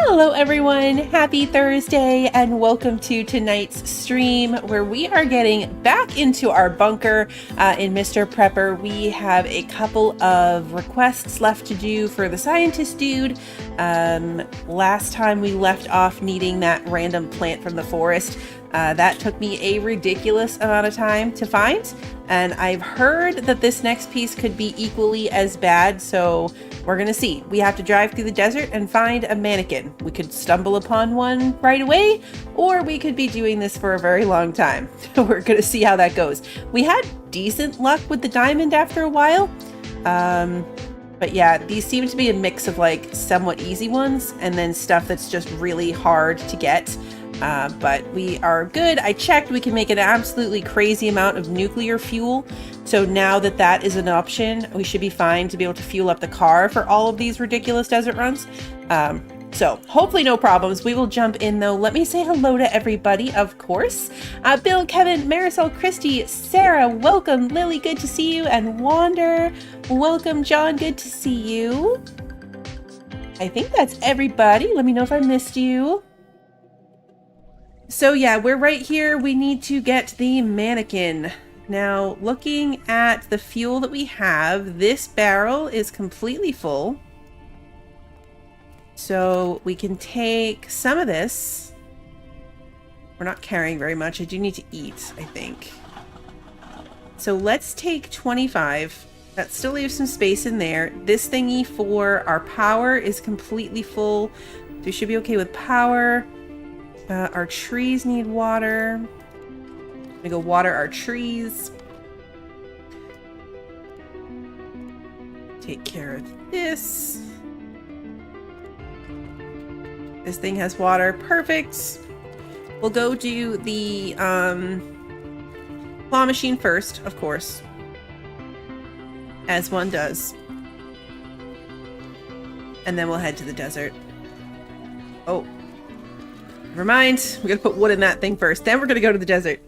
Hello everyone, happy Thursday and welcome to tonight's stream where we are getting back into our bunker in Mr. Prepper. We have a couple of requests left to do for the scientist dude. Last time we left off needing that random plant from the forest. That took me a ridiculous amount of time to find, and I've heard that this next piece could be equally as bad, so we're gonna see. We have to drive through the desert and find a mannequin. We could stumble upon one right away, or we could be doing this for a very long time. We're gonna see how that goes. We had decent luck with the diamond after a while, but yeah, these seem to be a mix of like somewhat easy ones and then stuff that's just really hard to get. But we are good. I checked, we can make an absolutely crazy amount of nuclear fuel. So now that that is an option, we should be fine to be able to fuel up the car for all of these ridiculous desert runs. So hopefully no problems. We will jump in though. Let me say hello to everybody, of course. Bill, Kevin, Marisol, Christy, Sarah, welcome. Lily, good to see you. And Wander, welcome. John, good to see you. I think that's everybody. Let me know if I missed you. So yeah, we're right here. We need to get the mannequin. Now, looking at the fuel that we have, this barrel is completely full. So we can take some of this. We're not carrying very much. I do need to eat, I think. So let's take 25. That still leaves some space in there. This thingy for our power is completely full. So we should be okay with power. Our trees need water. I'm gonna go water our trees. Take care of this. This thing has water. Perfect. We'll go do the claw machine first, of course. As one does. And then we'll head to the desert. Oh. Never mind. We're gonna put wood in that thing first. Then we're gonna go to the desert.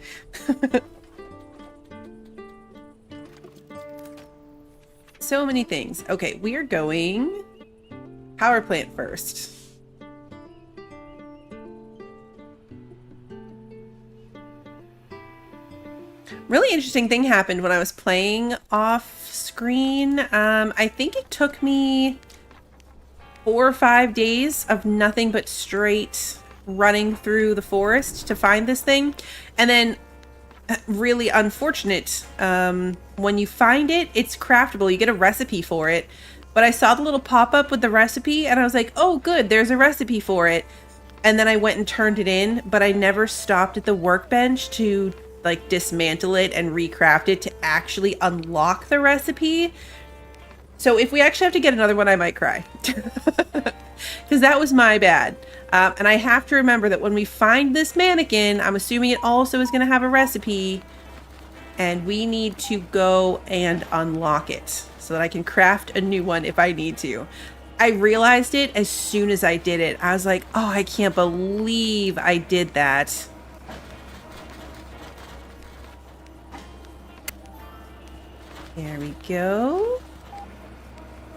So many things. Okay, we are going power plant first. Really interesting thing happened when I was playing off screen. I think it took me 4 or 5 days of nothing but straight running through the forest to find this thing. And then really unfortunate, when you find it, it's craftable. You get a recipe for it. But I saw the little pop-up with the recipe and I was like, oh good, there's a recipe for it. And then I went and turned it in, but I never stopped at the workbench to like dismantle it and recraft it to actually unlock the recipe. So if we actually have to get another one, I might cry. Because that was my bad. And I have to remember that when we find this mannequin, I'm assuming it also is going to have a recipe. And we need to go and unlock it so that I can craft a new one if I need to. I realized it as soon as I did it. I was like, oh, I can't believe I did that. There we go.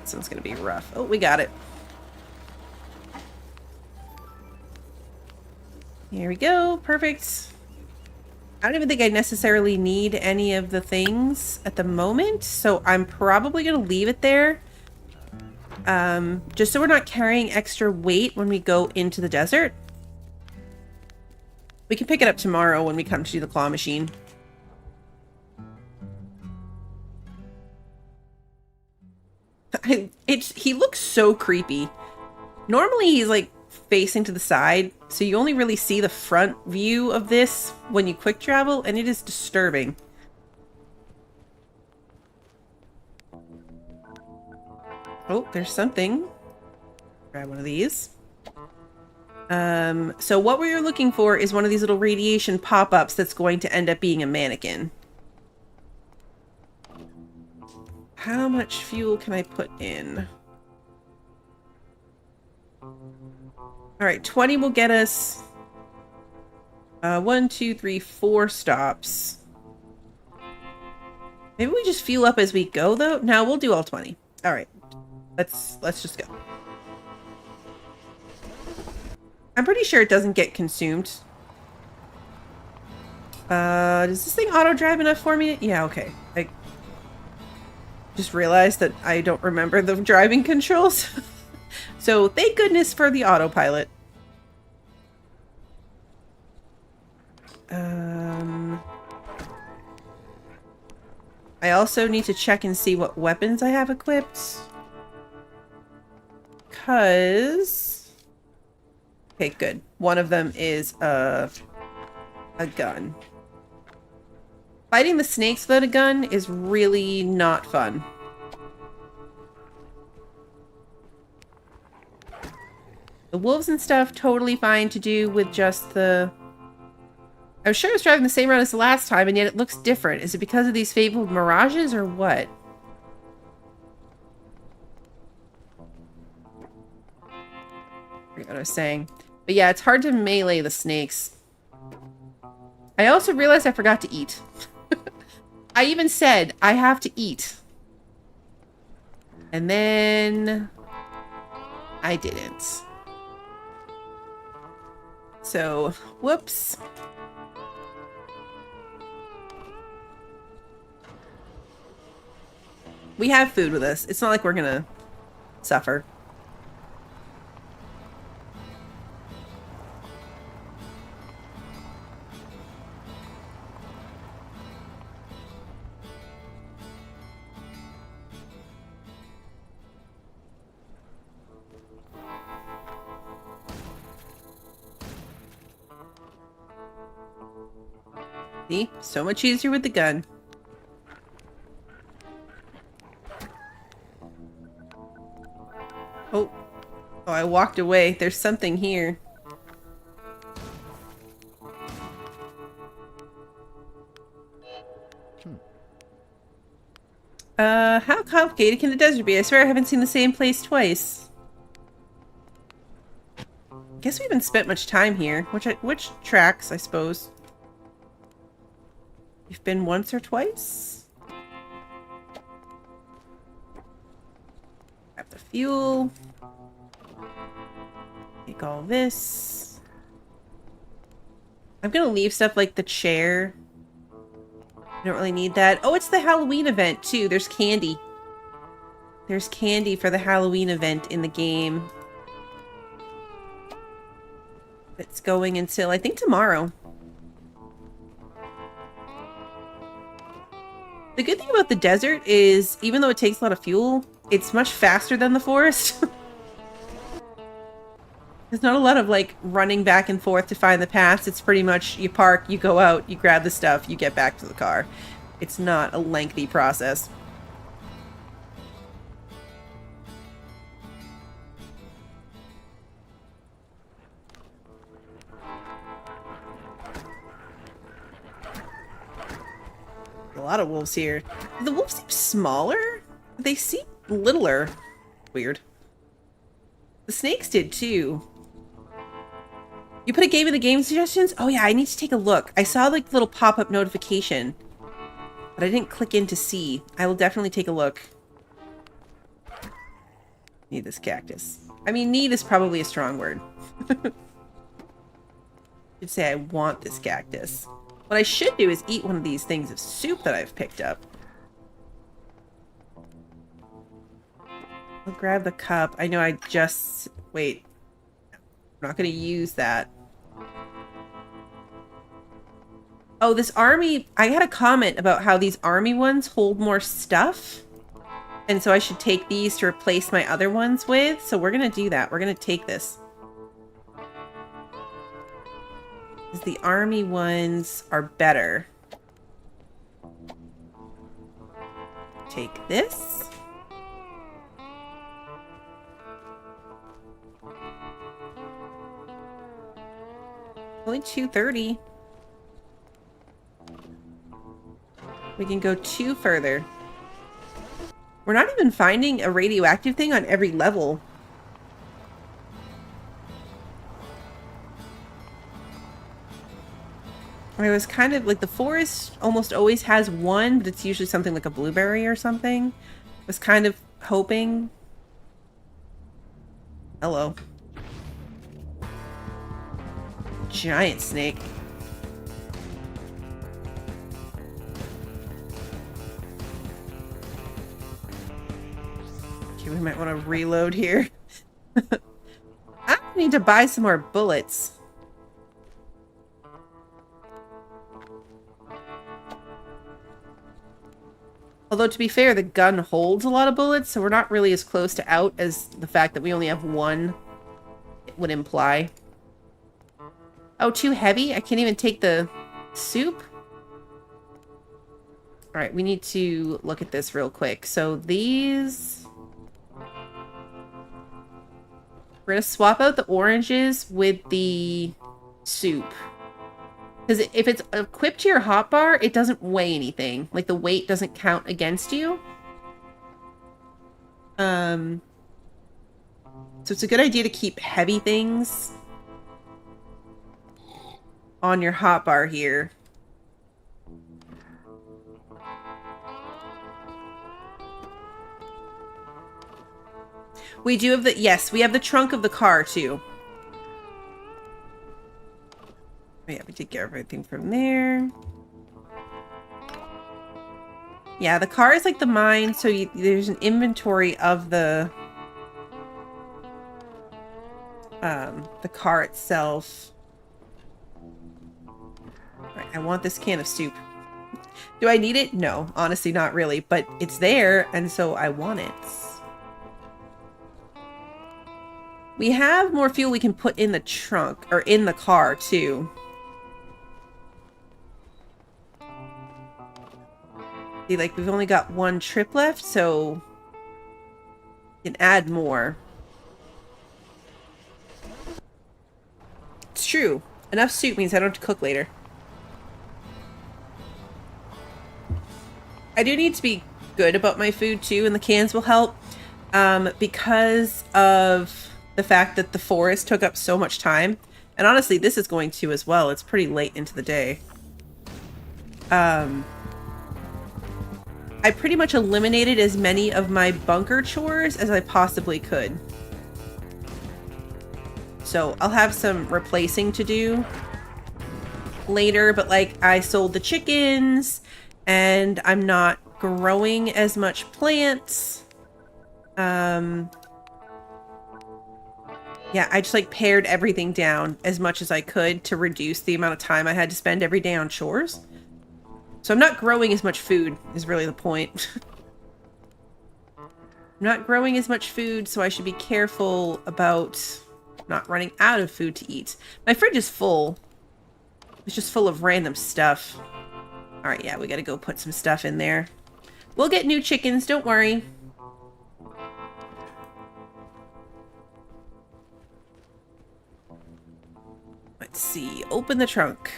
This one's going to be rough. Oh, we got it. Here we go. Perfect. I don't even think I necessarily need any of the things at the moment, so I'm probably going to leave it there. Just so we're not carrying extra weight when we go into the desert. We can pick it up tomorrow when we come to do the claw machine. He looks so creepy. Normally he's like facing to the side, so you only really see the front view of this when you quick travel, and it is disturbing. Oh, there's something. Grab one of these. So what we're looking for is one of these little radiation pop-ups that's going to end up being a mannequin. How much fuel can I put in? Alright, 20 will get us 1, 2, 3, 4 stops. Maybe we just fuel up as we go though? No, we'll do all 20. Alright. Let's just go. I'm pretty sure it doesn't get consumed. Does this thing auto-drive enough for me? Yeah, okay. I just realized that I don't remember the driving controls. So thank goodness for the autopilot. I also need to check and see what weapons I have equipped. Because... okay, good. One of them is a gun. Fighting the snakes without a gun is really not fun. The wolves and stuff, totally fine to do with just the... I was sure I was driving the same route as the last time, and yet it looks different. Is it because of these fabled mirages, or what? I forgot what I was saying. But yeah, it's hard to melee the snakes. I also realized I forgot to eat. I even said, I have to eat. And then... I didn't. So, whoops. We have food with us. It's not like we're gonna suffer. See? So much easier with the gun. Oh. Oh, I walked away. There's something here. How complicated can the desert be? I swear I haven't seen the same place twice. Guess we haven't spent much time here. Which tracks, I suppose? You've been once or twice? Grab the fuel. Take all this. I'm gonna leave stuff like the chair. I don't really need that. Oh, it's the Halloween event too. There's candy. There's candy for the Halloween event in the game. It's going until, I think, tomorrow. The good thing about the desert is, even though it takes a lot of fuel, it's much faster than the forest. There's not a lot of, like, running back and forth to find the paths. It's pretty much, you park, you go out, you grab the stuff, you get back to the car. It's not a lengthy process. A lot of wolves here. The wolves seem smaller? They seem littler. Weird. The snakes did too. You put a game in the game suggestions? Oh yeah, I need to take a look. I saw like the little pop-up notification, but I didn't click in to see. I will definitely take a look. Need this cactus. I mean, need is probably a strong word. Should say I want this cactus. What I should do is eat one of these things of soup that I've picked up. I'll grab the cup. I know I just... wait. I'm not going to use that. Oh, this army... I had a comment about how these army ones hold more stuff. And so I should take these to replace my other ones with. So we're going to do that. We're going to take this. Because the army ones are better. Take this. Only 230. We can go 2 further. We're not even finding a radioactive thing on every level. I was kind of like, the forest almost always has one, but it's usually something like a blueberry or something. I was kind of hoping. Hello. giant snake. Okay, we might want to reload here. I need to buy some more bullets. Although, to be fair, the gun holds a lot of bullets, so we're not really as close to out as the fact that we only have one would imply. Oh, too heavy? I can't even take the soup? Alright, we need to look at this real quick. So these... We're going to swap out the oranges with the soup. Because if it's equipped to your hotbar, it doesn't weigh anything. Like, the weight doesn't count against you. So it's a good idea to keep heavy things on your hotbar here. We do have the... Yes, we have the trunk of the car, too. Yeah, we did get everything from there. Yeah, the car is like the mine, so there's an inventory of the car itself. Right, I want this can of soup. Do I need it? No, honestly, not really, but it's there, and so I want it. We have more fuel we can put in the trunk, or in the car, too. See, like, we've only got one trip left, so we can add more. It's true. Enough soup means I don't have to cook later. I do need to be good about my food, too, and the cans will help. Because of the fact that the forest took up so much time. And honestly, this is going to as well. It's pretty late into the day. I pretty much eliminated as many of my bunker chores as I possibly could. So I'll have some replacing to do later, but like I sold the chickens and I'm not growing as much plants. Yeah, I just like pared everything down as much as I could to reduce the amount of time I had to spend every day on chores. So I'm not growing as much food, is really the point. I'm not growing as much food, so I should be careful about not running out of food to eat. My fridge is full. It's just full of random stuff. Alright, yeah, we gotta go put some stuff in there. We'll get new chickens, don't worry. Let's see, open the trunk.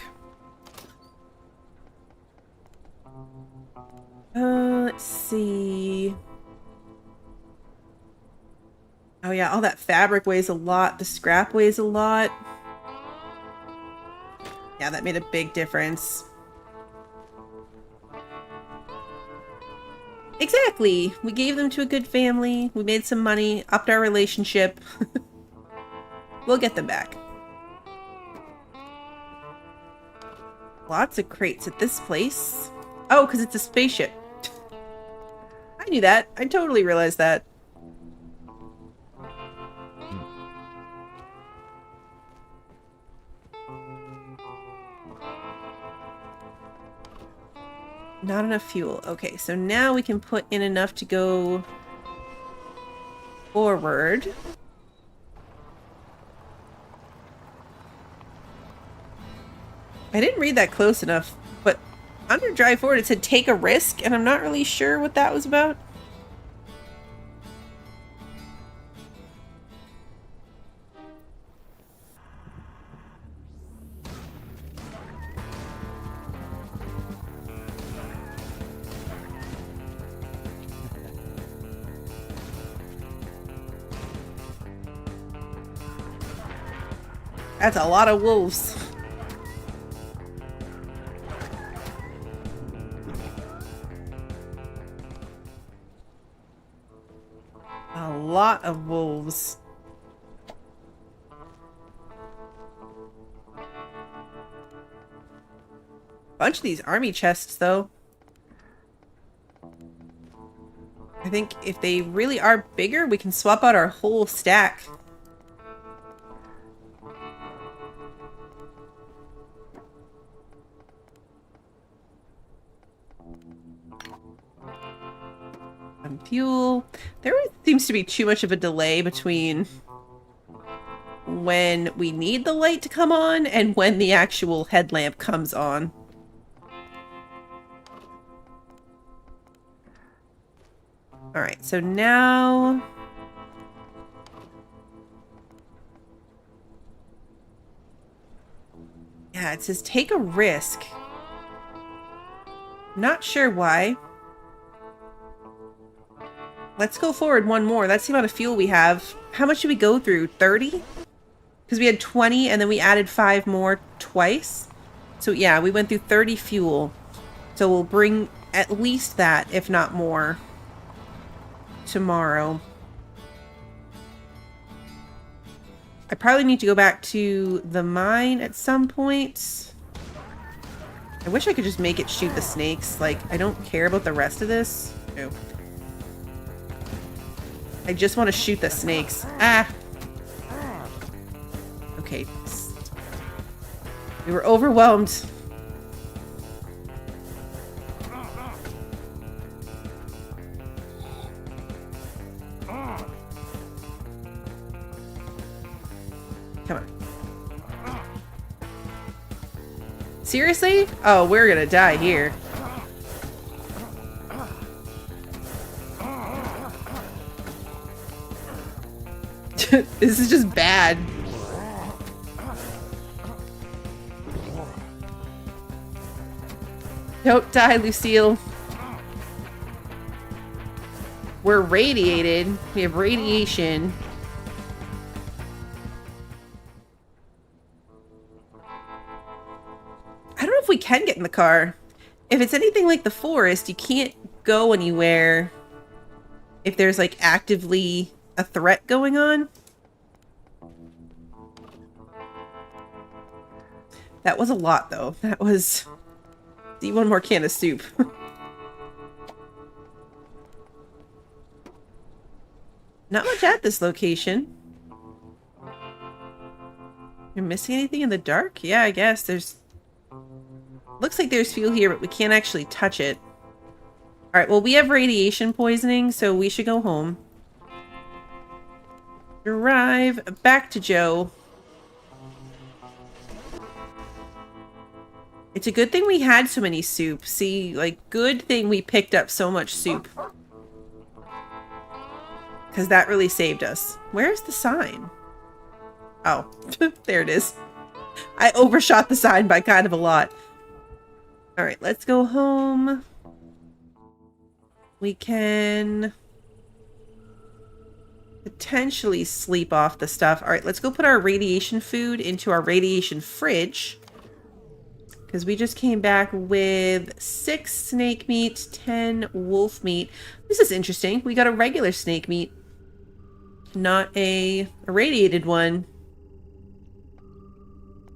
Let's see. Oh yeah, all that fabric weighs a lot. The scrap weighs a lot. Yeah, that made a big difference. Exactly. We gave them to a good family. We made some money, upped our relationship. We'll get them back. Lots of crates at this place. Oh, because it's a spaceship. I knew that. I totally realized that. Not enough fuel. Okay, so now we can put in enough to go forward. I didn't read that close enough, but under drive forward it said take a risk, and I'm not really sure what that was about. That's a lot of wolves. A lot of wolves. Bunch of these army chests, though. I think if they really are bigger, we can swap out our whole stack. And fuel. There seems to be too much of a delay between when we need the light to come on and when the actual headlamp comes on. Alright, so now... Yeah, it says take a risk. Not sure why. Let's go forward one more. That's the amount of fuel we have. How much did we go through? 30? Because we had 20 and then we added 5 more twice. So yeah, we went through 30 fuel. So we'll bring at least that, if not more, tomorrow. I probably need to go back to the mine at some point. I wish I could just make it shoot the snakes. Like, I don't care about the rest of this. No. I just want to shoot the snakes. Ah! Okay. We were overwhelmed. Come on. Seriously? Oh, we're gonna die here. This is just bad. Don't die, Lucille. We're radiated. We have radiation. I don't know if we can get in the car. If it's anything like the forest, you can't go anywhere if there's like actively a threat going on. That was a lot though. That was... See, one more can of soup. Not much at this location. You're missing anything in the dark? Yeah, I guess there's... Looks like there's fuel here, but we can't actually touch it. Alright, well, we have radiation poisoning, so we should go home. Drive back to Joe. It's a good thing we had so many soup. See, like, good thing we picked up so much soup. Because that really saved us. Where's the sign? Oh, there it is. I overshot the sign by kind of a lot. Alright, let's go home. We can potentially sleep off the stuff. Alright, let's go put our radiation food into our radiation fridge. Because we just came back with 6 snake meat, 10 wolf meat. This is interesting. We got a regular snake meat. Not a irradiated one.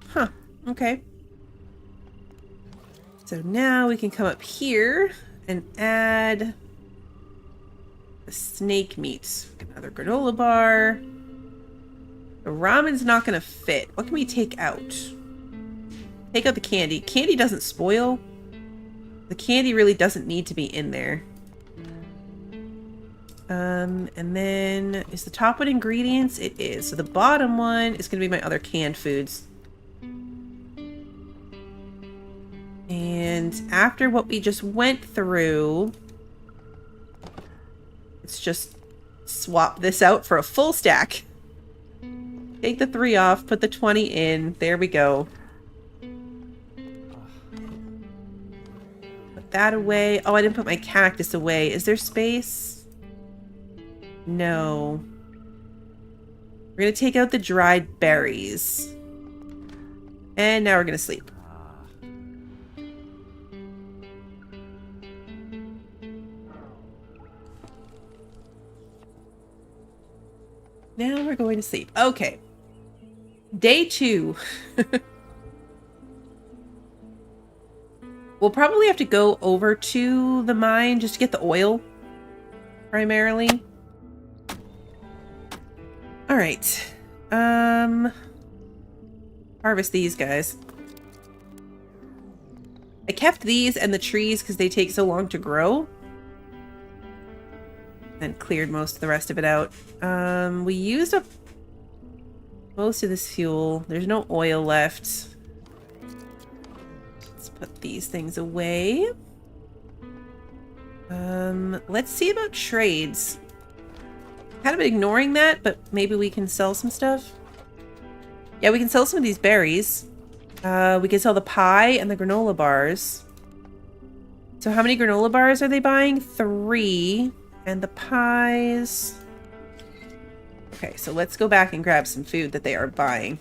Huh. Okay. So now we can come up here and add the snake meat. Another granola bar. The ramen's not going to fit. What can we take out? Take out the candy. Candy doesn't spoil. The candy really doesn't need to be in there. And then, is the top one ingredients? It is. So the bottom one is going to be my other canned foods. And after what we just went through, let's just swap this out for a full stack. Take the 3 off, put the 20 in. There we go. Put that away. Oh, I didn't put my cactus away. Is there space? No. We're going to take out the dried berries. And now we're going to sleep. Now we're going to sleep. Okay. Day 2. We'll probably have to go over to the mine just to get the oil, primarily. All right. Harvest these guys. I kept these and the trees because they take so long to grow. And cleared most of the rest of it out. We used up most of this fuel. There's no oil left. Let's put these things away. Let's see about trades. Kind of ignoring that, but maybe we can sell some stuff. Yeah, we can sell some of these berries. We can sell the pie and the granola bars. So how many granola bars are they buying? 3. And the pies... Okay, so let's go back and grab some food that they are buying.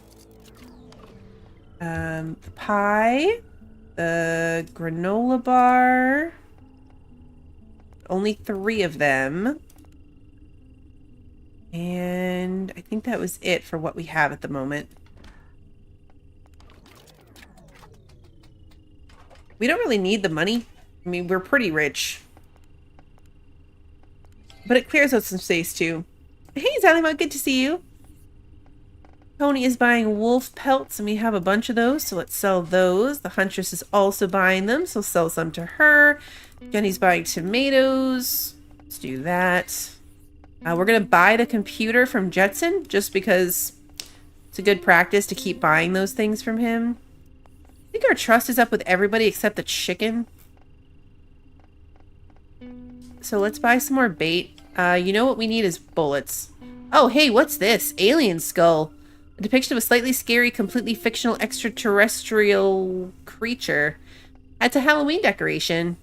The pie, the granola bar, only 3 of them. And I think that was it for what we have at the moment. We don't really need the money. I mean, we're pretty rich. But it clears out some space too. Hey, Zalima, good to see you. Tony is buying wolf pelts, and we have a bunch of those, so let's sell those. The Huntress is also buying them, so sell some to her. Jenny's buying tomatoes. Let's do that. We're going to buy the computer from Jetson, just because it's a good practice to keep buying those things from him. I think our trust is up with everybody except the chicken. So let's buy some more bait. You know what we need is bullets. Oh, hey, what's this? Alien skull. A depiction of a slightly scary, completely fictional extraterrestrial creature. That's a Halloween decoration.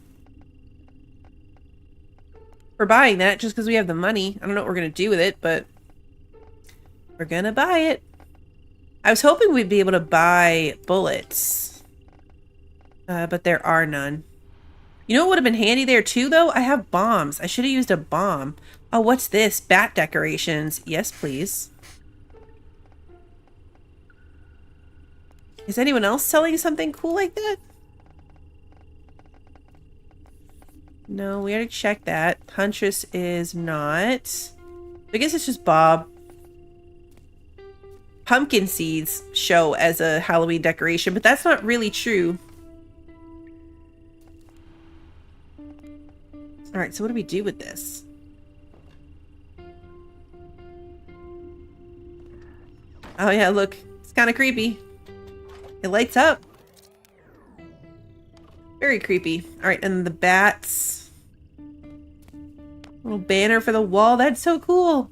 We're buying that just because we have the money. I don't know what we're going to do with it, but we're going to buy it. I was hoping we'd be able to buy bullets, but there are none. You know what would have been handy there too, though? I have bombs. I should have used a bomb. Oh, what's this? Bat decorations. Yes, please. Is anyone else selling something cool like that? No, we already checked that. Huntress is not. I guess it's just Bob. Pumpkin seeds show as a Halloween decoration, but that's not really true. All right, so what do we do with this? Oh yeah, look, it's kind of creepy. It lights up. Very creepy. All right, and the bats. Little banner for the wall. That's so cool.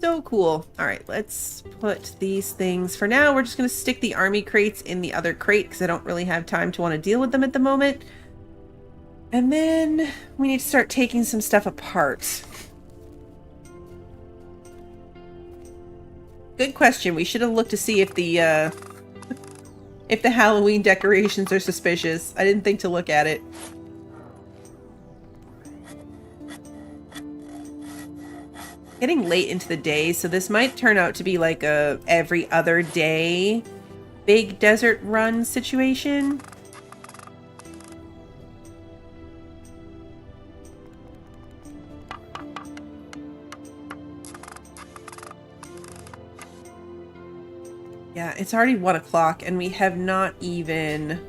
So cool. All right, let's put these things. For now, we're just going to stick the army crates in the other crate because I don't really have time to want to deal with them at the moment. And then we need to start taking some stuff apart. Good question. We should have looked to see if the Halloween decorations are suspicious. I didn't think to look at it. Getting late into the day, so this might turn out to be like a every other day big desert run situation. Yeah, it's already 1 o'clock and we have not even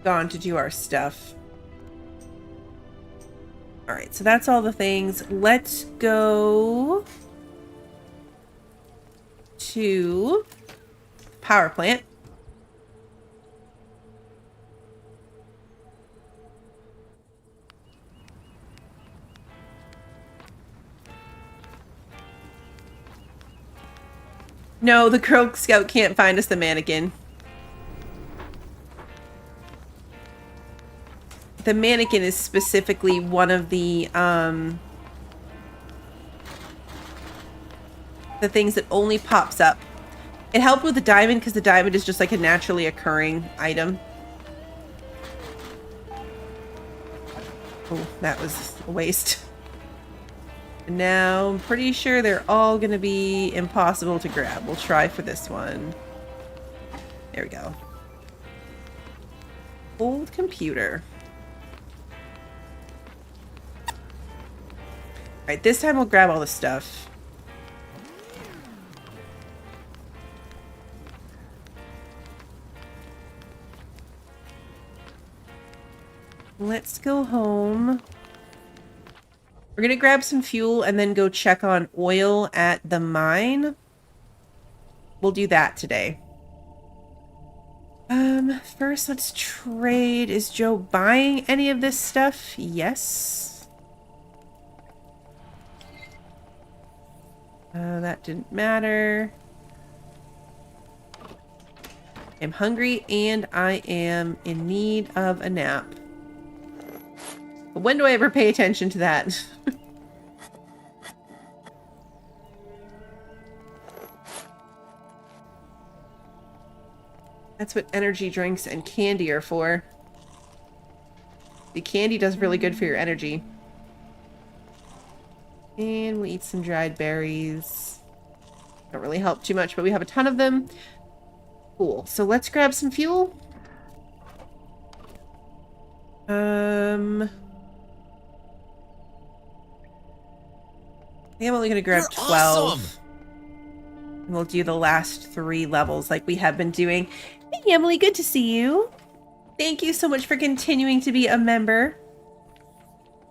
gone to do our stuff. All right, so that's all the things. Let's go to power plant. No, the Girl Scout can't find us the mannequin. The mannequin is specifically one of the things that only pops up. It helped with the diamond because the diamond is just like a naturally occurring item. Oh, that was a waste. And now I'm pretty sure they're all going to be impossible to grab. We'll try for this one. There we go. Old computer. Alright, this time we'll grab all the stuff. Let's go home. We're gonna grab some fuel and then go check on oil at the mine. We'll do that today. First let's trade. Is Joe buying any of this stuff? Yes. That didn't matter. I'm hungry and I am in need of a nap. But when do I ever pay attention to that? That's what energy drinks and candy are for. The candy does really good for your energy. And we'll eat some dried berries. Don't really help too much, but we have a ton of them. Cool. So let's grab some fuel. I think I'm only going to grab 12. Awesome. And we'll do the last 3 levels like we have been doing. Hey, Emily, good to see you. Thank you so much for continuing to be a member.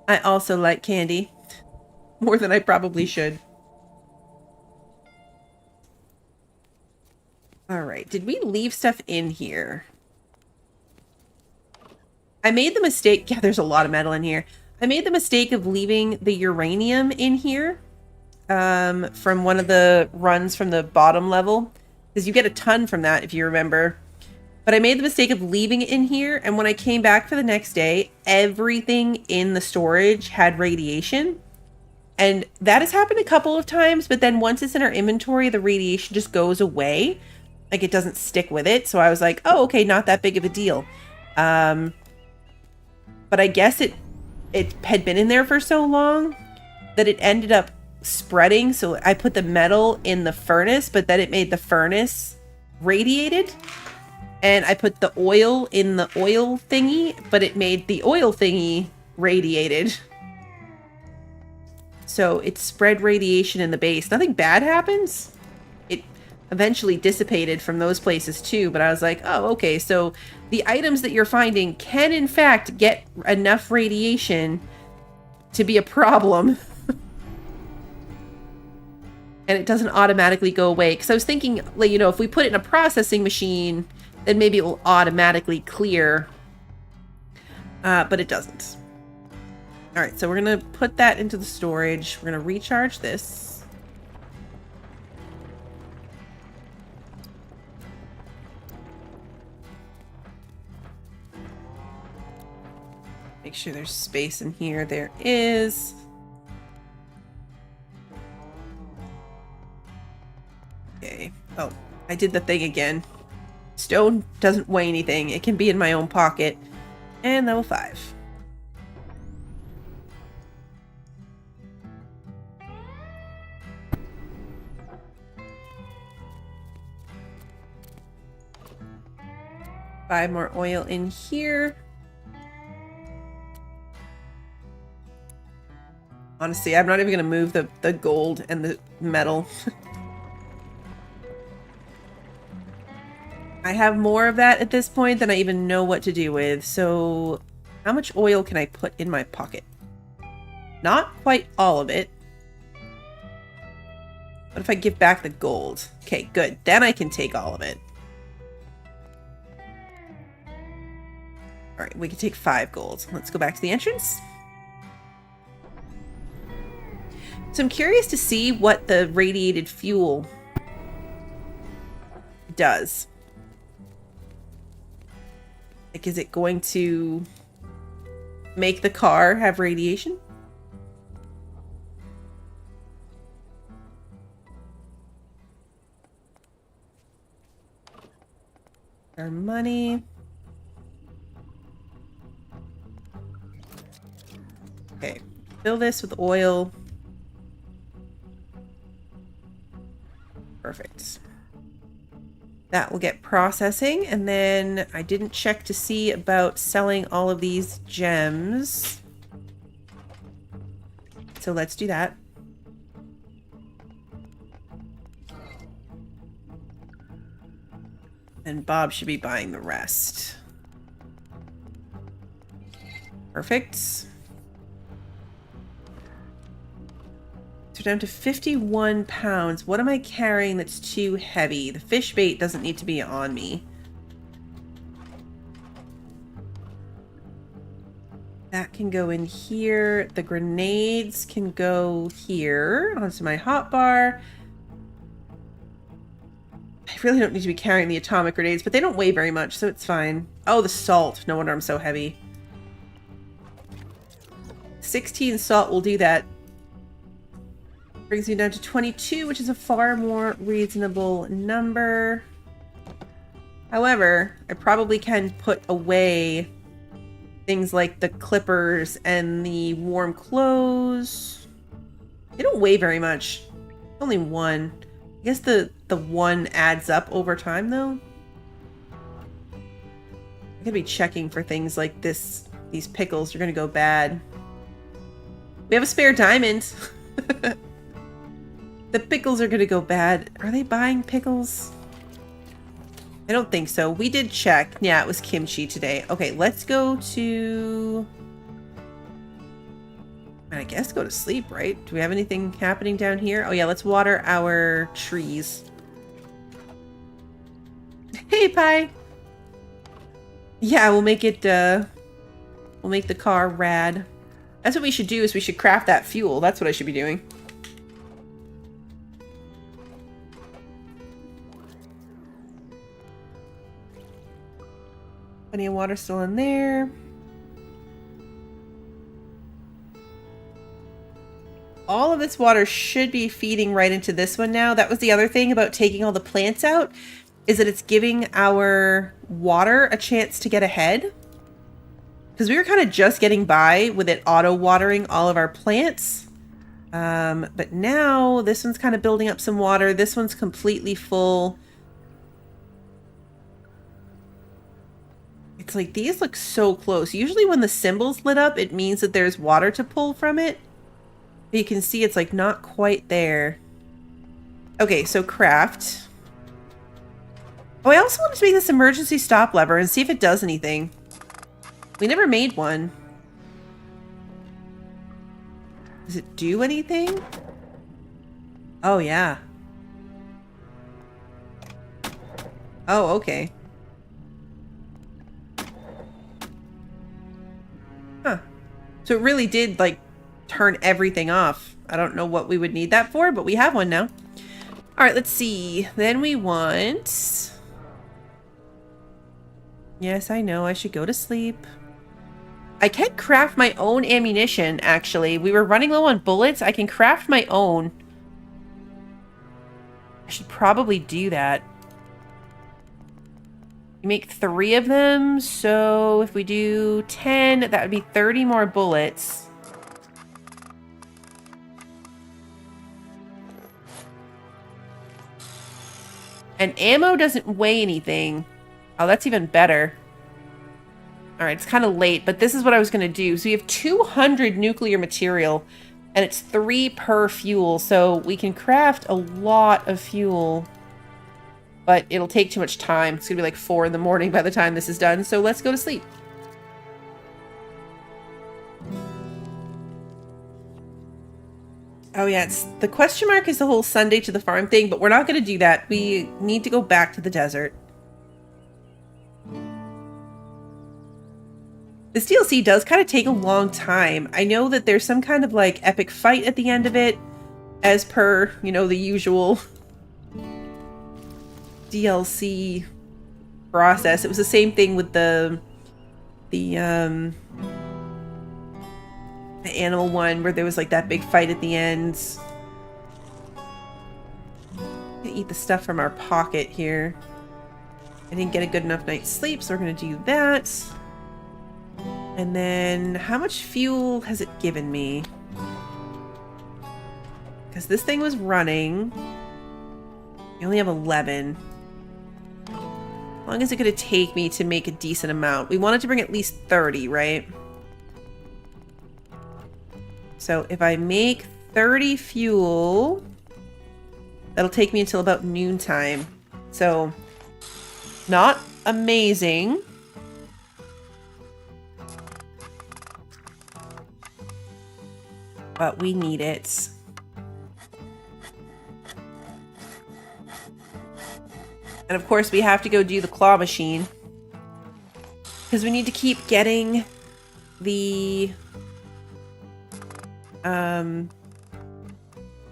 I also like candy. More than I probably should. Alright, did we leave stuff in here? I made the mistake... Yeah, there's a lot of metal in here. I made the mistake of leaving the uranium in here. From one of the runs from the bottom level. Because you get a ton from that, if you remember. But I made the mistake of leaving it in here, and when I came back for the next day, everything in the storage had radiation. And that has happened a couple of times, but then once it's in our inventory, the radiation just goes away. Like, it doesn't stick with it. So I was like, oh, okay, not that big of a deal. But I guess it had been in there for so long that it ended up spreading. So I put the metal in the furnace, but then it made the furnace radiated. And I put the oil in the oil thingy, but it made the oil thingy radiated. So it spread radiation in the base. Nothing bad happens. It eventually dissipated from those places too, but I was like, oh, okay, so the items that you're finding can in fact get enough radiation to be a problem. And it doesn't automatically go away. Because I was thinking, like, you know, if we put it in a processing machine, then maybe it will automatically clear. But it doesn't. Alright, so we're going to put that into the storage. We're going to recharge this. Make sure there's space in here. There is. Okay. Oh, I did the thing again. Stone doesn't weigh anything. It can be in my own pocket. And level 5. Five more oil in here. Honestly, I'm not even going to move the gold and the metal. I have more of that at this point than I even know what to do with. So how much oil can I put in my pocket? Not quite all of it. What if I give back the gold? Okay, good. Then I can take all of it. All right, we can take 5 gold. Let's go back to the entrance. So I'm curious to see what the radiated fuel does. Like, is it going to make the car have radiation? Our money. Okay, fill this with oil. Perfect. That will get processing, and then I didn't check to see about selling all of these gems. So let's do that. And Bob should be buying the rest. Perfect. So down to 51 pounds. What am I carrying that's too heavy? The fish bait doesn't need to be on me. That can go in here. The grenades can go here onto my hotbar. I really don't need to be carrying the atomic grenades, but they don't weigh very much, so it's fine. Oh, the salt. No wonder I'm so heavy. 16 salt will do that. Brings me down to 22, which is a far more reasonable number. However, I probably can put away things like the clippers and the warm clothes. They don't weigh very much. Only one. I guess the one adds up over time, though. I'm gonna be checking for things like this. These pickles are gonna go bad. We have a spare diamond. The pickles are gonna go bad. Are they buying pickles? I don't think so. We did check. Yeah, it was kimchi today. Okay, let's go to... I guess go to sleep, right? Do we have anything happening down here? Oh yeah, let's water our trees. Hey, Pie! Yeah, we'll make it, we'll make the car rad. That's what we should do, is we should craft that fuel. That's what I should be doing. Plenty of water still in there. All of this water should be feeding right into this one now. That was the other thing about taking all the plants out, is that it's giving our water a chance to get ahead. Because we were kind of just getting by with it auto-watering all of our plants. But now this one's kind of building up some water. This one's completely full. It's like these look so close. Usually when the symbol's lit up, it means that there's water to pull from it. But you can see it's like not quite there. Okay, so craft. Oh, I also wanted to make this emergency stop lever and see if it does anything. We never made one. Does it do anything? Oh, yeah. Oh, okay. Huh. So it really did, like, turn everything off. I don't know what we would need that for, but we have one now. All right, let's see. Then we want... Yes, I know. I should go to sleep. I can craft my own ammunition, actually. We were running low on bullets. I can craft my own. I should probably do that. You make 3 of them, so if we do 10, that would be 30 more bullets. And ammo doesn't weigh anything. Oh, that's even better. All right, it's kind of late, but this is what I was going to do. So we have 200 nuclear material, and it's 3 per fuel, so we can craft a lot of fuel. But it'll take too much time. It's going to be like 4 in the morning by the time this is done, so let's go to sleep. Oh yeah, it's the question mark is the whole Sunday to the farm thing, but we're not going to do that. We need to go back to the desert. This DLC does kind of take a long time. I know that there's some kind of like epic fight at the end of it, as per, you know, the usual DLC process. It was the same thing with the animal one where there was like that big fight at the end. I'm gonna eat the stuff from our pocket here. I didn't get a good enough night's sleep, so we're gonna do that. And then how much fuel has it given me? Because this thing was running. We only have 11. long is it going to take me to make a decent amount? We wanted to bring at least 30, right? So if I make 30 fuel, that'll take me until about noontime. So not amazing. But we need it. And of course we have to go do the claw machine. Because we need to keep getting the...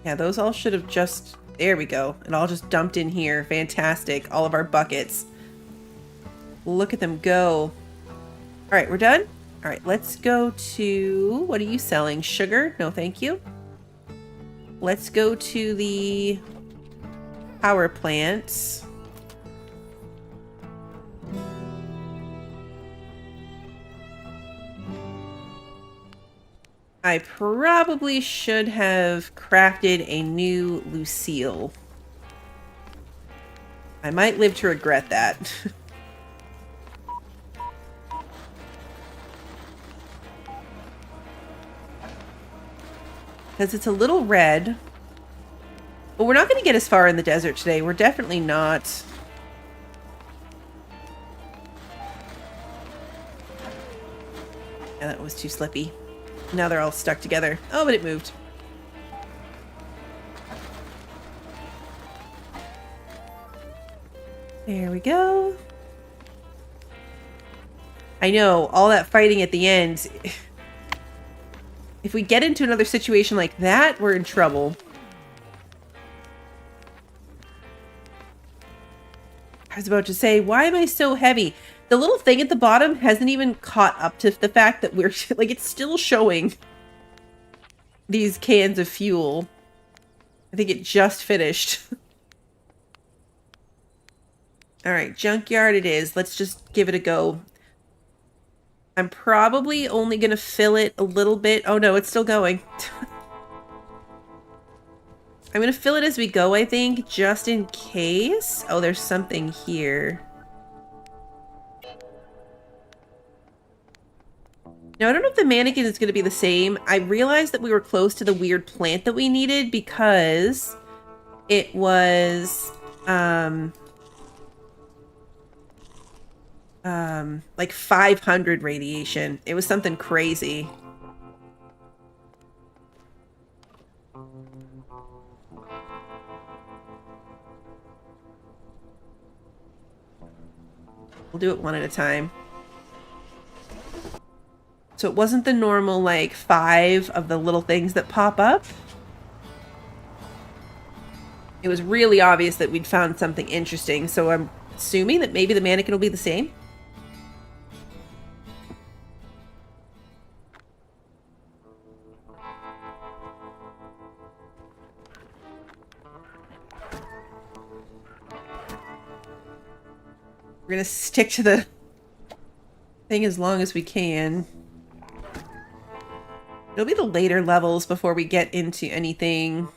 Yeah, those all should have just... There we go. It all just dumped in here. Fantastic. All of our buckets. Look at them go. Alright, we're done? Alright, let's go to... What are you selling? Sugar? No, thank you. Let's go to the power plants. I probably should have crafted a new Lucille. I might live to regret that. Because it's a little red. But we're not going to get as far in the desert today. We're definitely not. Yeah, that was too slippy. Now they're all stuck together. Oh, but it moved. There we go. I know, all that fighting at the end. If we get into another situation like that, we're in trouble. I was about to say, why am I so heavy? The little thing at the bottom hasn't even caught up to the fact that we're, like, it's still showing these cans of fuel. I think it just finished. Alright, junkyard it is. Let's just give it a go. I'm probably only going to fill it a little bit. Oh no, it's still going. I'm going to fill it as we go, I think, just in case. Oh, there's something here. Now, I don't know if the mannequin is going to be the same. I realized that we were close to the weird plant that we needed because it was, like 500 radiation. It was something crazy. We'll do it one at a time. So it wasn't the normal, like, 5 of the little things that pop up. It was really obvious that we'd found something interesting, so I'm assuming that maybe the mannequin will be the same. We're gonna stick to the thing as long as we can. It'll be the later levels before we get into anything.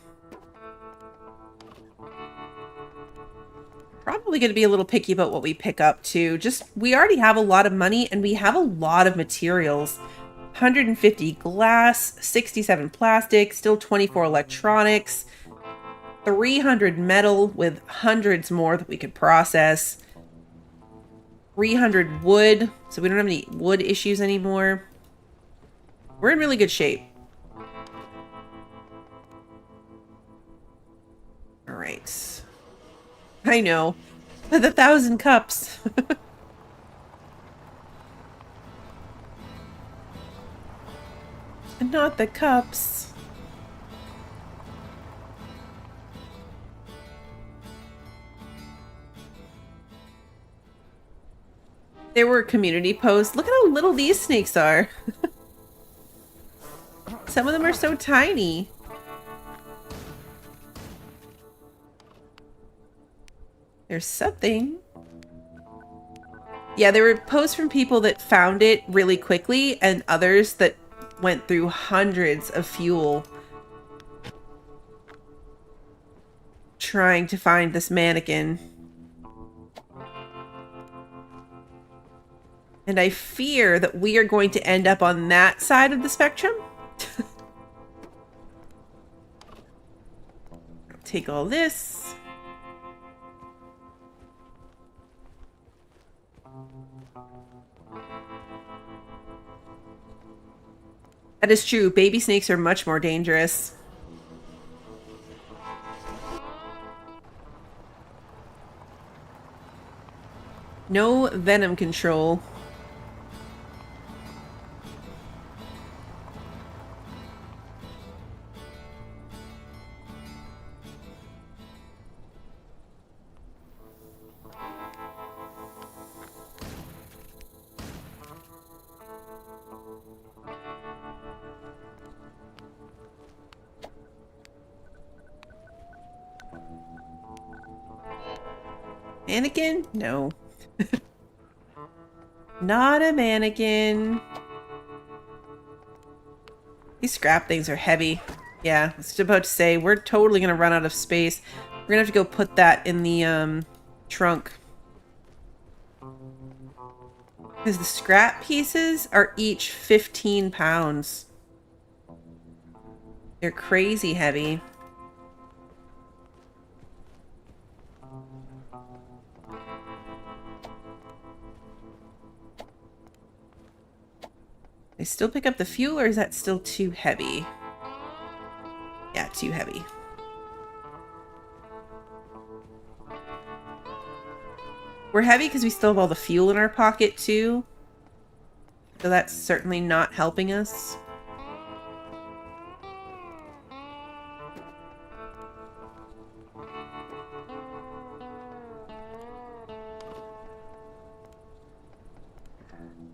Probably going to be a little picky about what we pick up too. Just, we already have a lot of money and we have a lot of materials. 150 glass, 67 plastic, still 24 electronics, 300 metal with hundreds more that we could process. 300 wood, so we don't have any wood issues anymore. We're in really good shape. All right. I know. The 1,000 cups. And not the cups. There were community posts. Look at how little these snakes are. Some of them are so tiny. There's something. Yeah, there were posts from people that found it really quickly and others that went through hundreds of fuel trying to find this mannequin. And I fear that we are going to end up on that side of the spectrum. Take all this. That is true. Baby snakes are much more dangerous. No venom control. Mannequin? No. Not a mannequin. These scrap things are heavy. Yeah, I was about to say, we're totally going to run out of space. We're going to have to go put that in the trunk. Because the scrap pieces are each 15 pounds. They're crazy heavy. I still pick up the fuel, or is that still too heavy? Yeah, too heavy. We're heavy because we still have all the fuel in our pocket, too. So that's certainly not helping us.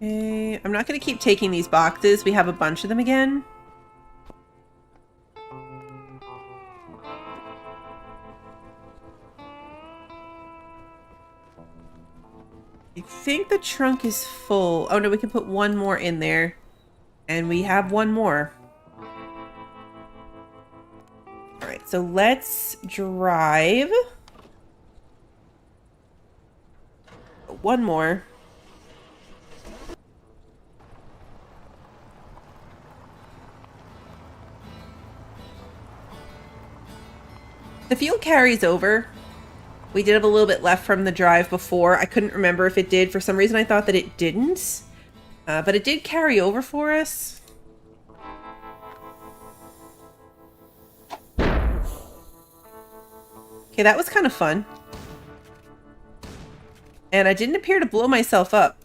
Okay, I'm not going to keep taking these boxes. We have a bunch of them again. I think the trunk is full. Oh no, we can put one more in there. And we have one more. Alright, so let's drive. One more. The fuel carries over. We did have a little bit left from the drive before. I couldn't remember if it did. For some reason, I thought that it didn't. But it did carry over for us. Okay, that was kind of fun. And I didn't appear to blow myself up.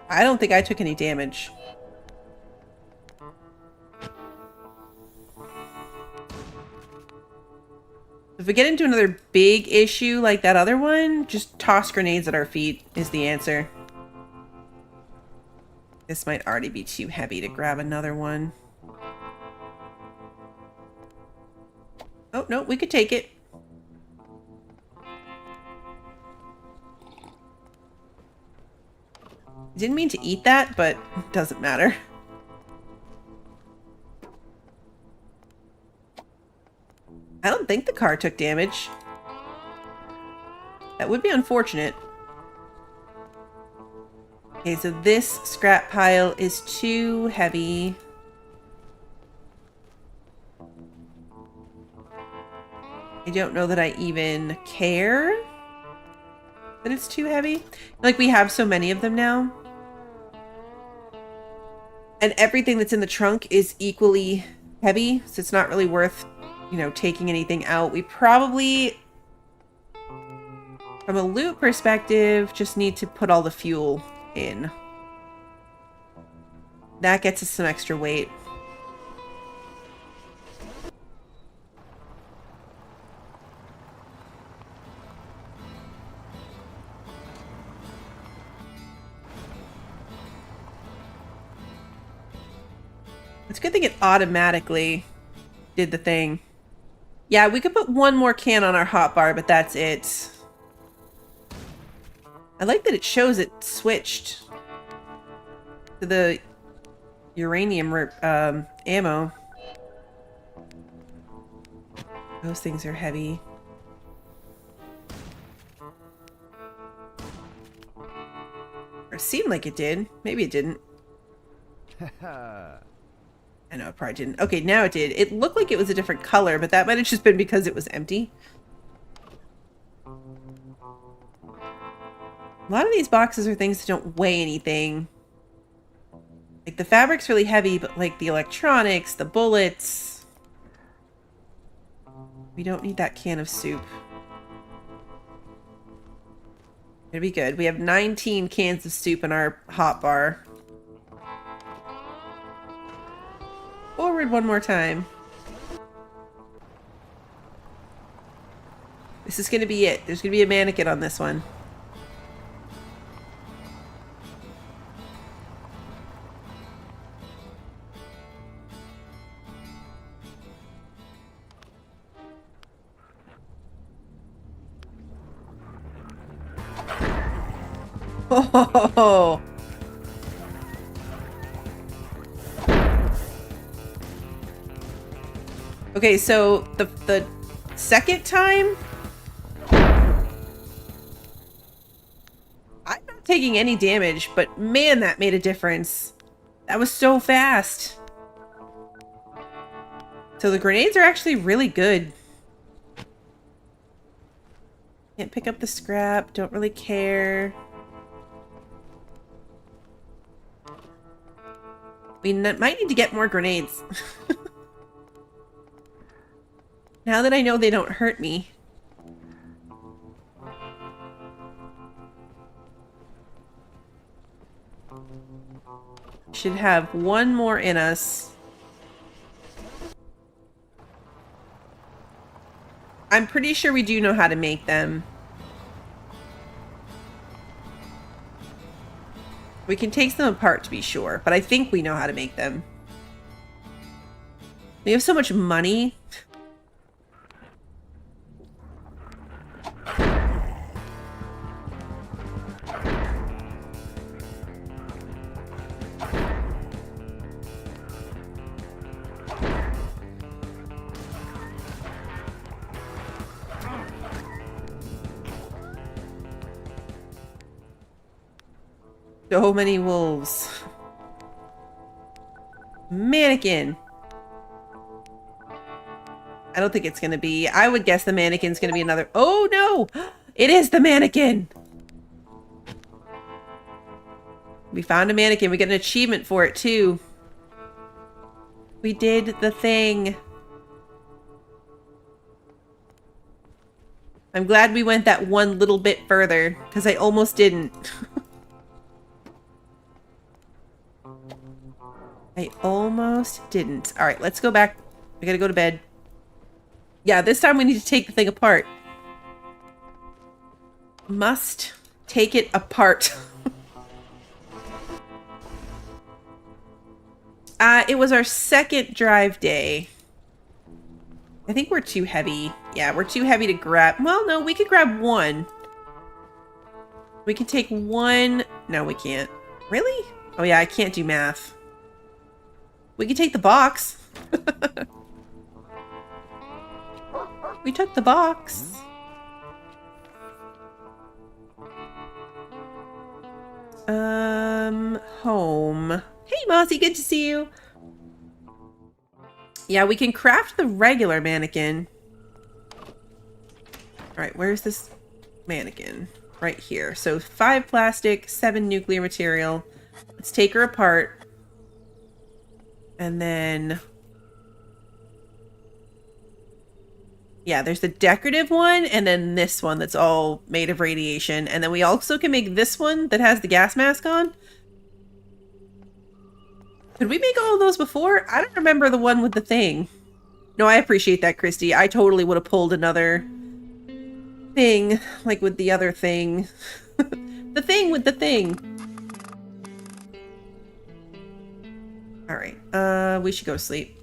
I don't think I took any damage. If we get into another big issue like that other one, just toss grenades at our feet is the answer. This might already be too heavy to grab another one. Oh, no, we could take it. Didn't mean to eat that, but it doesn't matter. I don't think the car took damage. That would be unfortunate. Okay, so this scrap pile is too heavy. I don't know that I even care that it's too heavy. Like, we have so many of them now. And everything that's in the trunk is equally heavy, so it's not really worth, you know, taking anything out. We probably, from a loot perspective, just need to put all the fuel in. That gets us some extra weight. It's a good thing it automatically did the thing. Yeah, we could put one more can on our hotbar, but that's it. I like that it shows it switched to the uranium ammo. Those things are heavy. It seemed like it did. Maybe it didn't. I know, it probably didn't. Okay, now it did. It looked like it was a different color, but that might have just been because it was empty. A lot of these boxes are things that don't weigh anything. Like, the fabric's really heavy, but, like, the electronics, the bullets... We don't need that can of soup. It'll be good. We have 19 cans of soup in our hot bar. Forward one more time. This is going to be it. There's going to be a mannequin on this one. Oh! Okay, so the second time, I'm not taking any damage, but man, that made a difference. That was so fast. So the grenades are actually really good. Can't pick up the scrap, don't really care. We might need to get more grenades. Now that I know they don't hurt me. Should have one more in us. I'm pretty sure we do know how to make them. We can take them apart to be sure, but I think we know how to make them. We have so much money. So many wolves. Mannequin. I don't think it's going to be. I would guess the mannequin's going to be another. Oh, no! It is the mannequin! We found a mannequin. We got an achievement for it, too. We did the thing. I'm glad we went that one little bit further, because I almost didn't. I almost didn't. All right, let's go back. I gotta go to bed. Yeah, this time we need to take the thing apart. Must take it apart. It was our second drive day. I think we're too heavy. Yeah, we're too heavy to grab. Well, no, we could grab one. We can take one. No, we can't. Really? Oh, yeah, I can't do math. We can take the box. We took the box. Home. Hey, Mossy, good to see you. Yeah, we can craft the regular mannequin. All right, where's this mannequin? Right here. So 5 plastic, 7 nuclear material. Let's take her apart. And then... yeah, there's the decorative one, and then this one that's all made of radiation. And then we also can make this one that has the gas mask on. Could we make all of those before? I don't remember the one with the thing. No, I appreciate that, Christy. I totally would have pulled another thing, like with the other thing. The thing with the thing. Alright, we should go to sleep.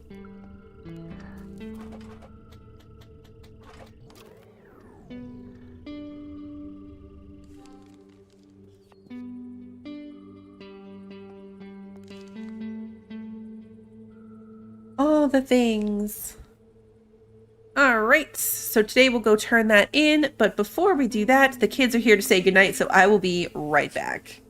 All the things. Alright, so today we'll go turn that in, but before we do that, the kids are here to say goodnight, so I will be right back.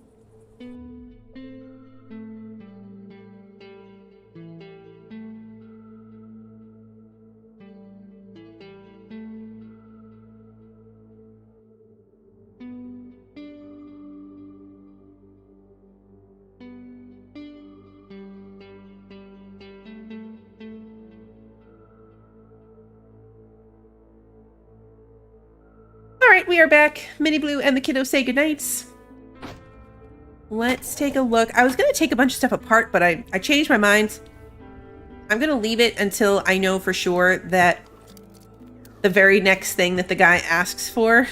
right, we are back. Minnie Blue and the kiddos say goodnights. Let's take a look. I was going to take a bunch of stuff apart, but I changed my mind. I'm going to leave it until I know for sure that the very next thing that the guy asks for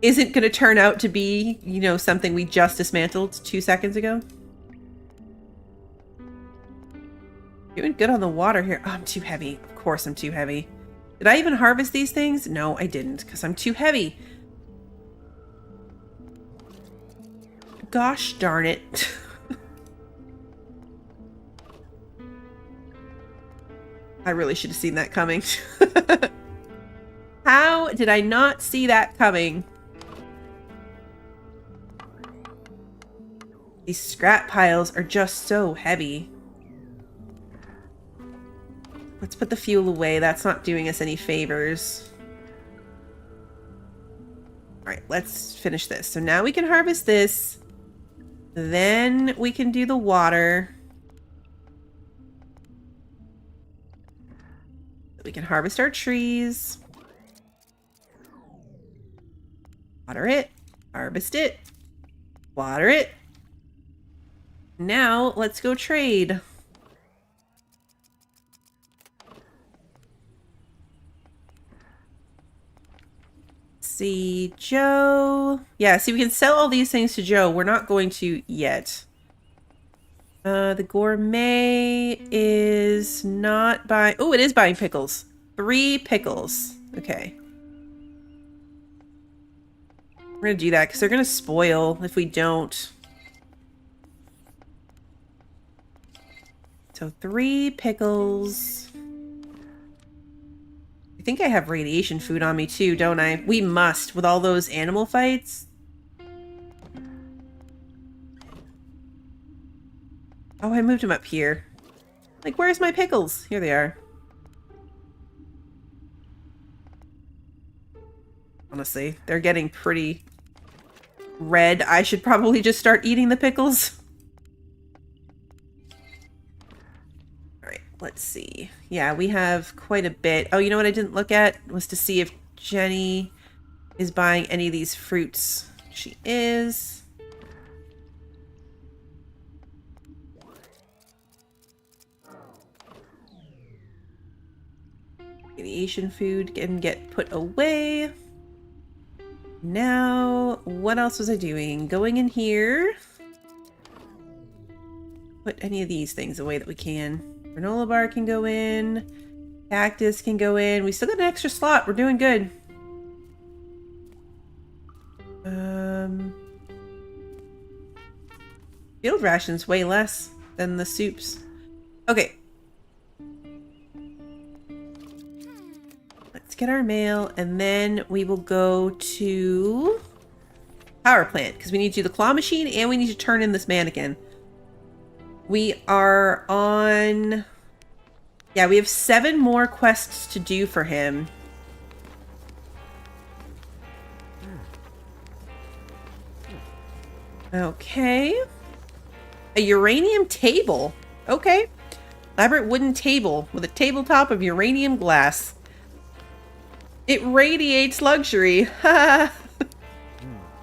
isn't going to turn out to be, you know, something we just dismantled 2 seconds ago. Doing good on the water here. Oh, I'm too heavy. Of course I'm too heavy. Did I even harvest these things? No, I didn't, because I'm too heavy. Gosh darn it. I really should have seen that coming. How did I not see that coming? These scrap piles are just so heavy. Let's put the fuel away. That's not doing us any favors. All right, let's finish this. So now we can harvest this. Then we can do the water. We can harvest our trees. Water it. Harvest it. Water it. Now let's go trade. See, Joe. Yeah, see, we can sell all these things to Joe. We're not going to yet. The gourmet is not buying... Oh, it is buying pickles. 3 pickles. Okay. We're going to do that because they're going to spoil if we don't. So 3 pickles. I think I have radiation food on me too, don't I? We must, with all those animal fights. Oh, I moved him up here. Like, where's my pickles? Here they are. Honestly, they're getting pretty red. I should probably just start eating the pickles. Let's see. Yeah, we have quite a bit. Oh, you know what I didn't look at? Was to see if Jenny is buying any of these fruits. She is. Radiation food can get put away. Now, what else was I doing? Going in here. Put any of these things away that we can. Granola bar can go in. Cactus can go in. We still got an extra slot. We're doing good. Field rations way less than the soups. Okay. Let's get our mail and then we will go to power plant because we need to do the claw machine and we need to turn in this mannequin. We are on... Yeah, we have 7 more quests to do for him. Okay. A uranium table. Okay. Elaborate wooden table with a tabletop of uranium glass. It radiates luxury. I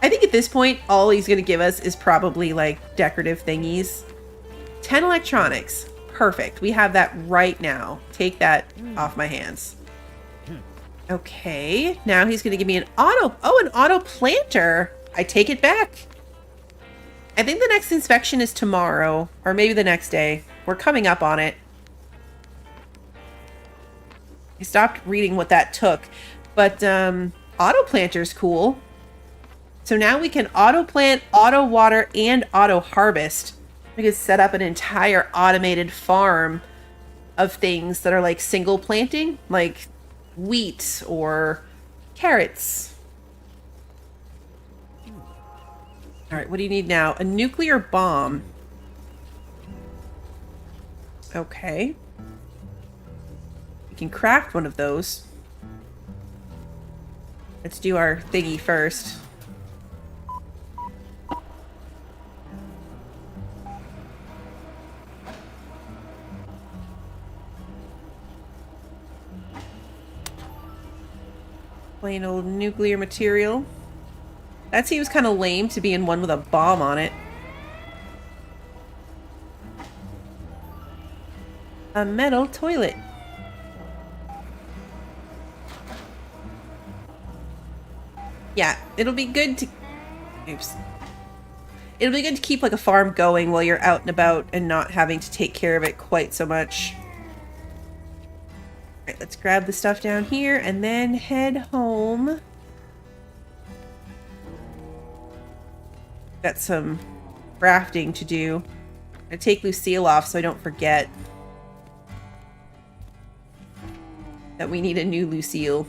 think at this point, all he's going to give us is probably like decorative thingies. 10 electronics. Perfect. We have that right now. Take that off my hands. Okay. Now he's going to give me an auto... Oh, an auto planter. I take it back. I think the next inspection is tomorrow. Or maybe the next day. We're coming up on it. I stopped reading what that took. But auto planter's cool. So now we can auto plant, auto water, and auto harvest. We could set up an entire automated farm of things that are like single planting, like wheat or carrots. All right, what do you need now? A nuclear bomb. Okay. We can craft one of those. Let's do our thingy first. Plain old nuclear material. That seems kind of lame to be in one with a bomb on it. A metal toilet. Yeah, it'll be good to... Oops. It'll be good to keep like a farm going while you're out and about and not having to take care of it quite so much. Alright, let's grab the stuff down here and then head home. Got some crafting to do. I'm gonna take Lucille off so I don't forget that we need a new Lucille.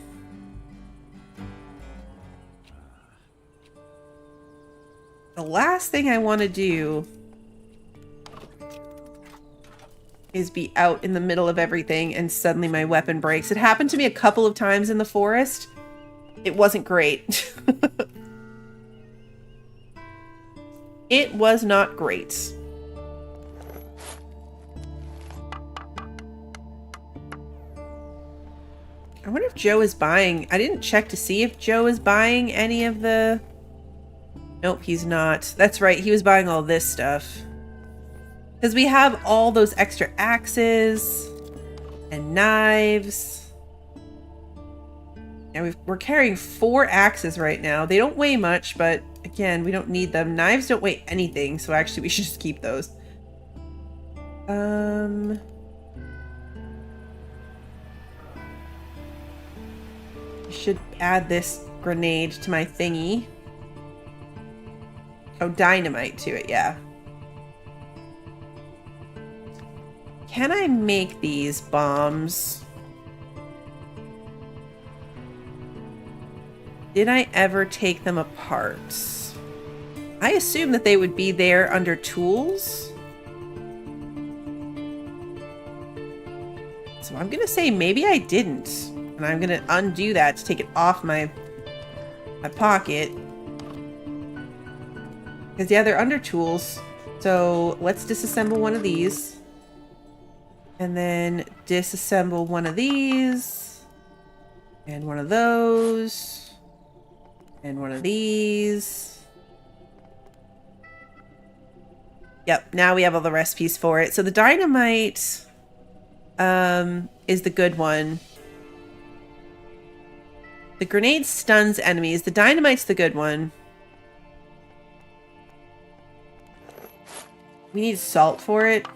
The last thing I want to do is be out in the middle of everything and suddenly my weapon breaks. It happened to me a couple of times in the forest. It wasn't great. It was not great. I wonder if Joe is buying... I didn't check to see if Joe is buying any of the... Nope, he's not. That's right, he was buying all this stuff. Because we have all those extra axes and knives. And we're carrying 4 axes right now. They don't weigh much, but again, we don't need them. Knives don't weigh anything, so actually we should just keep those. I should add this grenade to my thingy. Oh, dynamite to it, yeah. Can I make these bombs? Did I ever take them apart? I assume that they would be there under tools. So I'm gonna say maybe I didn't. And I'm gonna undo that to take it off my pocket. Because yeah, they're under tools. So let's disassemble one of these. And then disassemble one of these. And one of those. And one of these. Yep, now we have all the recipes for it. So the dynamite is the good one. The grenade stuns enemies. The dynamite's the good one. We need salt for it.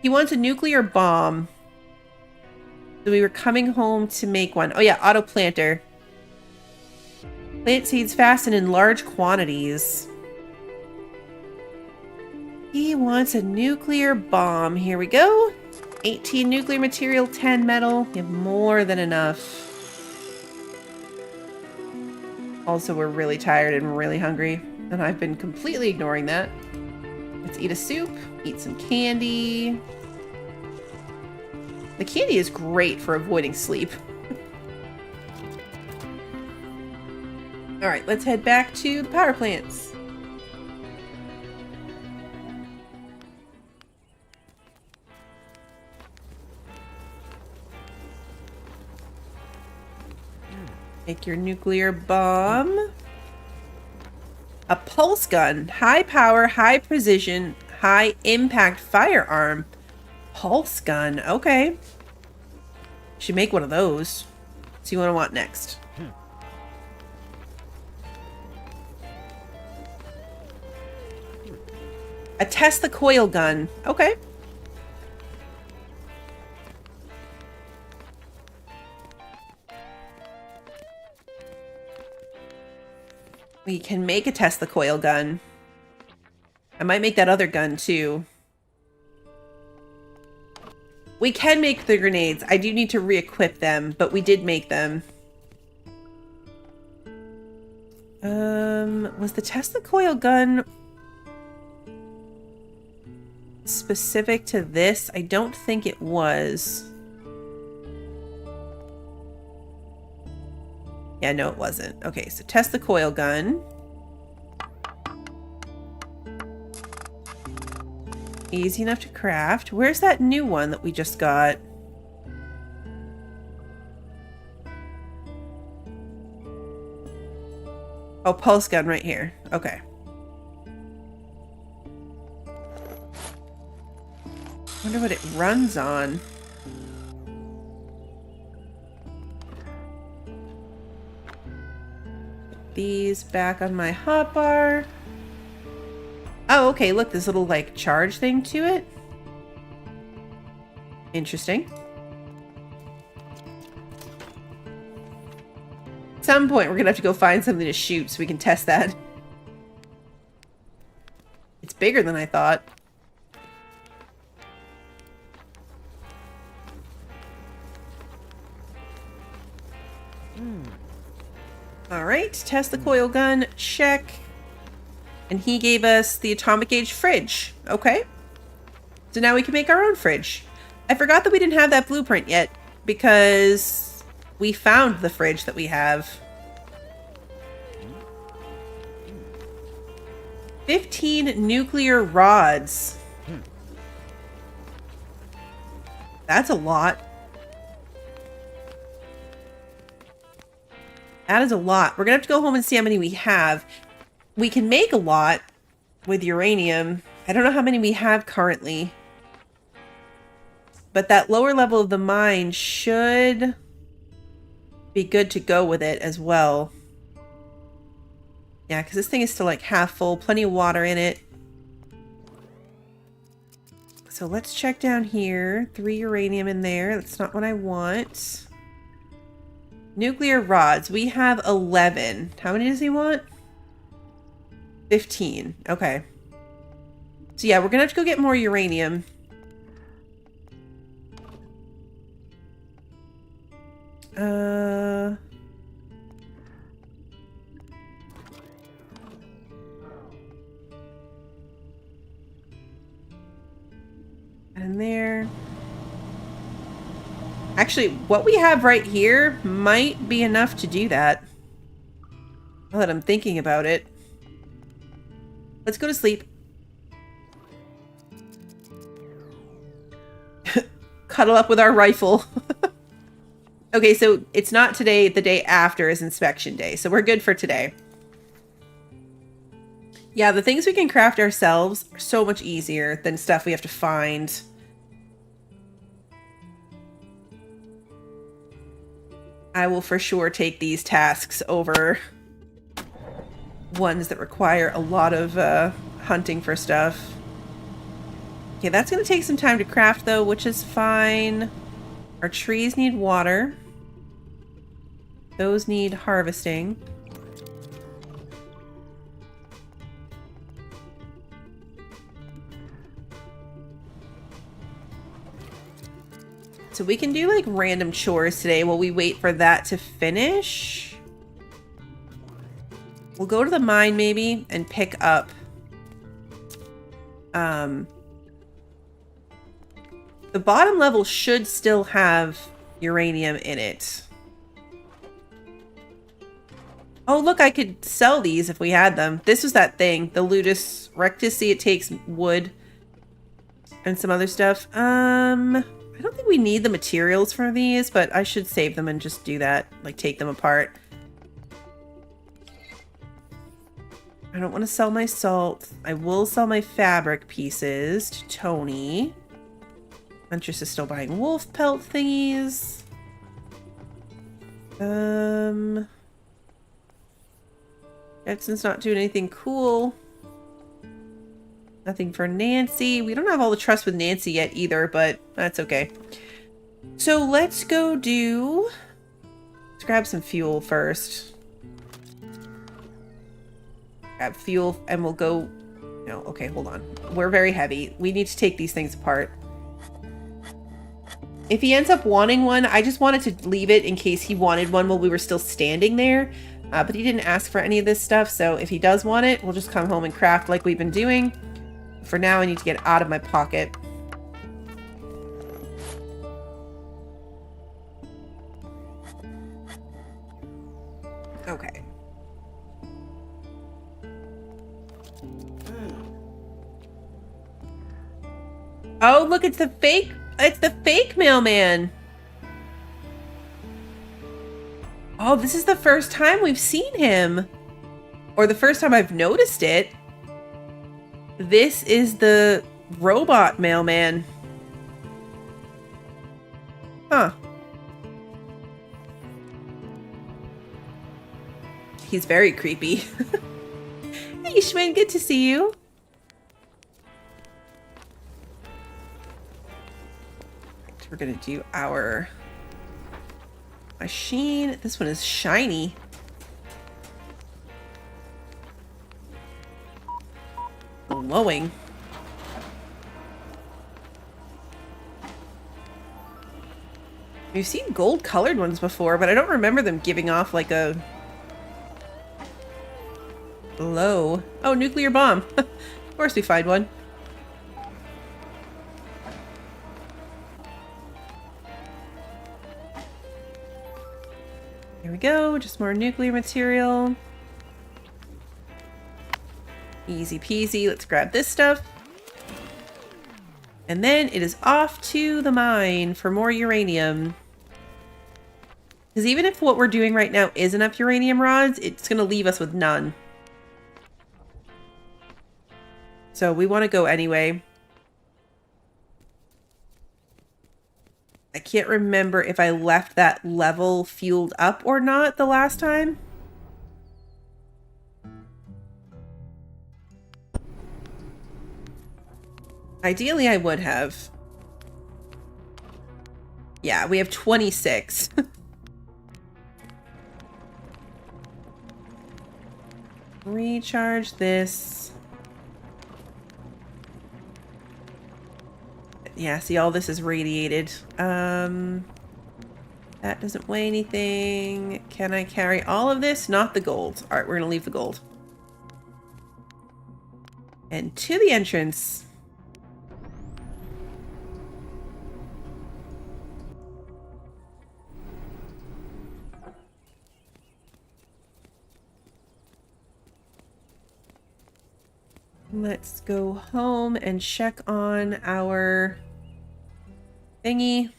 He wants a nuclear bomb. So we were coming home to make one. Oh yeah, auto planter. Plant seeds fast and in large quantities. He wants a nuclear bomb. Here we go. 18 nuclear material, 10 metal. We have more than enough. Also, we're really tired and really hungry. And I've been completely ignoring that. Let's eat a soup. Eat some candy. The candy is great for avoiding sleep. Alright, let's head back to the power plants. Make your nuclear bomb. A pulse gun. High power, high precision, high impact firearm. Pulse gun. Okay. Should make one of those. See what I want next. A Tesla coil gun. Okay. We can make a Tesla coil gun. I might make that other gun too. We can make the grenades. I do need to re-equip them, but we did make them. Was the Tesla coil gun specific to this? I don't think it was. Yeah, no, it wasn't. Okay, so Tesla coil gun. Easy enough to craft. Where's that new one that we just got? Oh, pulse gun right here. Okay. Wonder what it runs on. These back on my hotbar. Oh, okay. Look, this little like charge thing to it. Interesting. At some point, we're gonna have to go find something to shoot so we can test that. It's bigger than I thought. All right, test the coil gun, check. And he gave us the atomic age fridge. Okay. So now we can make our own fridge. I forgot that we didn't have that blueprint yet because we found the fridge that we have. 15 nuclear rods. That's a lot. That is a lot. We're gonna have to go home and see how many we have. We can make a lot with uranium. I don't know how many we have currently. But that lower level of the mine should be good to go with it as well. Yeah, because this thing is still like half full. Plenty of water in it. So let's check down here. 3 uranium in there. That's not what I want. Nuclear rods. We have 11. How many does he want? 15. Okay. So yeah, we're gonna have to go get more uranium. And there. Actually, what we have right here might be enough to do that. Now that I'm thinking about it. Let's go to sleep. Cuddle up with our rifle. Okay, so it's not today. The day after is inspection day. So we're good for today. Yeah, the things we can craft ourselves are so much easier than stuff we have to find. I will for sure take these tasks over ones that require a lot of hunting for stuff. Okay, that's going to take some time to craft though, which is fine. Our trees need water. Those need harvesting. So we can do like random chores today while we wait for that to finish. We'll go to the mine maybe and pick up the bottom level should still have uranium in it. Oh, look, I could sell these if we had them. This was that thing, the Ludus Rectus. See, it takes wood and some other stuff. I don't think we need the materials for these, but I should save them and just do that. Like, take them apart. I don't want to sell my salt. I will sell my fabric pieces to Tony. Huntress is still buying wolf pelt thingies. Edson's not doing anything cool. Nothing for Nancy. We don't have all the trust with Nancy yet either, but that's okay. So let's go do... Let's grab some fuel first. Grab fuel and we'll go... No, okay, hold on. We're very heavy. We need to take these things apart. If he ends up wanting one, I just wanted to leave it in case he wanted one while we were still standing there. But he didn't ask for any of this stuff, so if he does want it, we'll just come home and craft like we've been doing. For now, I need to get it out of my pocket. Okay. Oh, look, it's the fake mailman. Oh, this is the first time we've seen him. or the first time I've noticed it, this is the robot mailman. Huh. He's very creepy. Hey, Schwinn, good to see you. Right, we're gonna do our machine. This one is shiny. Glowing. We've seen gold colored ones before, but I don't remember them giving off like a glow. Oh, nuclear bomb. Of course we find one. Here we go, just more nuclear material. Easy peasy. Let's grab this stuff. And then it is off to the mine for more uranium. Because even if what we're doing right now is enough uranium rods, it's going to leave us with none. So we want to go anyway. I can't remember if I left that level fueled up or not the last time. Ideally, I would have. Yeah, we have 26. Recharge this. Yeah, see, all this is radiated. That doesn't weigh anything. Can I carry all of this? Not the gold. All right, we're gonna leave the gold. And to the entrance. Let's go home and check on our thingy.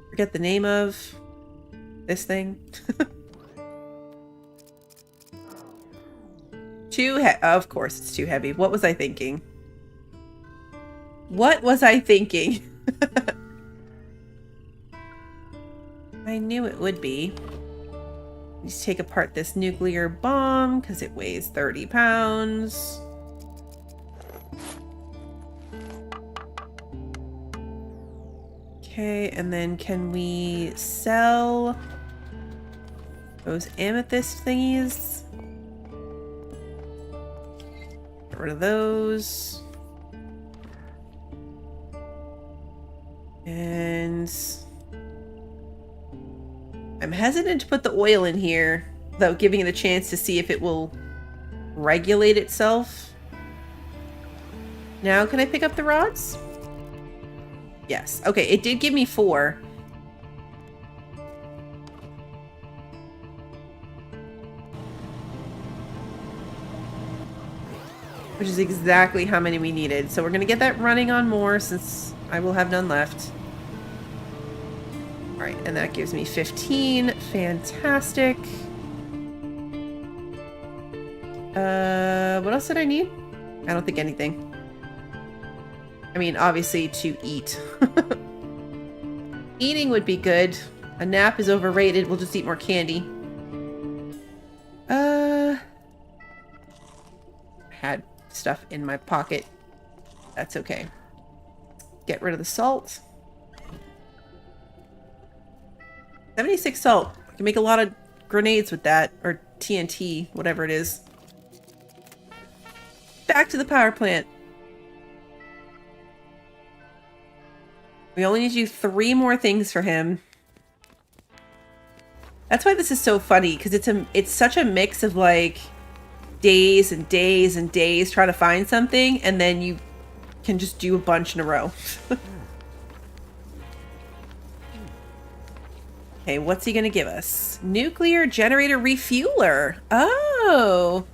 Forget the name of this thing. Of course it's too heavy. What was I thinking? What was I thinking? I knew it would be. Let's take apart this nuclear bomb because it weighs 30 pounds. Okay, and then can we sell those amethyst thingies? Get rid of those. And I'm hesitant to put the oil in here without giving it a chance to see if it will regulate itself. Now, can I pick up the rods? Yes. Okay, it did give me 4. Which is exactly how many we needed. So we're going to get that running on more since I will have none left. All right, and that gives me 15. Fantastic. What else did I need? I don't think anything. I mean, obviously to eat. Eating would be good. A nap is overrated. We'll just eat more candy. I had stuff in my pocket. That's okay. Get rid of the salt. 76 salt. I can make a lot of grenades with that. Or TNT, whatever it is. Back to the power plant. We only need to do 3 more things for him. That's why this is so funny, because it's such a mix of like days and days and days trying to find something, and then you can just do a bunch in a row. Okay, what's he gonna give us? Nuclear generator refueler. Oh!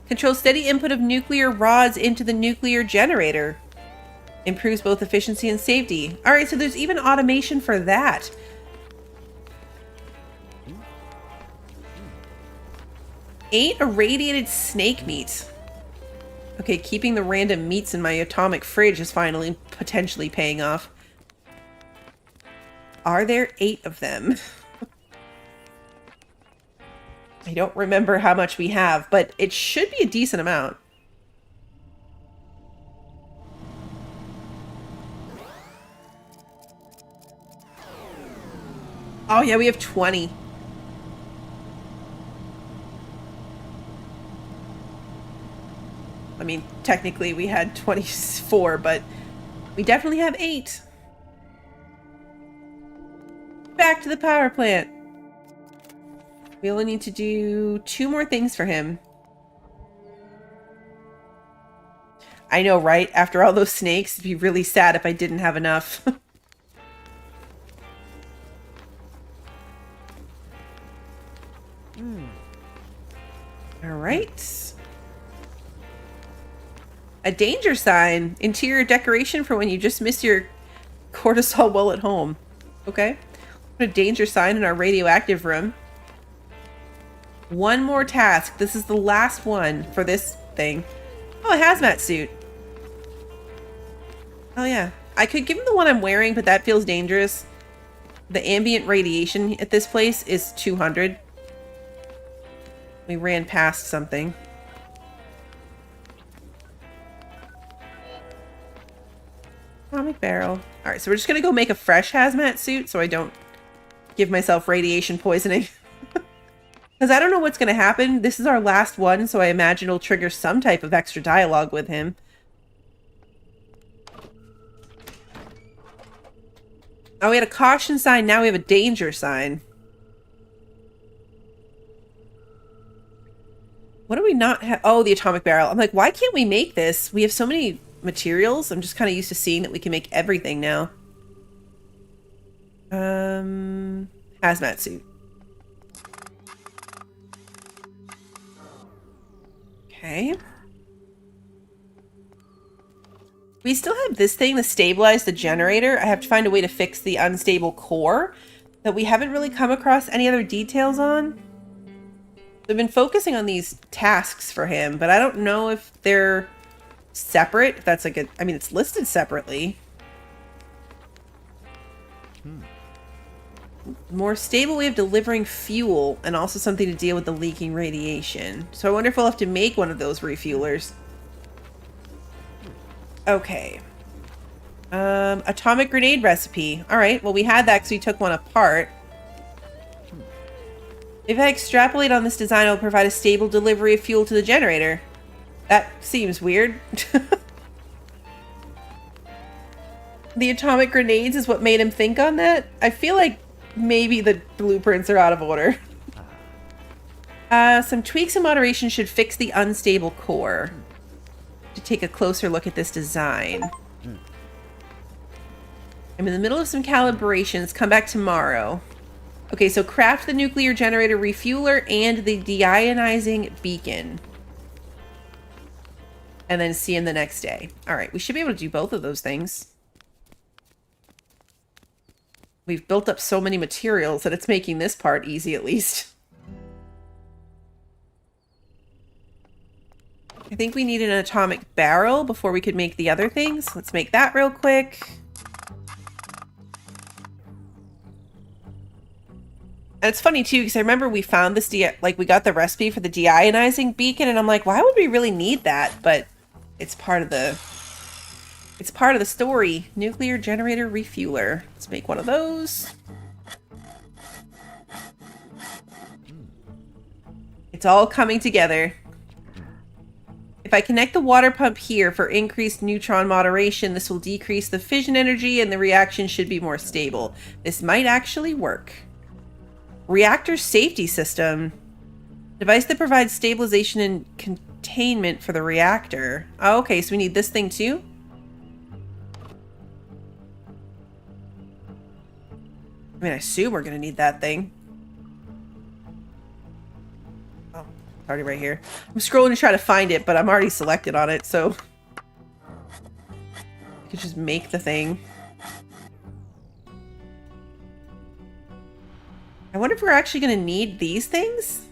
Control steady input of nuclear rods into the nuclear generator. Improves both efficiency and safety. Alright, so there's even automation for that. 8 irradiated snake meat. Okay, keeping the random meats in my atomic fridge is finally potentially paying off. Are there 8 of them? I don't remember how much we have, but it should be a decent amount. Oh yeah, we have 20. I mean, technically we had 24, but we definitely have 8. Back to the power plant. We only need to do 2 more things for him. I know, right? After all those snakes, it'd be really sad if I didn't have enough. All right. A danger sign. Interior decoration for when you just miss your cortisol well at home. Okay. Put a danger sign in our radioactive room. 1 more task. This is the last one for this thing. Oh, a hazmat suit. Oh yeah. I could give him the one I'm wearing, but that feels dangerous. The ambient radiation at this place is 200. We ran past something. Atomic barrel. Alright, so we're just gonna go make a fresh hazmat suit so I don't give myself radiation poisoning. Because I don't know what's gonna happen. This is our last one, so I imagine it'll trigger some type of extra dialogue with him. Oh, we had a caution sign, now we have a danger sign. What do we not have? Oh, the atomic barrel. I'm like, why can't we make this? We have so many materials. I'm just kind of used to seeing that we can make everything now. Hazmat suit. Okay. We still have this thing to stabilize the generator. I have to find a way to fix the unstable core that we haven't really come across any other details on. I've been focusing on these tasks for him, but I don't know if they're separate. If that's like a... I mean, it's listed separately. More stable way of delivering fuel, and also something to deal with the leaking radiation. So I wonder if we'll have to make one of those refuelers. Okay. Atomic grenade recipe. Alright, well we had that because we took one apart. If I extrapolate on this design, it will provide a stable delivery of fuel to the generator. That seems weird. The atomic grenades is what made him think on that? I feel like maybe the blueprints are out of order. Some tweaks and moderation should fix the unstable core. To take a closer look at this design. I'm in the middle of some calibrations. Come back tomorrow. Okay, so craft the nuclear generator refueler and the deionizing beacon. And then see him the next day. Alright, we should be able to do both of those things. We've built up so many materials that it's making this part easy at least. I think we need an atomic barrel before we could make the other things. Let's make that real quick. And it's funny too, because I remember we found this, we got the recipe for the deionizing beacon, and I'm like, why would we really need that? But it's part of the story. Nuclear generator refueler. Let's make one of those. It's all coming together. If I connect the water pump here for increased neutron moderation, this will decrease the fission energy and the reaction should be more stable. This might actually work. Reactor safety system. Device that provides stabilization and containment for the reactor. Oh, okay, so we need this thing too? I mean, I assume we're gonna need that thing. Oh, it's already right here. I'm scrolling to try to find it, but I'm already selected on it, so... I could just make the thing. I wonder if we're actually going to need these things?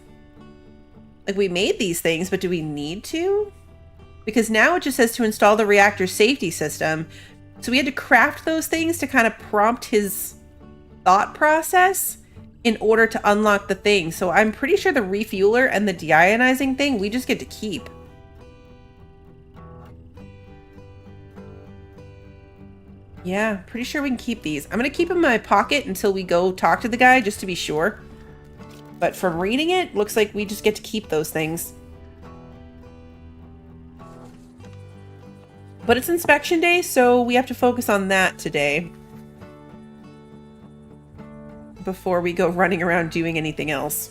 Like, we made these things, but do we need to? Because now it just says to install the reactor safety system. So we had to craft those things to kind of prompt his thought process in order to unlock the thing. So I'm pretty sure the refueler and the deionizing thing, we just get to keep. Yeah, pretty sure we can keep these. I'm going to keep them in my pocket until we go talk to the guy, just to be sure. But from reading it, looks like we just get to keep those things. But it's inspection day, so we have to focus on that today before we go running around doing anything else.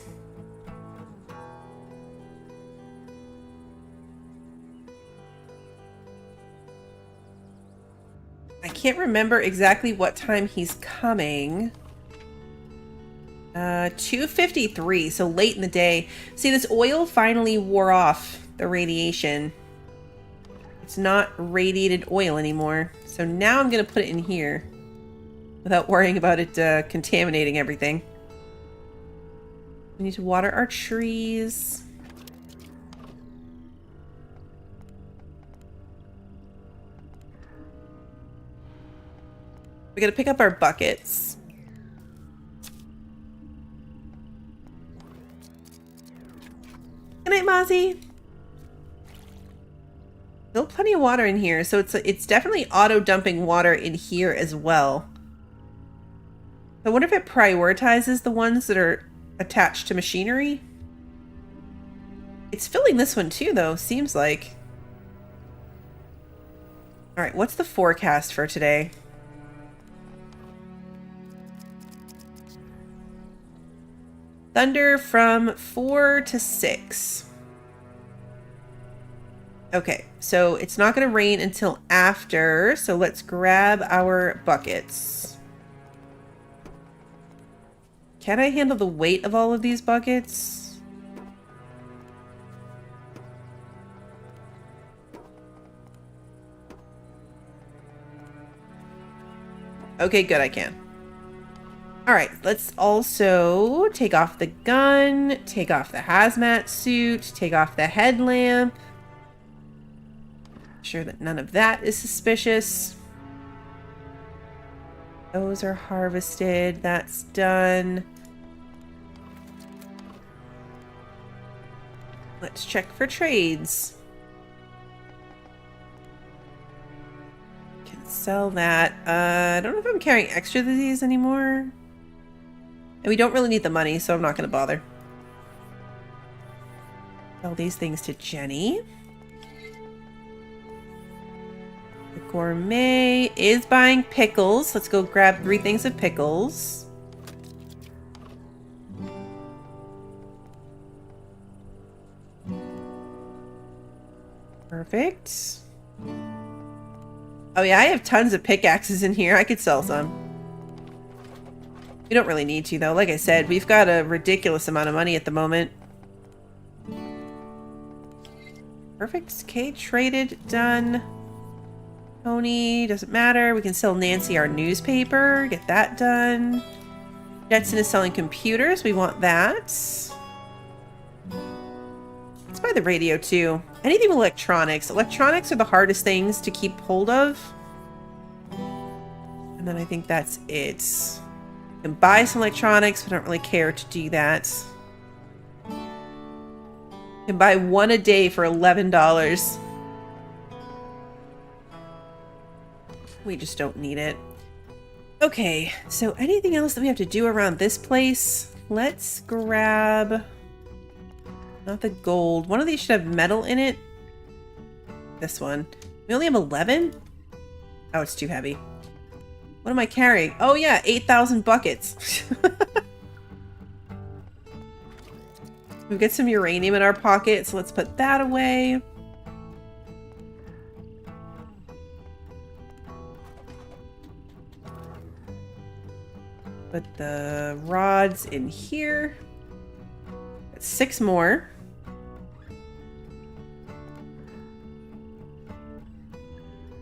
I can't remember exactly what time he's coming. 2:53, so late in the day. See, this oil finally wore off the radiation. It's not radiated oil anymore. So now I'm going to put it in here without worrying about it contaminating everything. We need to water our trees. We got to pick up our buckets. Good night, Mozzie. Still plenty of water in here, so it's definitely auto dumping water in here as well. I wonder if it prioritizes the ones that are attached to machinery. It's filling this one too, though, seems like. All right, what's the forecast for today? Thunder from 4 to 6. Okay, so it's not going to rain until after, so let's grab our buckets. Can I handle the weight of all of these buckets? Okay, good, I can. All right, let's also take off the gun, take off the hazmat suit, take off the headlamp. Sure that none of that is suspicious. Those are harvested. That's done. Let's check for trades. Can sell that. I don't know if I'm carrying extra of these anymore. And we don't really need the money, so I'm not going to bother. Sell these things to Jenny. The gourmet is buying pickles. Let's go grab 3 things of pickles. Perfect. Oh yeah, I have tons of pickaxes in here. I could sell some. We don't really need to, though. Like I said, we've got a ridiculous amount of money at the moment. Perfect. Okay, traded. Done. Tony, doesn't matter. We can sell Nancy our newspaper. Get that done. Jetson is selling computers. We want that. Let's buy the radio, too. Anything with electronics. Electronics are the hardest things to keep hold of. And then I think that's it. Can buy some electronics, but I don't really care to do that. Can buy 1 a day for $11. We just don't need it. Okay, so anything else that we have to do around this place? Let's grab... Not the gold. One of these should have metal in it. This one. We only have 11? Oh, it's too heavy. What am I carrying? Oh yeah, 8,000 buckets. We've got some uranium in our pocket, so let's put that away. Put the rods in here. That's 6 more.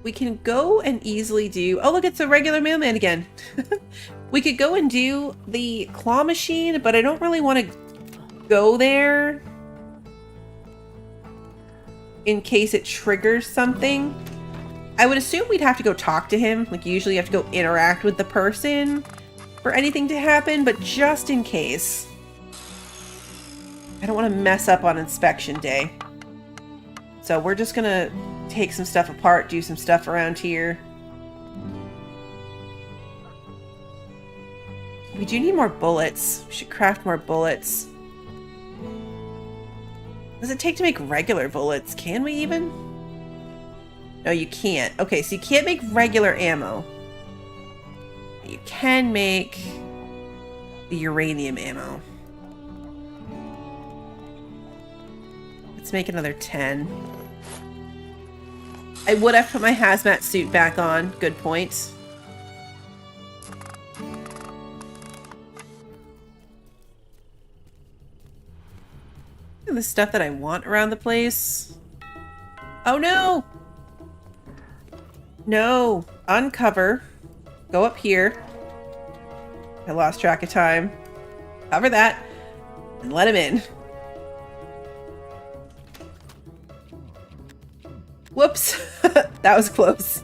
We can go and easily do... Oh, look, it's a regular mailman again. We could go and do the claw machine, but I don't really want to go there in case it triggers something. I would assume we'd have to go talk to him. Like, you usually have to go interact with the person for anything to happen, but just in case. I don't want to mess up on inspection day. So we're just gonna take some stuff apart, do some stuff around here. We do need more bullets. We should craft more bullets. What does it take to make regular bullets? Can we even? No, you can't. Okay, so you can't make regular ammo. You can make the uranium ammo. Let's make another 10. I would have put my hazmat suit back on. Good point. The stuff that I want around the place. Oh no! No! Uncover. Go up here. I lost track of time. Cover that. And let him in. Whoops. That was close.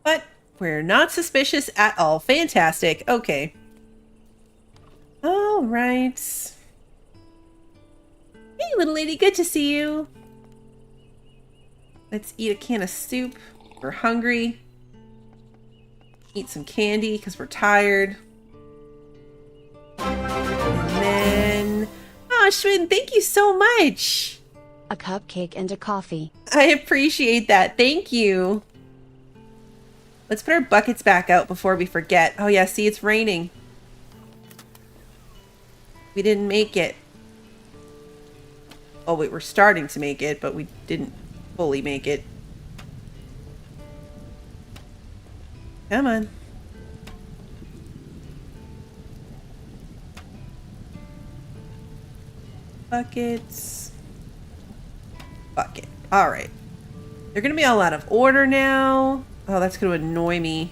But we're not suspicious at all. Fantastic. Okay. All right. Hey, little lady. Good to see you. Let's eat a can of soup. We're hungry. Eat some candy because we're tired. And then... Oh, Schwinn, thank you so much. A cupcake and a coffee. I appreciate that. Thank you. Let's put our buckets back out before we forget. Oh yeah, see, it's raining. We didn't make it. Oh wait, we're starting to make it, but we didn't fully make it. Come on. Buckets. Bucket. Alright. They're gonna be all out of order now. Oh, that's gonna annoy me.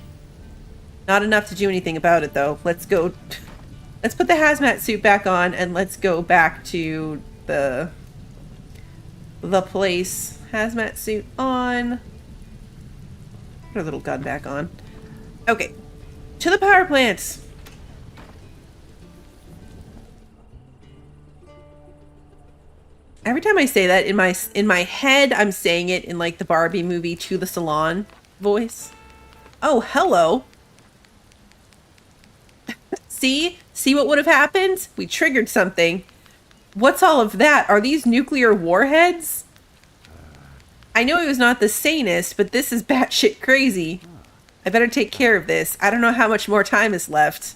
Not enough to do anything about it, though. Let's go... Let's put the hazmat suit back on, and let's go back to the place. Hazmat suit on. Put our little gun back on. Okay. To the power plants! Every time I say that, in my head, I'm saying it in, like, the Barbie movie To the Salon voice. Oh, hello. See? See what would have happened? We triggered something. What's all of that? Are these nuclear warheads? I know he was not the sanest, but this is batshit crazy. I better take care of this. I don't know how much more time is left.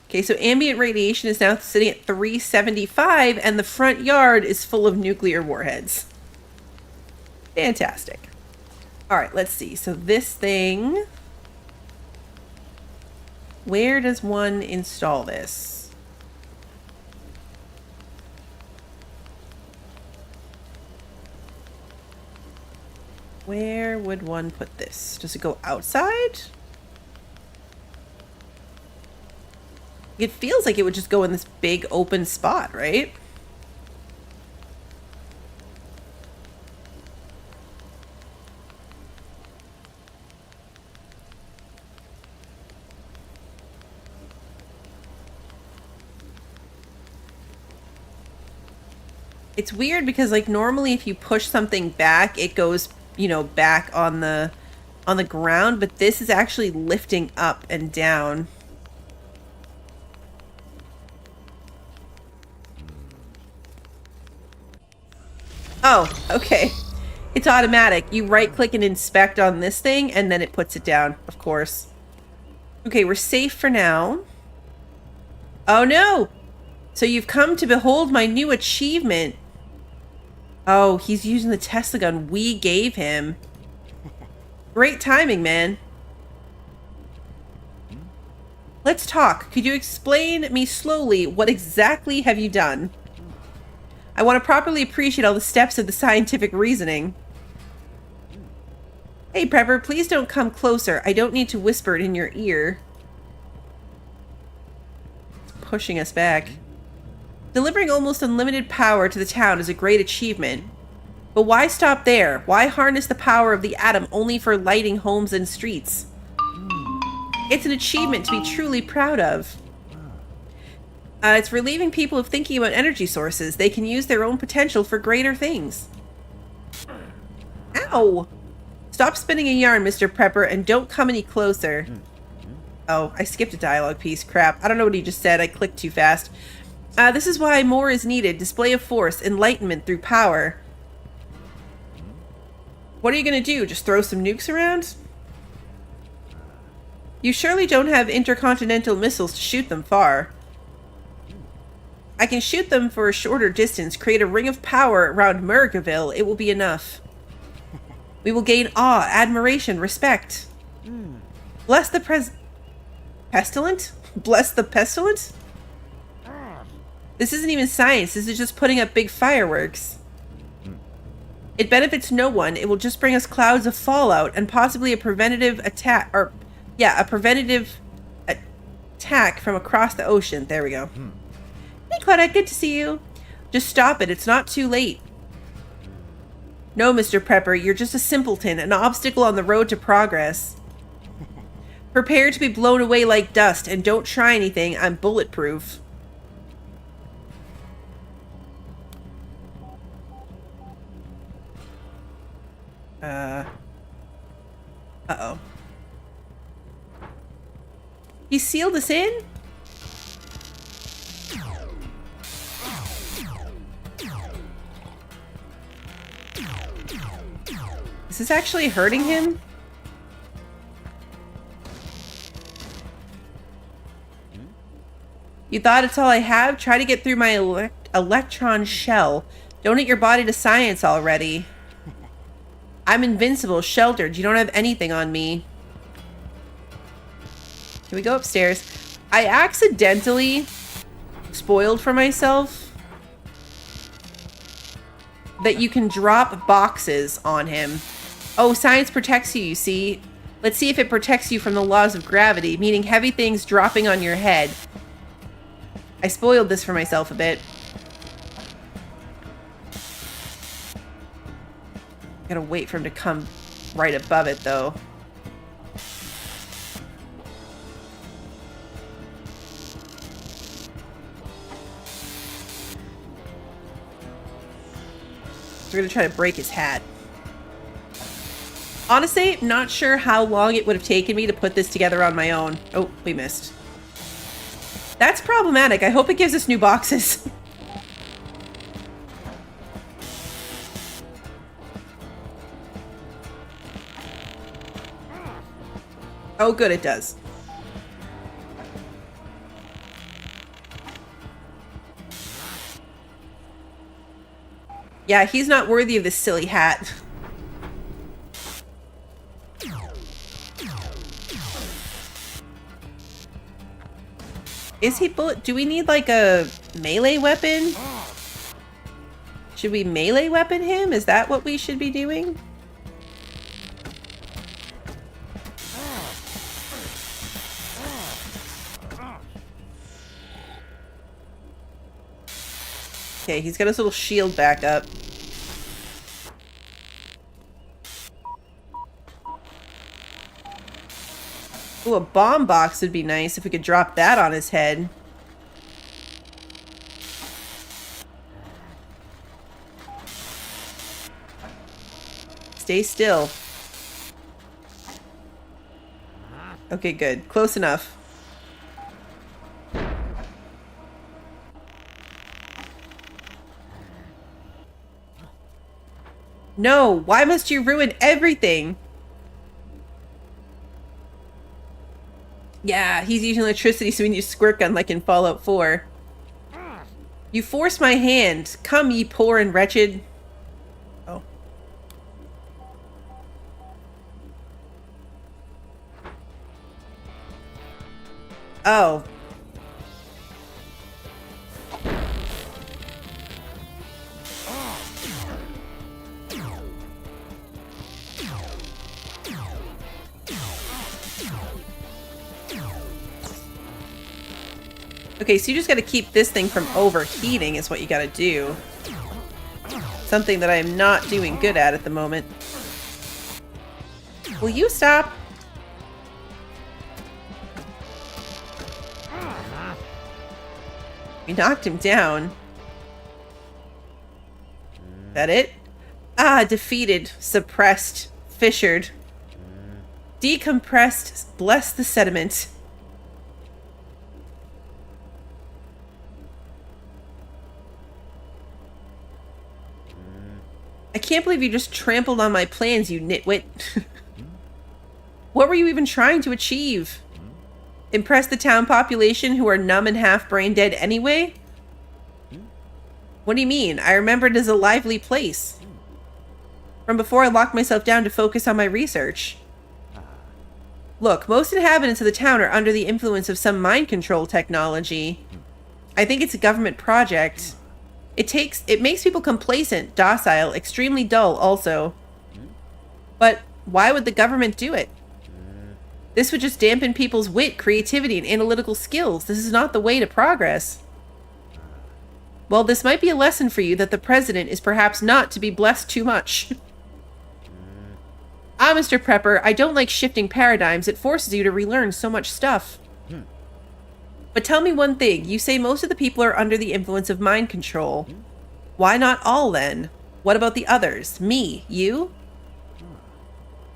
Okay, so ambient radiation is now sitting at 375, and the front yard is full of nuclear warheads. Fantastic. All right, let's see. So this thing... Where does one install this? Where would one put this? Does it go outside? It feels like it would just go in this big open spot, right? It's weird because, like, normally if you push something back, it goes, you know, back on the ground, but this is actually lifting up and down. Oh, okay. It's automatic. You right-click and inspect on this thing, and then it puts it down, of course. Okay, we're safe for now. Oh, no! So you've come to behold my new achievement. Oh, he's using the Tesla gun we gave him. Great timing, man. Let's talk. Could you explain me slowly what exactly have you done? I want to properly appreciate all the steps of the scientific reasoning. Hey, Prepper, please don't come closer. I don't need to whisper it in your ear. It's pushing us back. Delivering almost unlimited power to the town is a great achievement. But why stop there? Why harness the power of the atom only for lighting homes and streets? It's an achievement to be truly proud of. It's relieving people of thinking about energy sources. They can use their own potential for greater things. Ow! Stop spinning a yarn, Mr. Prepper, and don't come any closer. Oh, I skipped a dialogue piece. Crap. I don't know what he just said. I clicked too fast. This is why more is needed. Display of force, enlightenment through power. What are you going to do? Just throw some nukes around? You surely don't have intercontinental missiles to shoot them far. I can shoot them for a shorter distance, create a ring of power around Murgaville. It will be enough. We will gain awe, admiration, respect. Bless the pestilent? Bless the pestilent? This isn't even science. This is just putting up big fireworks. It benefits no one. It will just bring us clouds of fallout and possibly a preventative attack, a preventative attack from across the ocean. There we go. Hey, Claudette, good to see you. Just stop it. It's not too late. No, Mr. Prepper, you're just a simpleton, an obstacle on the road to progress. Prepare to be blown away like dust, and don't try anything. I'm bulletproof. Uh-oh. He sealed us in? Is this actually hurting him? You thought it's all I have? Try to get through my electron shell. Donate your body to science already. I'm invincible, sheltered. You don't have anything on me. Can we go upstairs? I accidentally spoiled for myself that you can drop boxes on him. Oh, science protects you, you see. Let's see if it protects you from the laws of gravity, meaning heavy things dropping on your head. I spoiled this for myself a bit. Gotta wait for him to come right above it, though. We're gonna try to break his hat. Honestly, not sure how long it would have taken me to put this together on my own. Oh, we missed. That's problematic. I hope it gives us new boxes. Oh, good, it does. Yeah, he's not worthy of this silly hat. Is he bullet? Do we need like a melee weapon? Should we melee weapon him? Is that what we should be doing? Okay, he's got his little shield back up. Ooh, a bomb box would be nice if we could drop that on his head. Stay still. Okay, good. Close enough. No, why must you ruin everything? Yeah, he's using electricity, so we need a squirt gun like in Fallout 4. You forced my hand. Come, ye poor and wretched. Oh. Oh. Okay, so you just got to keep this thing from overheating is what you got to do. Something that I am not doing good at the moment. Will you stop? We knocked him down. That it? Ah, defeated, suppressed, fissured, decompressed, bless the sediment. I can't believe you just trampled on my plans, you nitwit. What were you even trying to achieve? Impress the town population who are numb and half brain dead anyway? What do you mean? I remember it as a lively place. From before I locked myself down to focus on my research. Look, most inhabitants of the town are under the influence of some mind control technology. I think it's a government project. It makes people complacent, docile, extremely dull also. But why would the government do it? This would just dampen people's wit, creativity, and analytical skills. This is not the way to progress. Well, this might be a lesson for you that the president is perhaps not to be blessed too much. Ah, Mr. Prepper, I don't like shifting paradigms. It forces you to relearn so much stuff. But tell me one thing. You say most of the people are under the influence of mind control. Why not all, then? What about the others? Me? You?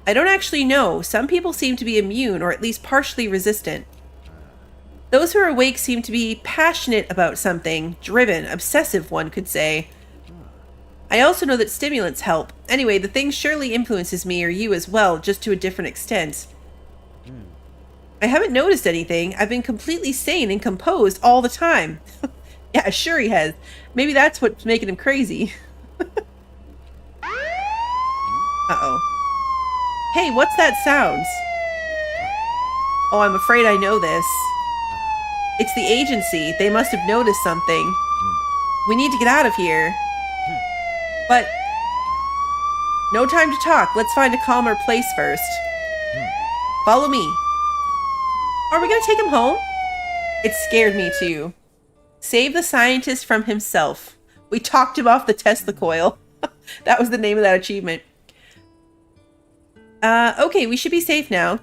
I don't actually know. Some people seem to be immune, or at least partially resistant. Those who are awake seem to be passionate about something. Driven, obsessive, one could say. I also know that stimulants help. Anyway, the thing surely influences me or you as well, just to a different extent. I haven't noticed anything. I've been completely sane and composed all the time. Yeah, sure he has. Maybe that's what's making him crazy. Uh-oh. Hey, what's that sound? Oh, I'm afraid I know this. It's the agency. They must have noticed something. We need to get out of here. But no time to talk. Let's find a calmer place first. Follow me. Are we going to take him home? It scared me too. Save the scientist from himself. We talked him off the Tesla coil. That was the name of that achievement. Okay, we should be safe now.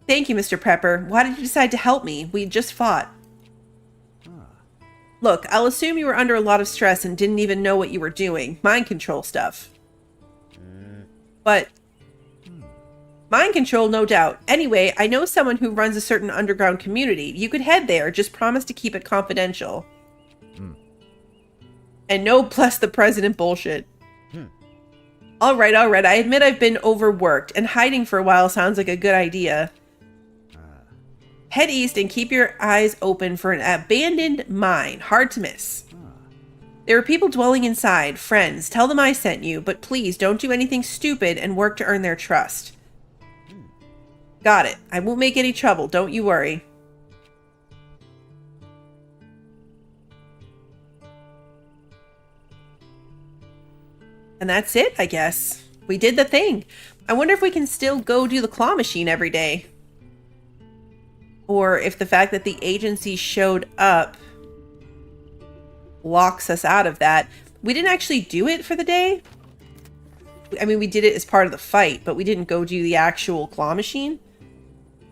Thank you, Mr. Prepper. Why did you decide to help me? We just fought. Look, I'll assume you were under a lot of stress and didn't even know what you were doing. Mind control stuff. But mind control, no doubt. Anyway, I know someone who runs a certain underground community. You could head there. Just promise to keep it confidential. And no bless the president bullshit. All right. I admit I've been overworked, and hiding for a while sounds like a good idea. Head east and keep your eyes open for an abandoned mine. Hard to miss. There are people dwelling inside. Friends. Tell them I sent you, but please don't do anything stupid and work to earn their trust. Got it. I won't make any trouble. Don't you worry. And that's it, I guess. We did the thing. I wonder if we can still go do the claw machine every day. Or if the fact that the agency showed up locks us out of that. We didn't actually do it for the day. I mean, we did it as part of the fight, but we didn't go do the actual claw machine.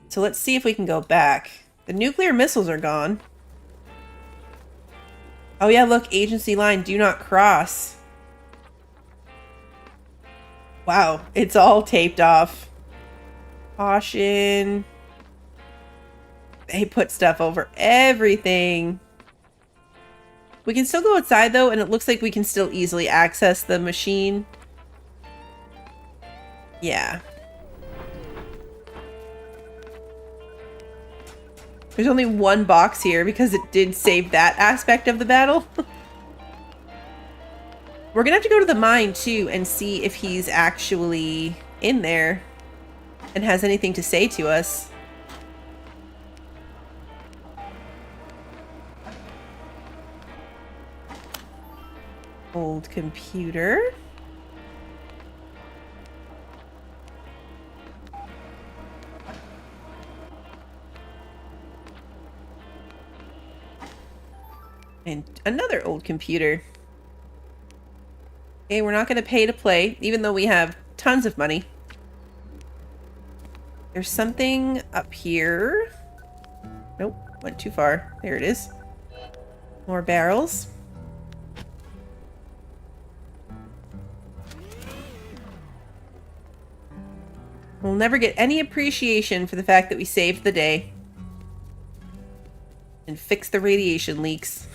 So let's see if we can go back. The nuclear missiles are gone. Oh yeah, look, agency line, do not cross. Wow, it's all taped off. Caution. They put stuff over everything. We can still go outside though, and it looks like we can still easily access the machine. Yeah. There's only one box here because it did save that aspect of the battle. We're gonna have to go to the mine too and see if he's actually in there and has anything to say to us. Old computer. And another old computer. Okay, we're not going to pay to play, even though we have tons of money. There's something up here. Nope, went too far. There it is. More barrels. We'll never get any appreciation for the fact that we saved the day. And fixed the radiation leaks.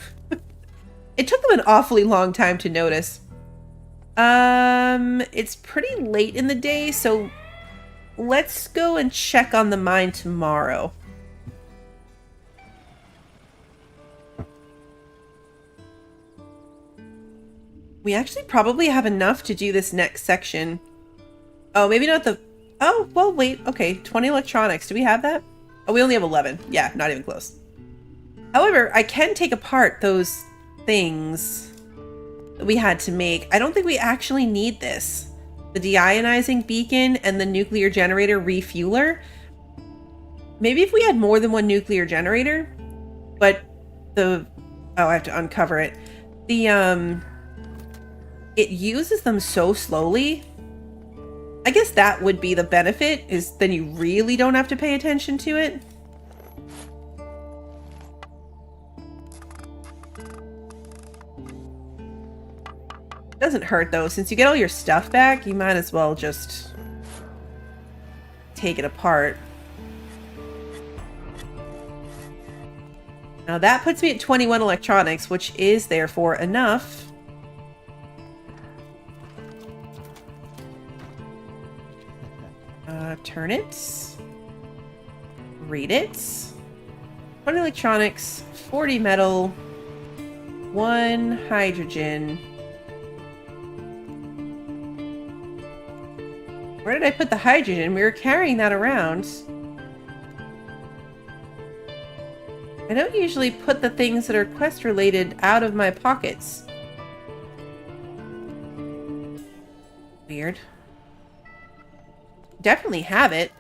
It took them an awfully long time to notice. It's pretty late in the day, so let's go and check on the mine tomorrow. We actually probably have enough to do this next section. Oh, maybe not the... Oh, well, wait. Okay, 20 electronics. Do we have that? Oh, we only have 11. Yeah, not even close. However, I can take apart those things that we had to make. I don't think we actually need this. The deionizing beacon and the nuclear generator refueler. Maybe if we had more than one nuclear generator, but the... Oh, I have to uncover it. The, it uses them so slowly. I guess that would be the benefit, is then you really don't have to pay attention to it. Doesn't hurt though, since you get all your stuff back, you might as well just take it apart. Now that puts me at 21 electronics, which is therefore enough. Turn it. Read it. 20 electronics, 40 metal, 1 hydrogen. Where did I put the hydrogen? We were carrying that around. I don't usually put the things that are quest related out of my pockets. Weird. Definitely have it.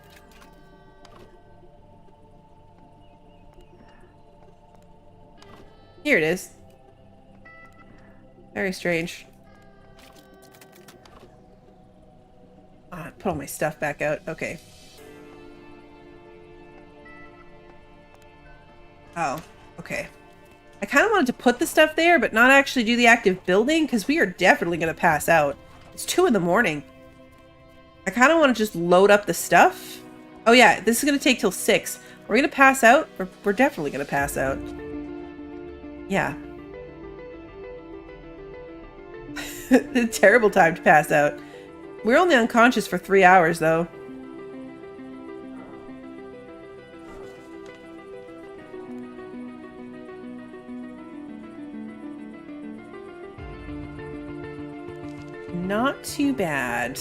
Here it is. Very strange. Put all my stuff back out. Okay. Oh, okay. I kind of wanted to put the stuff there, but not actually do the active building, because we are definitely going to pass out. It's 2 in the morning. I kind of want to just load up the stuff. Oh yeah, this is going to take till 6. We're going to pass out? We're definitely going to pass out. Yeah. Terrible time to pass out. We're only unconscious for 3 hours, though. Not too bad.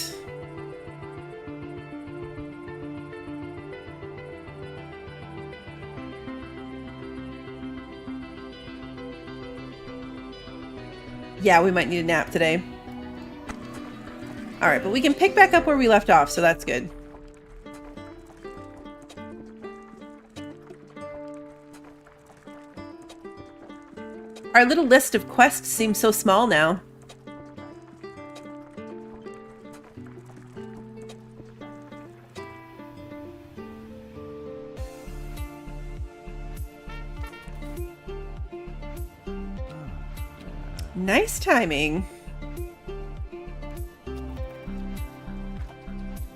Yeah, we might need a nap today. Alright, but we can pick back up where we left off, so that's good. Our little list of quests seems so small now. Nice timing.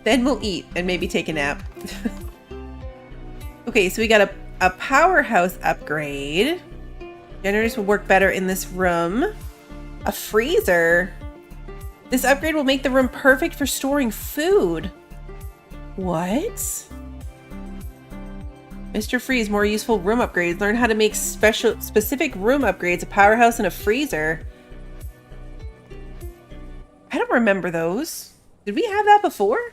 Then we'll eat and maybe take a nap. Okay, so we got a powerhouse upgrade. Generators will work better in this room. A freezer. This upgrade will make the room perfect for storing food. What? Mr. Freeze, more useful room upgrades. Learn how to make specific room upgrades, a powerhouse and a freezer. I don't remember those. Did we have that before?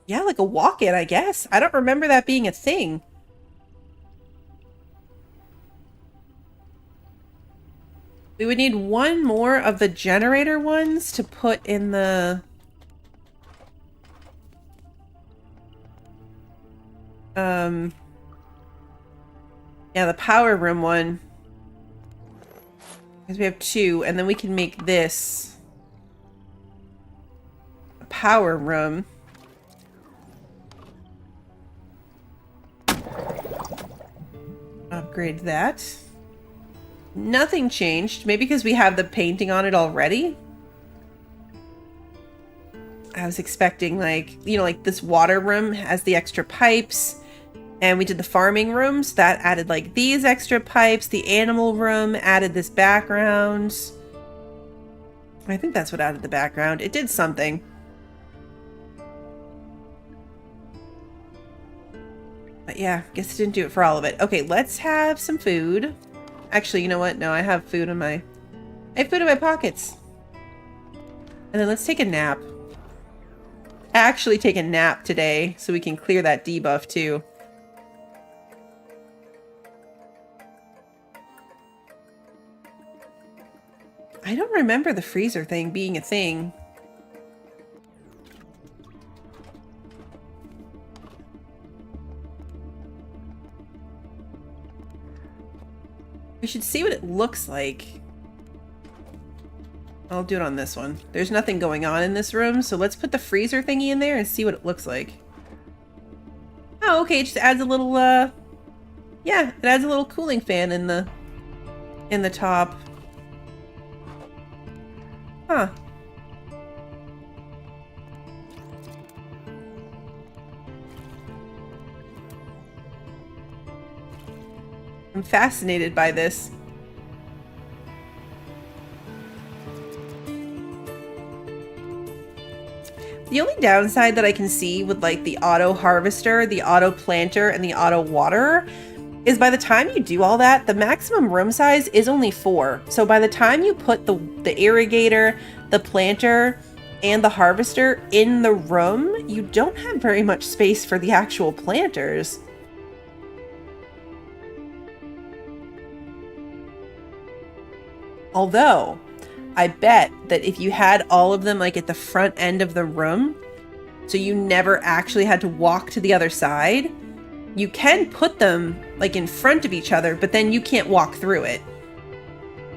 Yeah, like a walk-in, I guess. I don't remember that being a thing. We would need one more of the generator ones to put in the... Yeah, the power room one. Because we have 2, and then we can make this a power room. Upgrade that. Nothing changed. Maybe because we have the painting on it already. I was expecting, like, you know, like this water room has the extra pipes. And we did the farming rooms. That added, like, these extra pipes. The animal room added this background. I think that's what added the background. It did something. But yeah, guess it didn't do it for all of it. Okay, let's have some food. Actually, you know what? No, I have food in my... I have food in my pockets. And then let's take a nap. Actually take a nap today so we can clear that debuff too. I don't remember the freezer thing being a thing. We should see what it looks like. I'll do it on this one. There's nothing going on in this room, so let's put the freezer thingy in there and see what it looks like. Oh, okay, it just adds a little, yeah, it adds a little cooling fan in the top. Huh. I'm fascinated by this. The only downside that I can see with, like, the auto harvester, the auto planter, and the auto waterer is by the time you do all that, the maximum room size is only 4. So by the time you put the irrigator, the planter, and the harvester in the room, you don't have very much space for the actual planters. Although, I bet that if you had all of them, like, at the front end of the room, so you never actually had to walk to the other side, you can put them, like, in front of each other, but then you can't walk through it.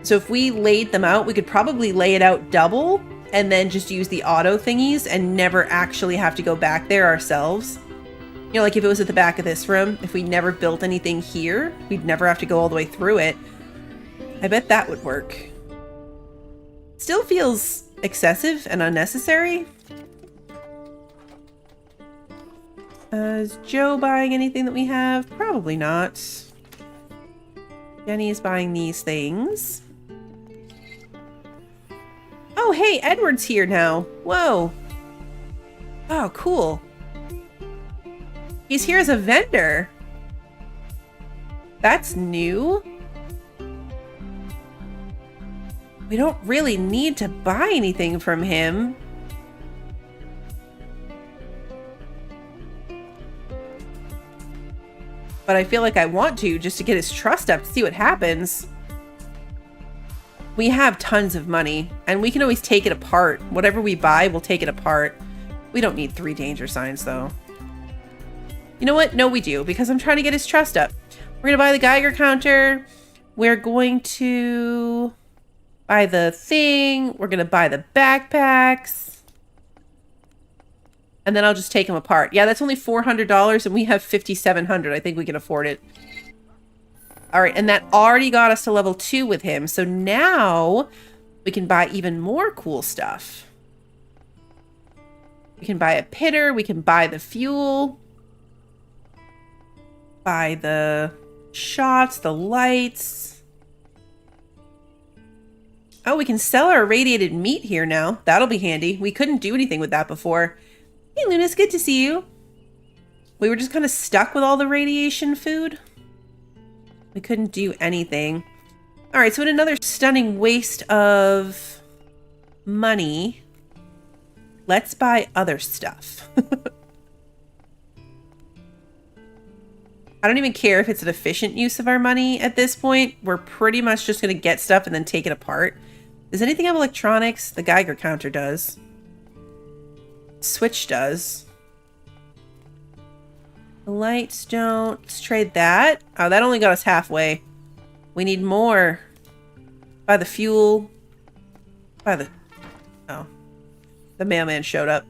So if we laid them out, we could probably lay it out double and then just use the auto thingies and never actually have to go back there ourselves. You know, like if it was at the back of this room, if we never built anything here, we'd never have to go all the way through it. I bet that would work. Still feels excessive and unnecessary. Is Joe buying anything that we have? Probably not. Jenny is buying these things. Oh, hey, Edward's here now. Whoa. Oh, cool. He's here as a vendor. That's new. We don't really need to buy anything from him. But I feel like I want to, just to get his trust up to see what happens. We have tons of money, and we can always take it apart. Whatever we buy, we'll take it apart. We don't need 3 danger signs, though. You know what? No, we do, because I'm trying to get his trust up. We're going to buy the Geiger counter. We're going to buy the thing. We're going to buy the backpacks. And then I'll just take them apart. Yeah, that's only $400, and we have $5,700. I think we can afford it. All right, and that already got us to level 2 with him. So now we can buy even more cool stuff. We can buy a pitter. We can buy the fuel. Buy the shots, the lights. Oh, we can sell our irradiated meat here now. That'll be handy. We couldn't do anything with that before. Hey, Luna's good to see you. We were just kind of stuck with all the radiation food. We couldn't do anything. All right, so in another stunning waste of money, let's buy other stuff. I don't even care if it's an efficient use of our money at this point. We're pretty much just going to get stuff and then take it apart. Does anything have electronics? The Geiger counter does. Switch does. The lights don't. Let's trade that. Oh, that only got us halfway. We need more. Buy the fuel. Buy the... Oh. The mailman showed up.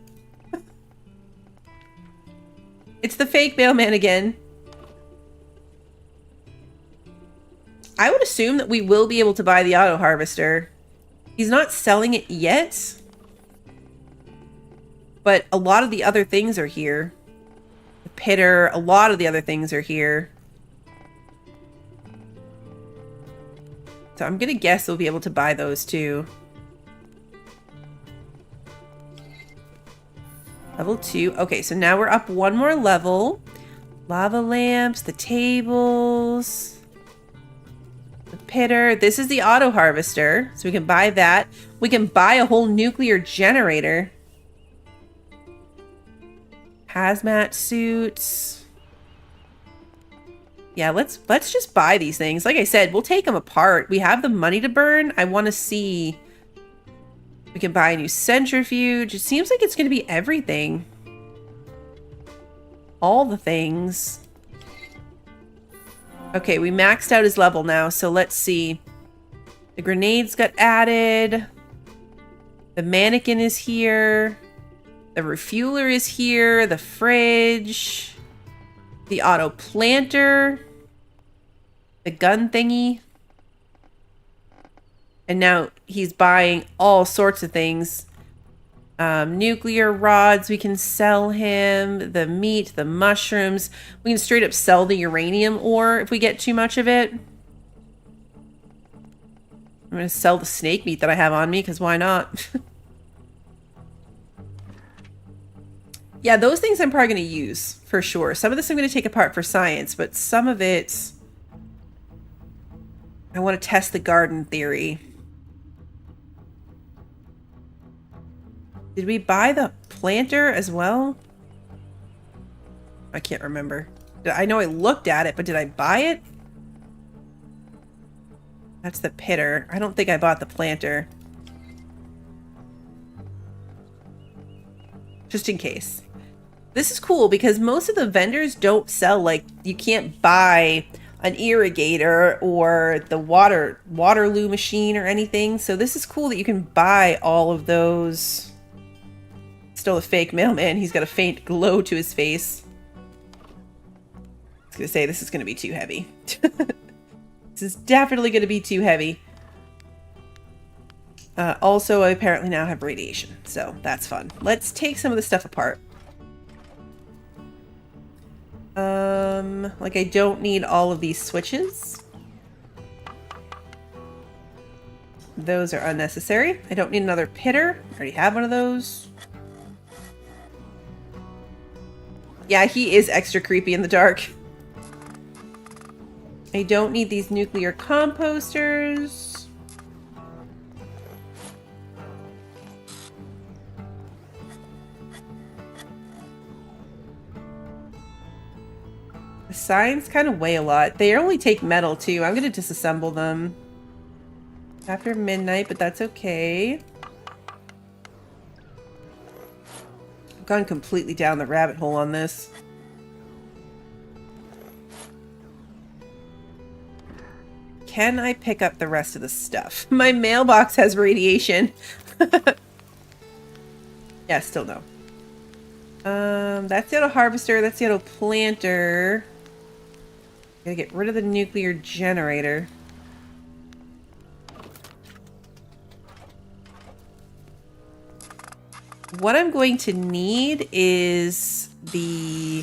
It's the fake mailman again. I would assume that we will be able to buy the auto harvester. He's not selling it yet. But a lot of the other things are here. The pitter, a lot of the other things are here. So I'm gonna guess we'll be able to buy those too. Level 2. Okay, so now we're up one more level. Lava lamps, the tables, the pitter. This is the auto harvester, so we can buy that. We can buy a whole nuclear generator. Hazmat suits. Yeah, let's just buy these things. Like I said, we'll take them apart. We have the money to burn. I want to see... We can buy a new centrifuge. It seems like it's going to be everything. All the things. Okay, we maxed out his level now, so let's see. The grenades got added. The mannequin is here. The refueler is here. The fridge. The auto planter. The gun thingy. And now he's buying all sorts of things. Nuclear rods, we can sell him. The meat, the mushrooms. We can straight up sell the uranium ore if we get too much of it. I'm going to sell the snake meat that I have on me, because why not? Yeah, those things I'm probably going to use, for sure. Some of this I'm going to take apart for science, but some of it... I want to test the garden theory. Did we buy the planter as well? I can't remember. I know I looked at it, but did I buy it? That's the pitter. I don't think I bought the planter. Just in case. This is cool because most of the vendors don't sell, like, you can't buy an irrigator or the Waterloo machine or anything. So this is cool that you can buy all of those. Still a fake mailman. He's got a faint glow to his face. I was gonna say, this is gonna be too heavy. This is definitely gonna be too heavy. Also, I apparently now have radiation, so that's fun. Let's take some of the stuff apart. Like I don't need all of these switches. Those are unnecessary. I don't need another pitter. I already have one of those. Yeah, he is extra creepy in the dark. I don't need these nuclear composters. The signs kind of weigh a lot. They only take metal too. I'm going to disassemble them after midnight, but that's okay. I've gone completely down the rabbit hole on this. Can I pick up the rest of the stuff? My mailbox has radiation. Yeah, still no. That's the auto harvester. That's the auto planter. Gotta get rid of the nuclear generator. What I'm going to need is the...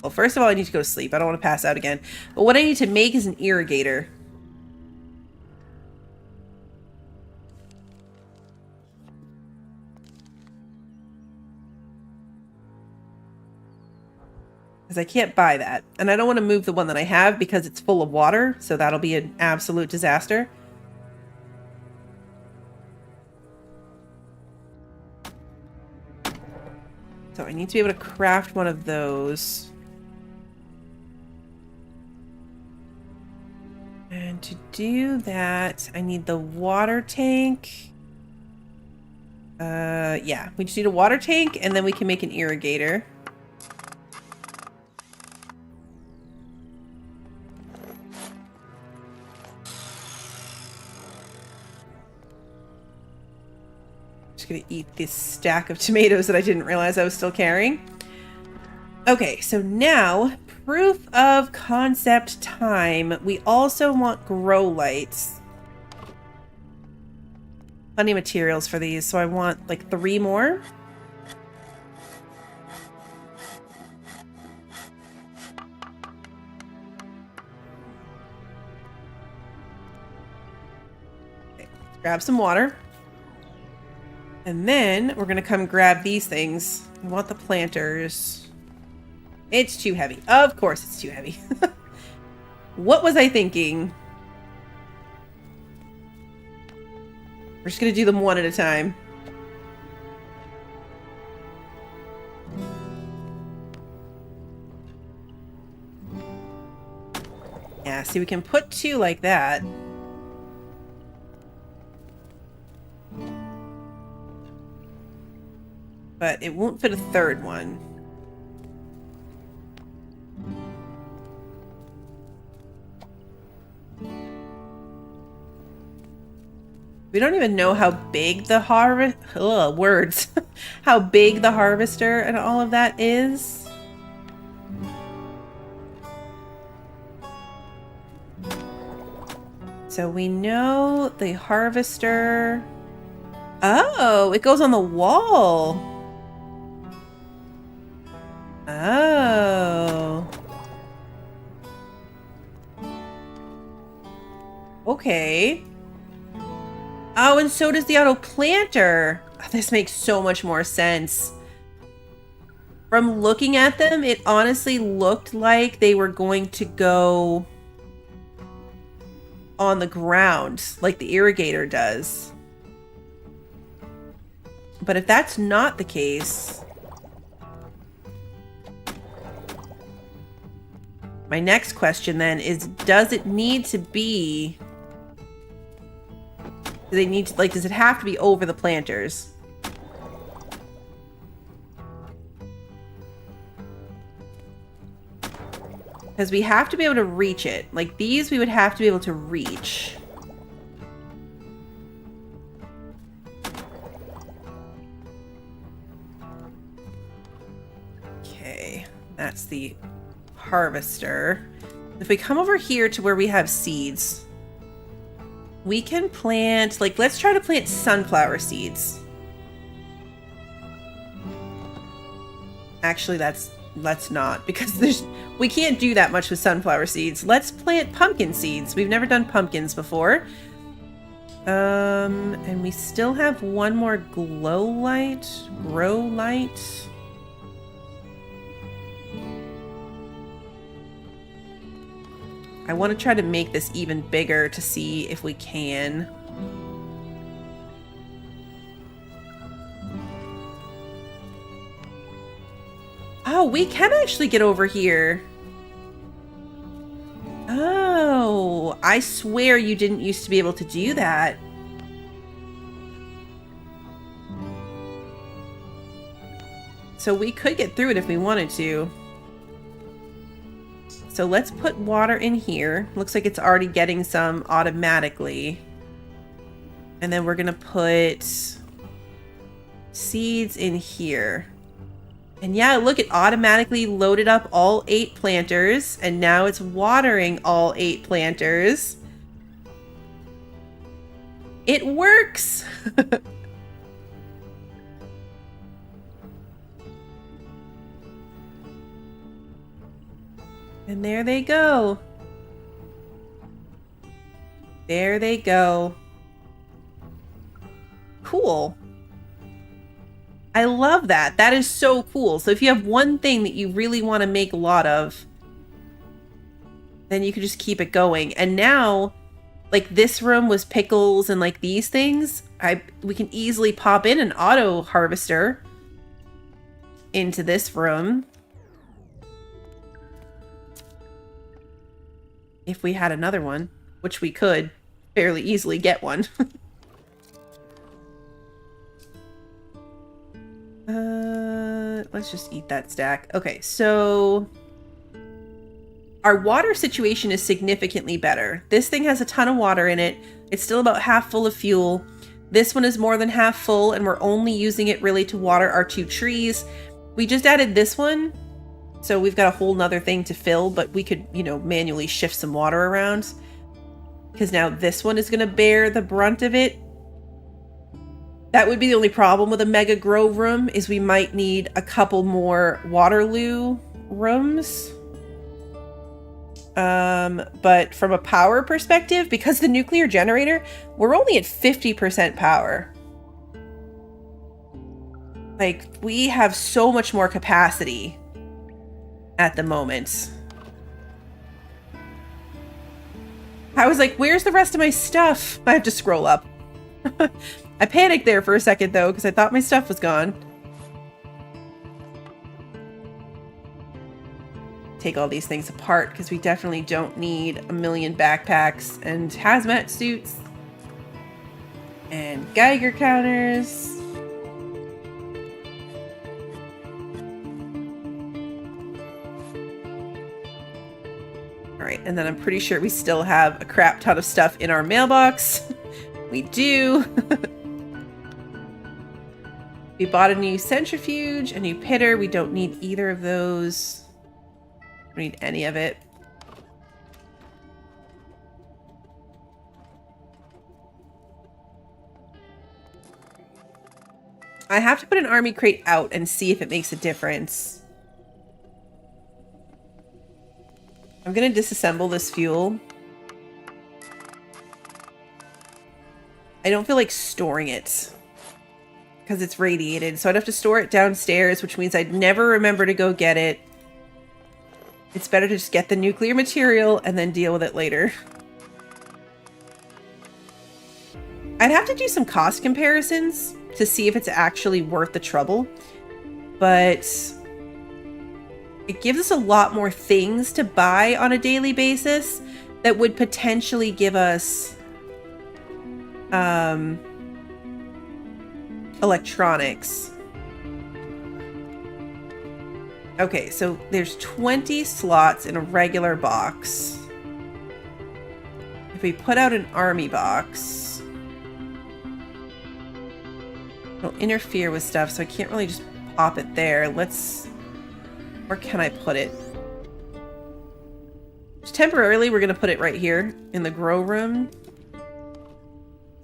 Well, first of all, I need to go to sleep. I don't want to pass out again. But what I need to make is an irrigator. Because I can't buy that. And I don't want to move the one that I have because it's full of water. So that'll be an absolute disaster. So I need to be able to craft one of those. And to do that, I need the water tank. Yeah, we just need a water tank and then we can make an irrigator. just gonna eat this stack of tomatoes that I didn't realize I was still carrying. Okay, so now, proof of concept time. We also want grow lights. Plenty of materials for these, so I want like 3 more. Okay, let's grab some water. And then we're gonna come grab these things. We want the planters. It's too heavy. Of course it's too heavy. What was I thinking? We're just gonna do them one at a time. Yeah, see, we can put 2 like that. But it won't fit a 3rd one. We don't even know how big the harvest... words. How big the harvester and all of that is. So we know the harvester... Oh, it goes on the wall. Oh. Okay. Oh, and so does the auto planter. Oh, this makes so much more sense. From looking at them, it honestly looked like they were going to go on the ground, like the irrigator does. But if that's not the case... My next question then is, does it need to be... Do they need to, like, does it have to be over the planters? Because we have to be able to reach it. Like, these we would have to be able to reach. Okay, that's the harvester. If we come over here to where we have seeds... We can plant, like, let's try to plant sunflower seeds. Actually, let's not, because we can't do that much with sunflower seeds. Let's plant pumpkin seeds. We've never done pumpkins before. And we still have 1 more grow light. I want to try to make this even bigger to see if we can. Oh, we can actually get over here. Oh, I swear you didn't used to be able to do that. So we could get through it if we wanted to. So let's put water in here. Looks like it's already getting some automatically. And then we're gonna put seeds in here. And yeah, look, it automatically loaded up all 8 planters. And now it's watering all 8 planters. It works! And there they go. There they go. Cool. I love that. That is so cool. So if you have one thing that you really want to make a lot of, then you can just keep it going. And now, like, this room was pickles and like these things, we can easily pop in an auto harvester into this room. If we had another one, which we could fairly easily get one. Let's just eat that stack. Okay, so our water situation is significantly better. This thing has a ton of water in it. It's still about half full of fuel. This one is more than half full, and we're only using it really to water our 2 trees. We just added this one, so we've got a whole nother thing to fill, but we could, you know, manually shift some water around. Because now this one is going to bear the brunt of it. That would be the only problem with a mega grow room, is we might need a couple more Waterloo rooms. But from a power perspective, because the nuclear generator, we're only at 50% power. Like, we have so much more capacity at the moment. I was like, where's the rest of my stuff? I have to scroll up. I panicked there for a second, though, because I thought my stuff was gone. Take all these things apart, because we definitely don't need a million backpacks and hazmat suits. And Geiger counters. Alright, and then I'm pretty sure we still have a crap ton of stuff in our mailbox. We do. We bought a new centrifuge, a new pitter. We don't need either of those. Don't need any of it. I have to put an army crate out and see if it makes a difference. I'm going to disassemble this fuel. I don't feel like storing it because it's radiated, so I'd have to store it downstairs, which means I'd never remember to go get it. It's better to just get the nuclear material and then deal with it later. I'd have to do some cost comparisons to see if it's actually worth the trouble, but it gives us a lot more things to buy on a daily basis that would potentially give us electronics. Okay, so there's 20 slots in a regular box. If we put out an army box, it'll interfere with stuff, so I can't really just pop it there. Where can I put it? Just temporarily, we're going to put it right here in the grow room.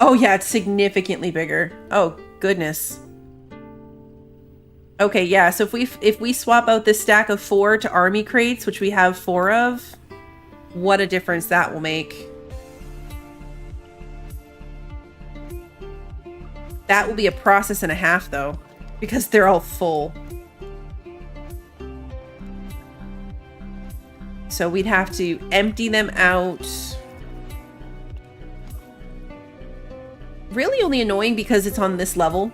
Oh yeah, it's significantly bigger. Oh, goodness. Okay, yeah, so if we swap out this stack of 4 to army crates, which we have 4 of, what a difference that will make. That will be a process and a half, though, because they're all full. So we'd have to empty them out. Really only annoying because it's on this level.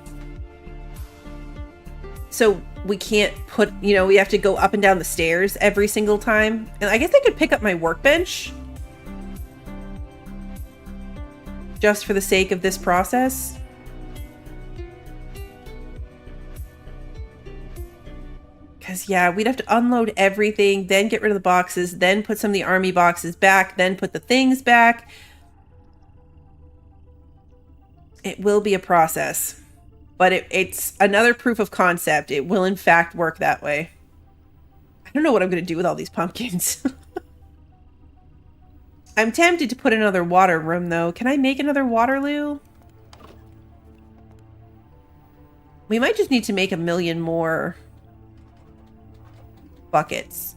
So we can't put, you know, we have to go up and down the stairs every single time. And I guess I could pick up my workbench just for the sake of this process. Because, yeah, we'd have to unload everything, then get rid of the boxes, then put some of the army boxes back, then put the things back. It will be a process. But it's another proof of concept. It will, in fact, work that way. I don't know what I'm going to do with all these pumpkins. I'm tempted to put another water room, though. Can I make another Waterloo? We might just need to make 1 million more buckets.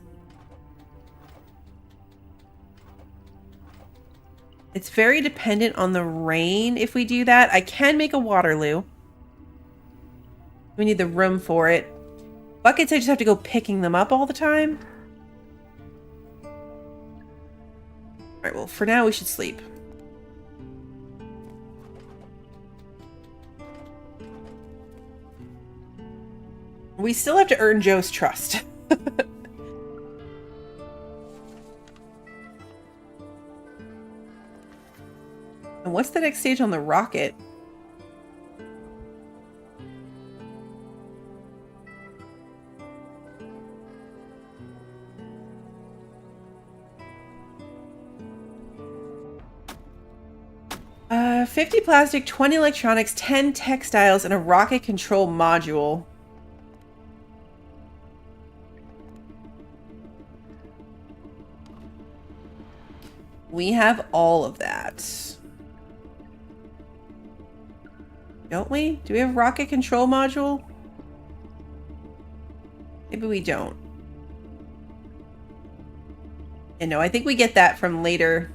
It's very dependent on the rain if we do that. I can make a Waterloo. We need the room for it. Buckets, I just have to go picking them up all the time. Alright, well, for now we should sleep. We still have to earn Joe's trust. And what's the next stage on the rocket? 50 plastic, 20 electronics, 10 textiles, and a rocket control module. We have all of that. Don't we? Do we have rocket control module? Maybe we don't. And no, I think we get that from later.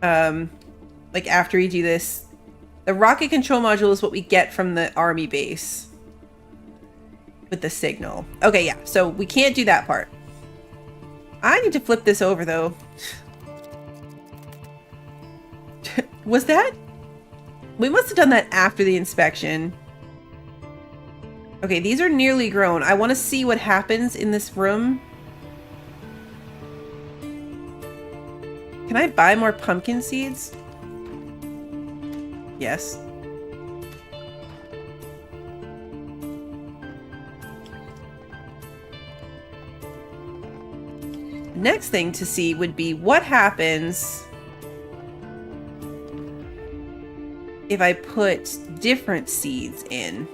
Like after we do this. The rocket control module is what we get from the army base. With the signal. Okay, yeah. So we can't do that part. I need to flip this over though. Was that? We must have done that after the inspection. Okay, these are nearly grown. I want to see what happens in this room. Can I buy more pumpkin seeds? Yes. Next thing to see would be what happens if I put different seeds in.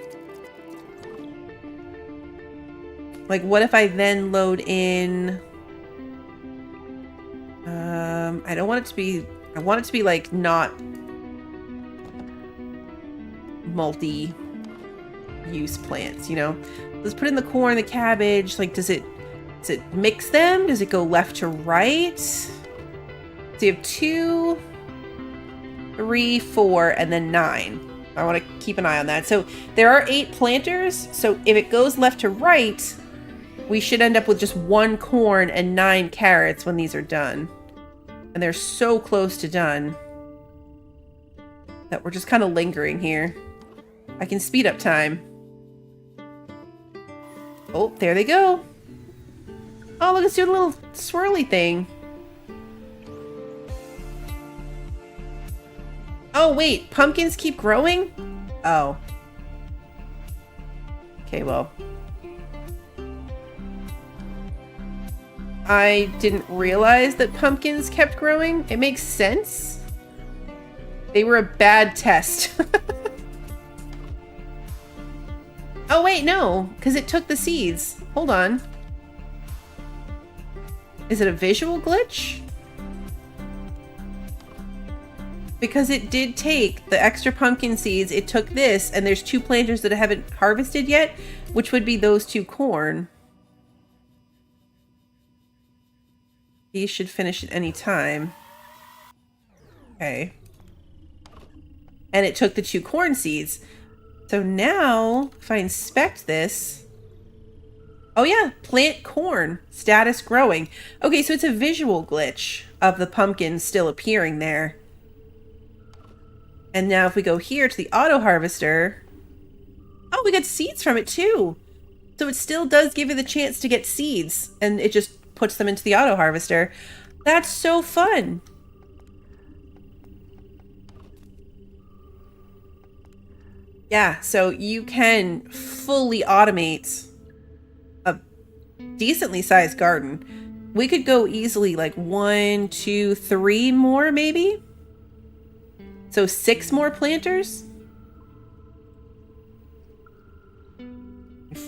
Like, what if I then load in... I don't want it to be... I want it to be, like, not multi-use plants, you know? Let's put in the corn, the cabbage. Like, does it mix them? Does it go left to right? So you have 2, 3, 4, and then 9. I want to keep an eye on that. So there are 8 planters. So if it goes left to right, we should end up with just 1 corn and 9 carrots when these are done. And they're so close to done that we're just kind of lingering here. I can speed up time. Oh, there they go. Oh, look, it's doing a little swirly thing. Oh, wait, pumpkins keep growing? Oh. Okay, well. I didn't realize that pumpkins kept growing. It makes sense. They were a bad test. Oh, wait, no, because it took the seeds. Hold on. Is it a visual glitch? Because it did take the extra pumpkin seeds, it took this, and there's 2 planters that I haven't harvested yet, which would be those 2 corn. These should finish at any time. Okay. And it took the 2 corn seeds. So now, if I inspect this... Oh yeah, plant corn. Status growing. Okay, so it's a visual glitch of the pumpkin still appearing there. And now if we go here to the auto harvester... Oh, we got seeds from it too! So it still does give you the chance to get seeds. And it just puts them into the auto harvester. That's so fun! Yeah, so you can fully automate a decently sized garden. We could go easily like 1, 2, 3 more maybe? So 6 more planters?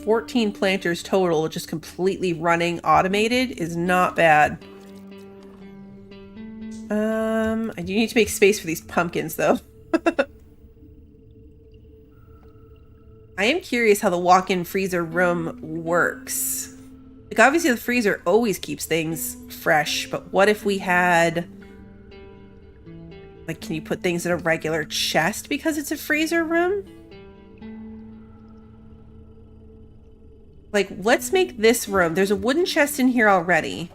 14 planters total, just completely running automated is not bad. I do need to make space for these pumpkins though. I am curious how the walk-in freezer room works. Like, obviously the freezer always keeps things fresh, but what if we had... Like, can you put things in a regular chest because it's a freezer room? Like, let's make this room. There's a wooden chest in here already.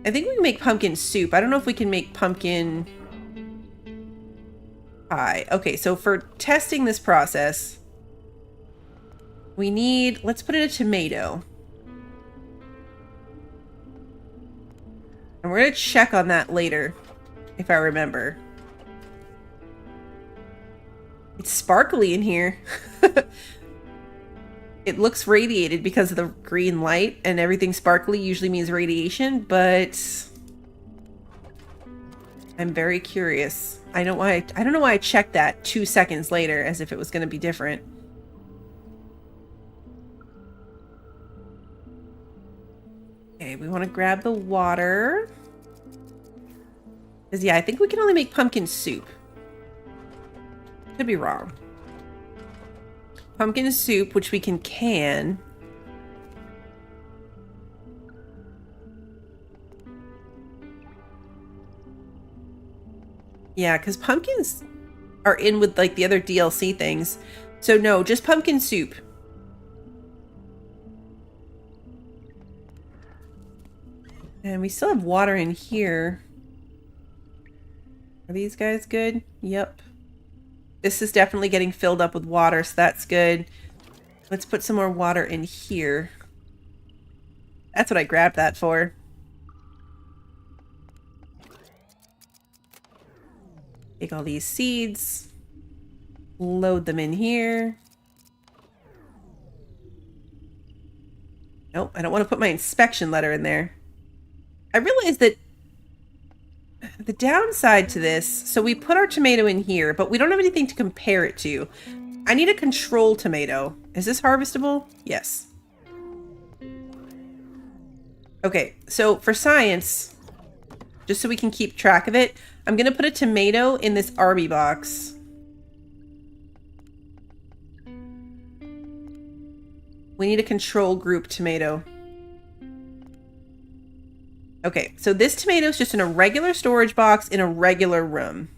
I think we can make pumpkin soup. I don't know if we can make pumpkin pie. Okay, so for testing this process, we need... Let's put in a tomato. And we're going to check on that later, if I remember. It's sparkly in here. It looks radiated because of the green light, and everything sparkly usually means radiation, but I'm very curious. I don't know why I checked that 2 seconds later as if it was going to be different. Okay, we want to grab the water. Because, yeah, I think we can only make pumpkin soup. Could be wrong. Pumpkin soup, which we can. Yeah, because pumpkins are in with, like, the other DLC things. So, no, just pumpkin soup. And we still have water in here. Are these guys good? Yep. This is definitely getting filled up with water, so that's good. Let's put some more water in here. That's what I grabbed that for. Take all these seeds. Load them in here. Nope, I don't want to put my inspection letter in there. I realized that the downside to this, so we put our tomato in here, but we don't have anything to compare it to. I need a control tomato. Is this harvestable? Yes. Okay, so for science, just so we can keep track of it, I'm going to put a tomato in this army box. We need a control group tomato. Okay, so this tomato is just in a regular storage box in a regular room.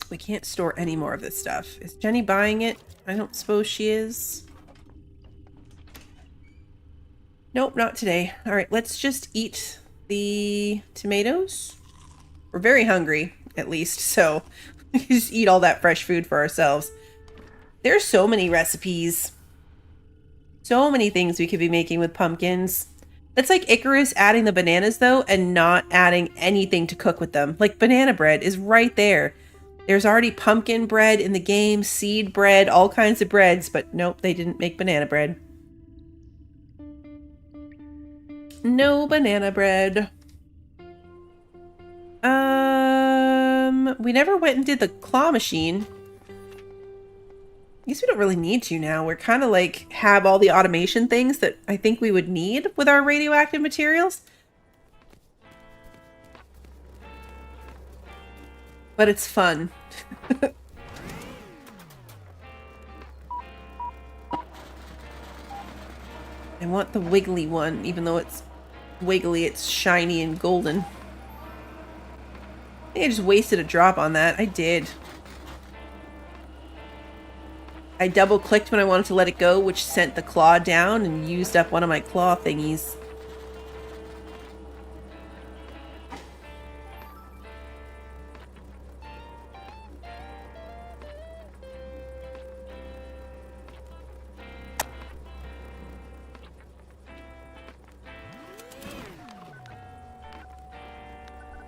We can't store any more of this stuff. Is Jenny buying it? I don't suppose she is. Nope, not today. All right, let's just eat the tomatoes. We're very hungry, at least, so we can just eat all that fresh food for ourselves. There's so many recipes. So many things we could be making with pumpkins. That's like Icarus adding the bananas, though, and not adding anything to cook with them. Like, banana bread is right there. There's already pumpkin bread in the game, seed bread, all kinds of breads, but nope, they didn't make banana bread. No banana bread. We never went and did the claw machine. I guess we don't really need to now. We're kind of like have all the automation things that I think we would need with our radioactive materials. But it's fun. I want the wiggly one, even though it's wiggly, it's shiny and golden. I think I just wasted a drop on that. I did. I double clicked when I wanted to let it go, which sent the claw down and used up one of my claw thingies.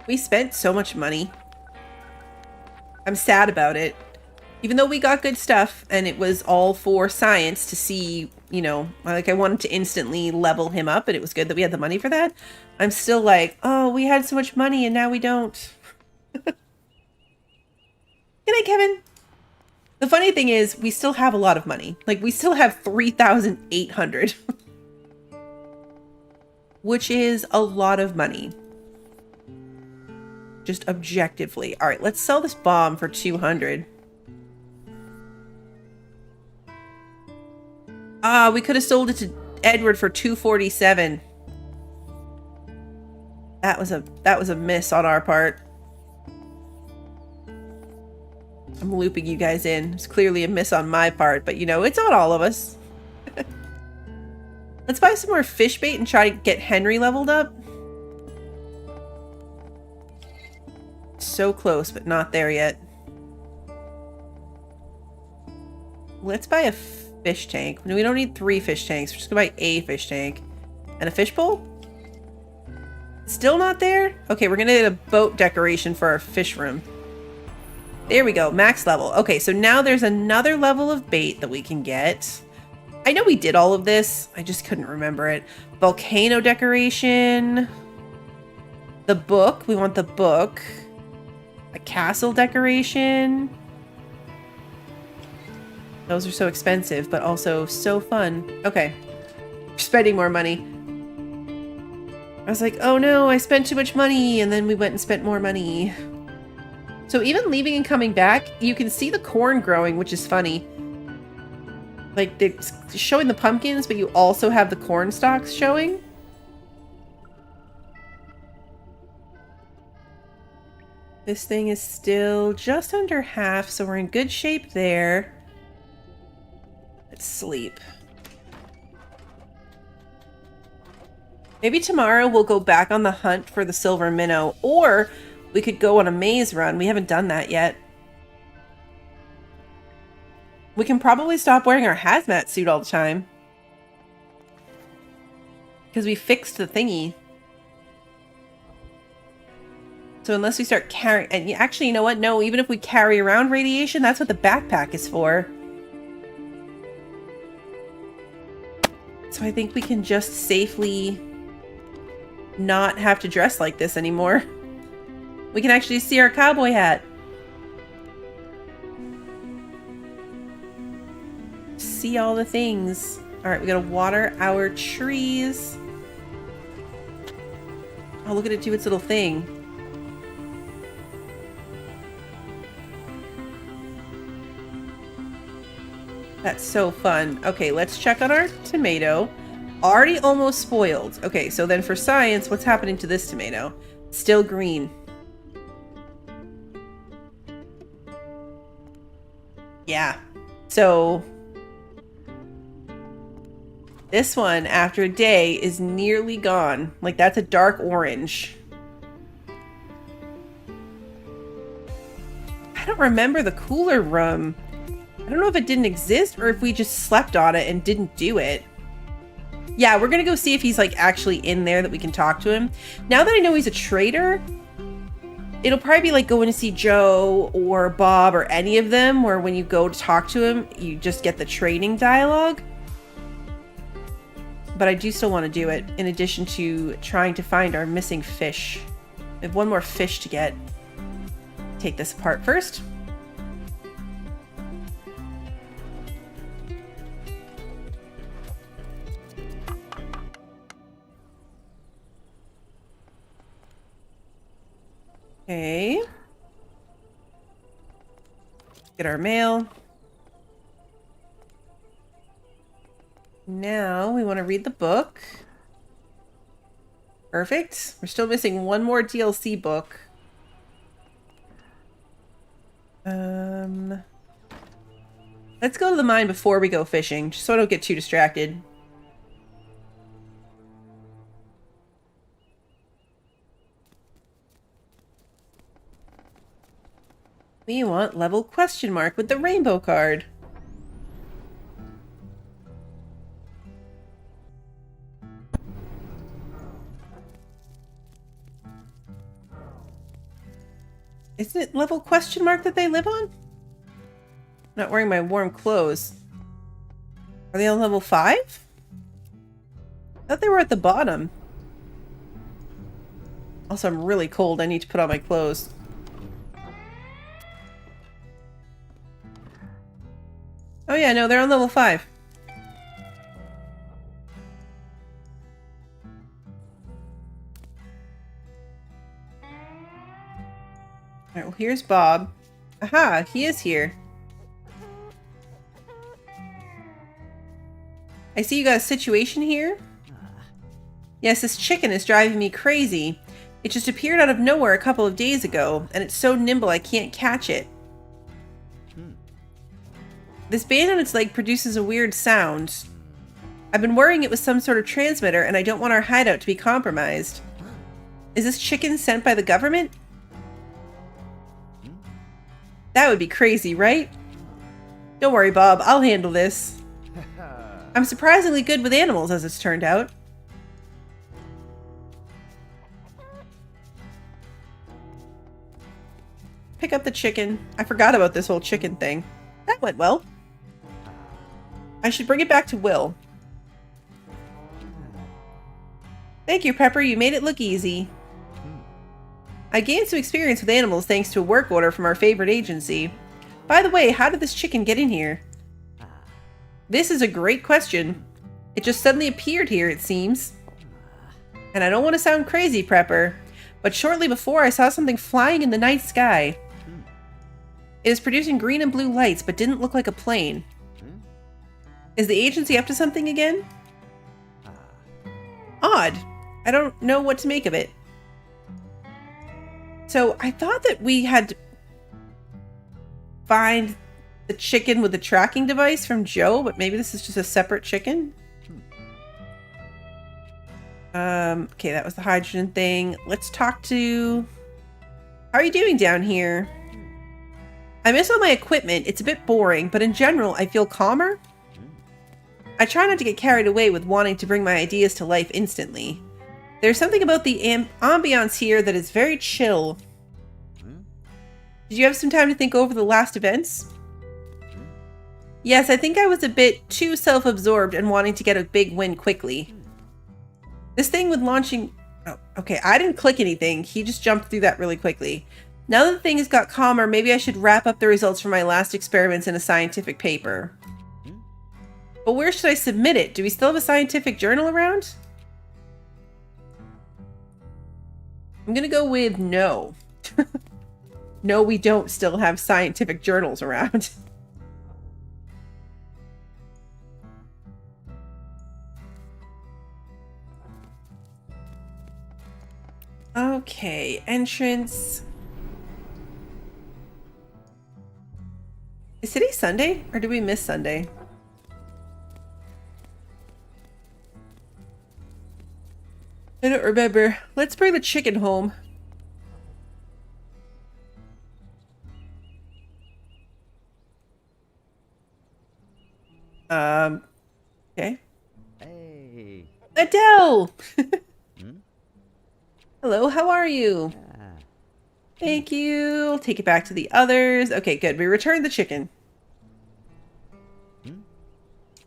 We spent so much money. I'm sad about it. Even though we got good stuff and it was all for science to see, you know, like I wanted to instantly level him up and it was good that we had the money for that. I'm still like, oh, we had so much money and now we don't. Good night, Kevin. The funny thing is we still have a lot of money. Like we still have 3,800, which is a lot of money. Just objectively. All right, let's sell this bomb for 200. Ah, we could have sold it to Edward for 247. That was a miss on our part. I'm looping you guys in. It's clearly a miss on my part, but you know, it's on all of us. Let's buy some more fish bait and try to get Henry leveled up. So close, but not there yet. Let's buy a fish tank. No, we don't need 3 fish tanks. We're just gonna buy a fish tank. And a fish bowl? Still not there? Okay, we're gonna get a boat decoration for our fish room. There we go, max level. Okay, so now there's another level of bait that we can get. I know we did all of this. I just couldn't remember it. Volcano decoration. The book. We want the book. A castle decoration. Those are so expensive, but also so fun. Okay. We're spending more money. I was like, oh no, I spent too much money. And then we went and spent more money. So even leaving and coming back, you can see the corn growing, which is funny. Like, it's showing the pumpkins, but you also have the corn stalks showing. This thing is still just under half, so we're in good shape there. Let's sleep. Maybe tomorrow we'll go back on the hunt for the silver minnow, or we could go on a maze run. We haven't done that yet. We can probably stop wearing our hazmat suit all the time. Because we fixed the thingy. So unless we start carrying... And actually, you know what? No, even if we carry around radiation, that's what the backpack is for. So I think we can just safely not have to dress like this anymore. We can actually see our cowboy hat. See all the things. All right, we gotta water our trees. Oh, look at it do its little thing. That's so fun. Okay, let's check on our tomato. Already almost spoiled. Okay, so then for science, what's happening to this tomato? Still green. Yeah. So this one, after a day, is nearly gone. Like, that's a dark orange. I don't remember the cooler room. I don't know if it didn't exist or if we just slept on it and didn't do it. Yeah, we're gonna go see if he's like actually in there that we can talk to him. Now that I know he's a traitor, it'll probably be like going to see Joe or Bob or any of them, where when you go to talk to him, you just get the trading dialogue. But I do still want to do it, in addition to trying to find our missing fish. We have one more fish to get. Take this apart first. Okay. Get our mail. Now we want to read the book. Perfect. We're still missing one more DLC book. Let's go to the mine before we go fishing, just so I don't get too distracted. We want level question mark with the rainbow card. Isn't it level question mark that they live on? I'm not wearing my warm clothes. Are they on level 5? I thought they were at the bottom. Also, I'm really cold. I need to put on my clothes. Oh yeah, no, they're on level 5. Alright, well here's Bob. Aha, he is here. I see you got a situation here. Yes, this chicken is driving me crazy. It just appeared out of nowhere a couple of days ago, and it's so nimble I can't catch it. This band on its leg produces a weird sound. I've been worrying it was some sort of transmitter, and I don't want our hideout to be compromised. Is this chicken sent by the government? That would be crazy, right? Don't worry, Bob. I'll handle this. I'm surprisingly good with animals, as it's turned out. Pick up the chicken. I forgot about this whole chicken thing. That went well. I should bring it back to Will. Thank you, Pepper. You made it look easy. I gained some experience with animals thanks to a work order from our favorite agency. By the way, how did this chicken get in here? This is a great question. It just suddenly appeared here, it seems. And I don't want to sound crazy, Prepper, but shortly before I saw something flying in the night sky. It is producing green and blue lights, but didn't look like a plane. Is the agency up to something again? Odd. I don't know what to make of it. So I thought that we had to find the chicken with the tracking device from Joe, but maybe this is just a separate chicken. Okay, that was the hydrogen thing. Let's talk to... How are you doing down here? I miss all my equipment. It's a bit boring, but in general, I feel calmer. I try not to get carried away with wanting to bring my ideas to life instantly. There's something about the ambiance here that is very chill. Did you have some time to think over the last events? Yes, I think I was a bit too self-absorbed and wanting to get a big win quickly. This thing with launching... Oh, okay, I didn't click anything. He just jumped through that really quickly. Now that the thing has got calmer, maybe I should wrap up the results from my last experiments in a scientific paper. But where should I submit it? Do we still have a scientific journal around? I'm gonna go with no. No, we don't still have scientific journals around. Okay, entrance. Is today Sunday? Or did we miss Sunday? I don't remember. Let's bring the chicken home. Okay. Hey. Adele! Hello, how are you? Thank you. I'll take it back to the others. Okay, good. We returned the chicken.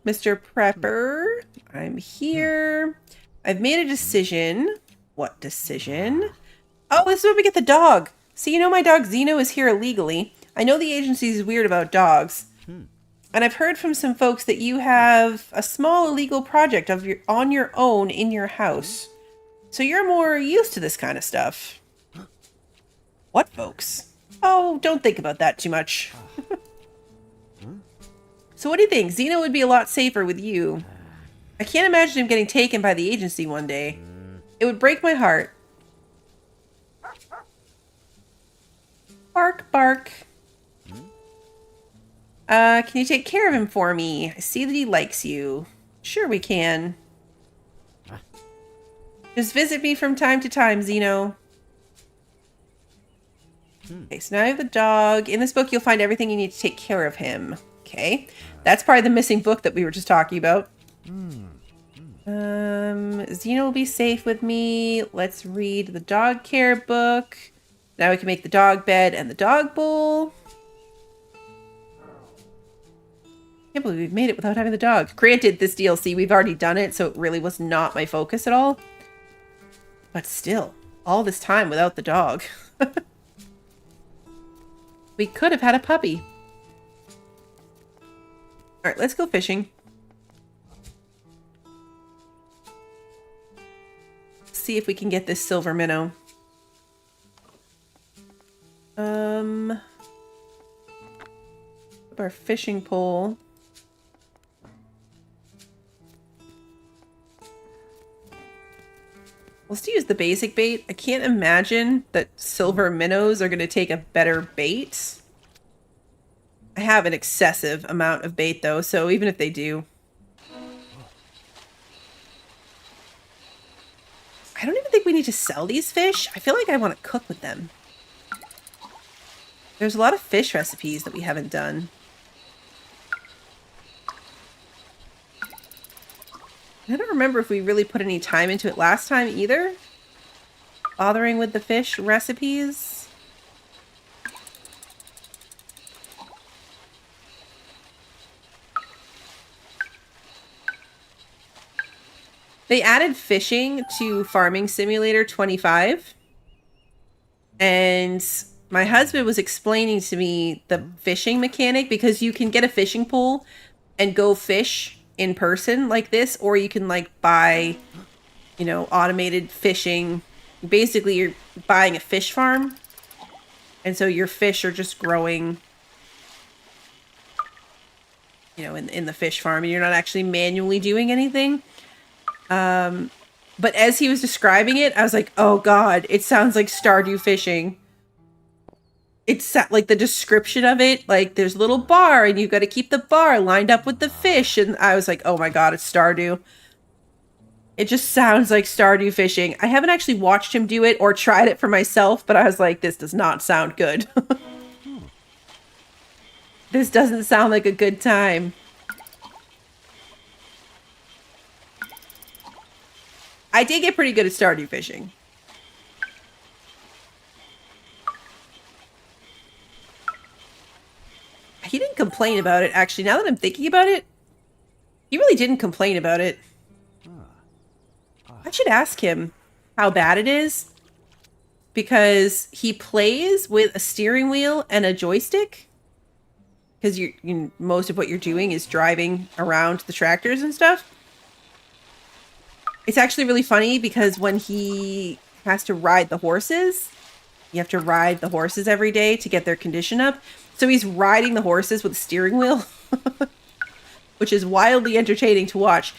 Mr. Prepper, I'm here. I've made a decision. What decision? Oh, this is where we get the dog. See, you know my dog Zeno is here illegally. I know the agency is weird about dogs. And I've heard from some folks that you have a small illegal project on your own in your house. So you're more used to this kind of stuff. What folks? Oh, don't think about that too much. So what do you think? Zeno would be a lot safer with you. I can't imagine him getting taken by the agency one day. It would break my heart. Bark, bark. Can you take care of him for me? I see that he likes you. Sure we can. Just visit me from time to time, Zeno. Okay, so now I have the dog. In this book, you'll find everything you need to take care of him. Okay. That's probably the missing book that we were just talking about. Zeno will be safe with me. Let's read the dog care book. Now we can make the dog bed and the dog bowl. I can't believe we've made it without having the dog. Granted, this DLC, we've already done it, so it really was not my focus at all. But still, all this time without the dog. We could have had a puppy. Alright, let's go fishing. See if we can get this silver minnow. Our fishing pole. Let's use the basic bait. I can't imagine that silver minnows are going to take a better bait. I have an excessive amount of bait though, so even if they do. I don't even think we need to sell these fish. I feel like I want to cook with them. There's a lot of fish recipes that we haven't done. I don't remember if we really put any time into it last time either. Bothering with the fish recipes. They added fishing to Farming Simulator 25. And my husband was explaining to me the fishing mechanic because you can get a fishing pole and go fish in person like this, or you can like buy, automated fishing. Basically, you're buying a fish farm. And so your fish are just growing, in the fish farm, and you're not actually manually doing anything. But as he was describing it, I was like, oh God, it sounds like Stardew fishing. It's like the description of it, like there's a little bar and you've got to keep the bar lined up with the fish. And I was like, oh my God, it's Stardew. It just sounds like Stardew fishing. I haven't actually watched him do it or tried it for myself, but I was like, this does not sound good. This doesn't sound like a good time. I did get pretty good at Stardew fishing. He didn't complain about it, actually. Now that I'm thinking about it, he really didn't complain about it. I should ask him how bad it is, because he plays with a steering wheel and a joystick. Because most of what you're doing is driving around the tractors and stuff. It's actually really funny because when he has to ride the horses, you have to ride the horses every day to get their condition up. So he's riding the horses with a steering wheel, which is wildly entertaining to watch.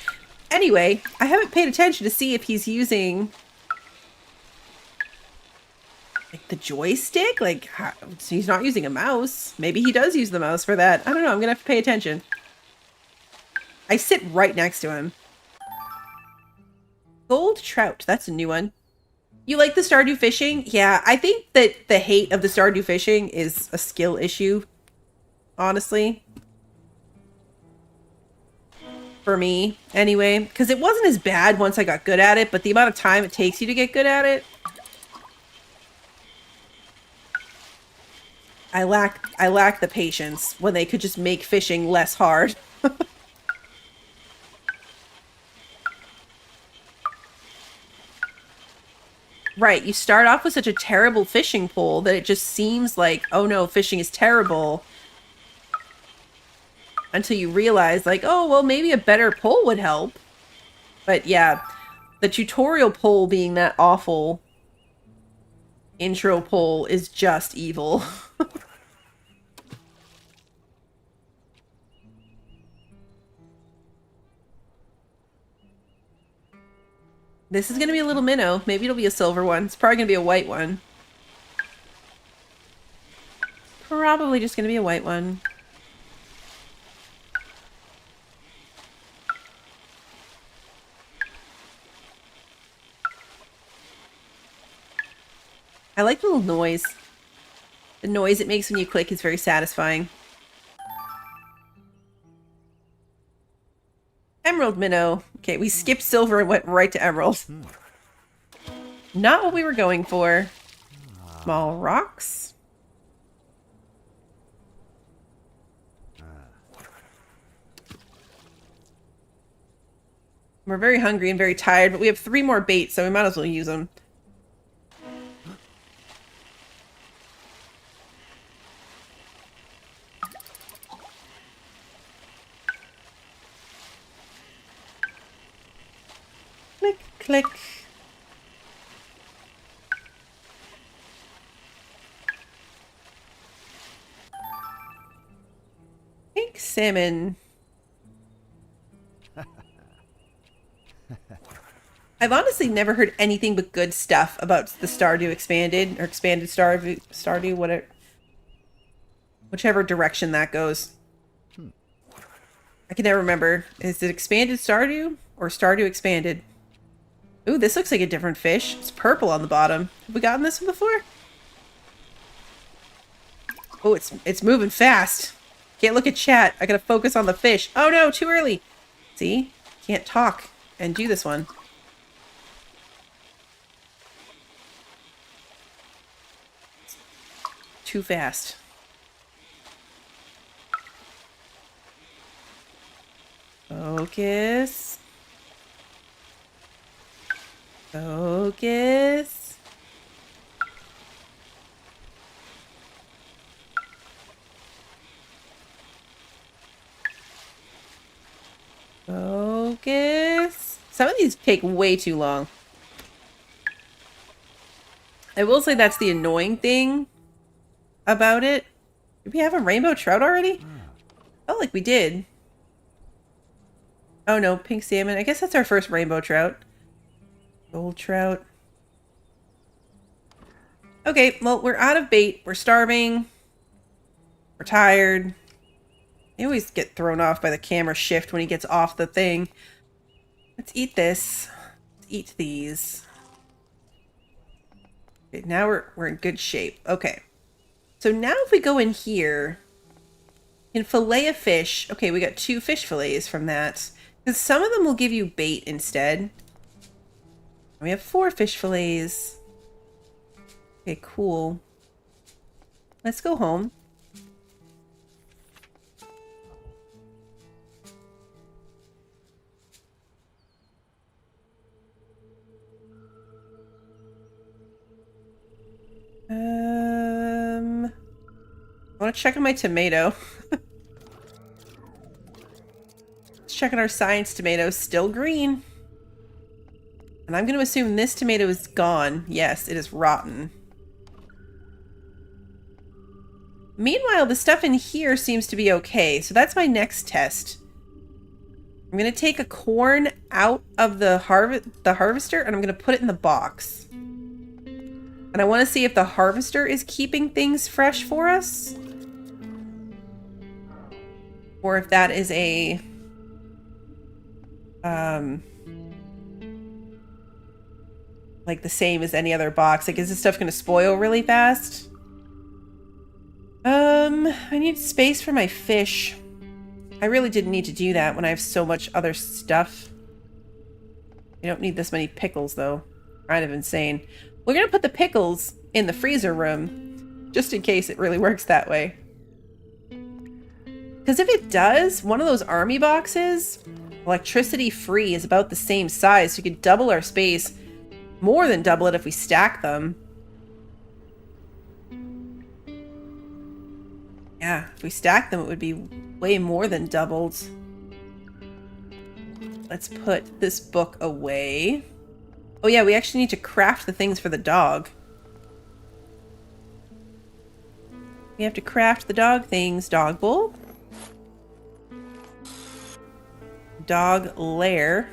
Anyway, I haven't paid attention to see if he's using like the joystick. So he's not using a mouse. Maybe he does use the mouse for that. I don't know. I'm going to have to pay attention. I sit right next to him. Gold trout. That's a new one. You like the Stardew fishing? Yeah, I think that the hate of the Stardew fishing is a skill issue, honestly. For me, anyway. Because it wasn't as bad once I got good at it, but the amount of time it takes you to get good at it. I lack the patience when they could just make fishing less hard. Right, you start off with such a terrible fishing pole that it just seems like, oh no, fishing is terrible. Until you realize, like, oh, well, maybe a better pole would help. But yeah, the tutorial pole being that awful intro pole is just evil. This is going to be a little minnow. Maybe it'll be a silver one. It's probably going to be a white one. Probably just going to be a white one. I like the little noise. The noise it makes when you click is very satisfying. Emerald minnow. Okay, we skipped silver and went right to emerald. Not what we were going for. Small rocks. We're very hungry and very tired, but we have 3 more baits, so we might as well use them. Click, click. Pink salmon. I've honestly never heard anything but good stuff about the Stardew Expanded, or Expanded Stardew, whatever, whichever direction that goes. I can never remember. Is it Expanded Stardew or Stardew Expanded? Ooh, this looks like a different fish. It's purple on the bottom. Have we gotten this one before? Oh, it's moving fast. Can't look at chat. I gotta focus on the fish. Oh no, too early. See? Can't talk and do this one. Too fast. Focus. Focus. Focus. Some of these take way too long. I will say that's the annoying thing about it. Did we have a rainbow trout already? Felt like we did. Oh no, pink salmon. I guess that's our first rainbow trout. Gold trout. Okay, well, we're out of bait. We're starving. We're tired. I always get thrown off by the camera shift when he gets off the thing. Let's eat this. Let's eat these. Okay, now we're in good shape. Okay. So now if we go in here, we can fillet a fish. Okay, we got 2 fish fillets from that. Because some of them will give you bait instead. We have 4 fish fillets. Okay, cool. Let's go home. I want to check on my tomato. Let's check on our science tomato. Still green. And I'm going to assume this tomato is gone. Yes, it is rotten. Meanwhile, the stuff in here seems to be okay. So that's my next test. I'm going to take a corn out of the harvester and I'm going to put it in the box. And I want to see if the harvester is keeping things fresh for us. Or if that is a... like the same as any other box. Like, is this stuff going to spoil really fast? I need space for my fish. I really didn't need to do that when I have so much other stuff. I don't need this many pickles, though. Kind of insane. We're going to put the pickles in the freezer room, just in case it really works that way. Because if it does, one of those army boxes, electricity free, is about the same size. So you could double our space, more than double it if we stack them. Yeah, if we stack them, it would be way more than doubled. Let's put this book away. Oh yeah, we actually need to craft the things for the dog. We have to craft the dog things. Dog bowl. Dog lair.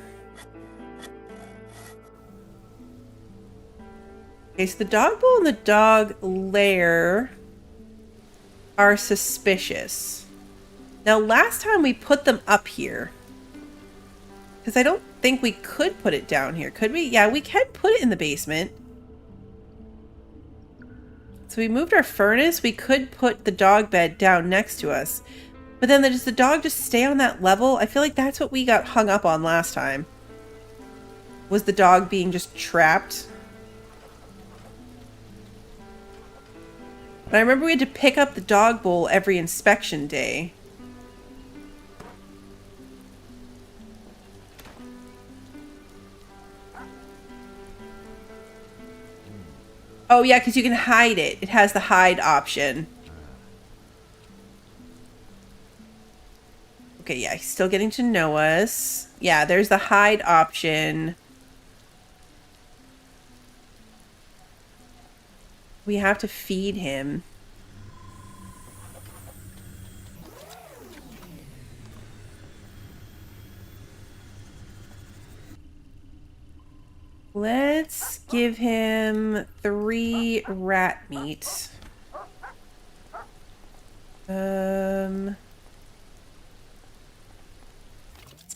Okay, so the dog bowl and the dog lair are suspicious. Now, last time we put them up here, because I don't think we could put it down here, could we? Yeah, we can put it in the basement. So we moved our furnace. We could put the dog bed down next to us. But then does the dog just stay on that level? I feel like that's what we got hung up on last time. Was the dog being just trapped? And I remember we had to pick up the dog bowl every inspection day. Oh yeah, because you can hide it. It has the hide option. Okay, yeah, he's still getting to know us. Yeah, there's the hide option. We have to feed him. Let's give him 3 rat meat. Let's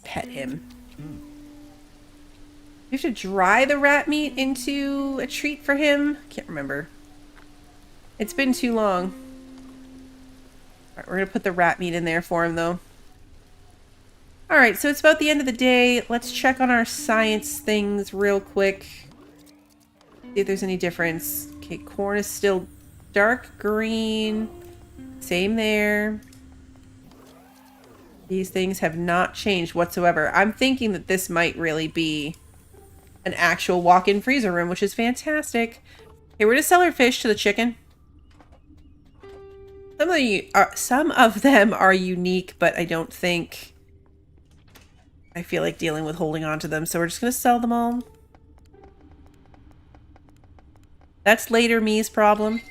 pet him. We have to dry the rat meat into a treat for him. Can't remember. It's been too long. Alright, we're gonna put the rat meat in there for him, though. Alright, so it's about the end of the day. Let's check on our science things real quick. See if there's any difference. Okay, corn is still dark green. Same there. These things have not changed whatsoever. I'm thinking that this might really be an actual walk-in freezer room, which is fantastic. Okay, we're gonna sell our fish to the chicken. Some of them are unique, but I don't think I feel like dealing with holding on to them, so we're just gonna sell them all. That's later me's problem.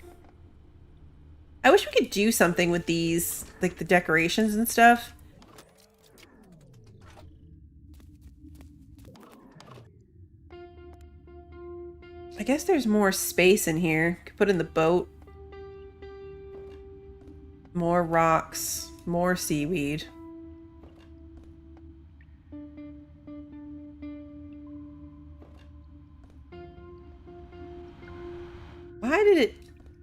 I wish we could do something with these, like the decorations and stuff. I guess there's more space in here. Could put in the boat. More rocks. More seaweed. Why did it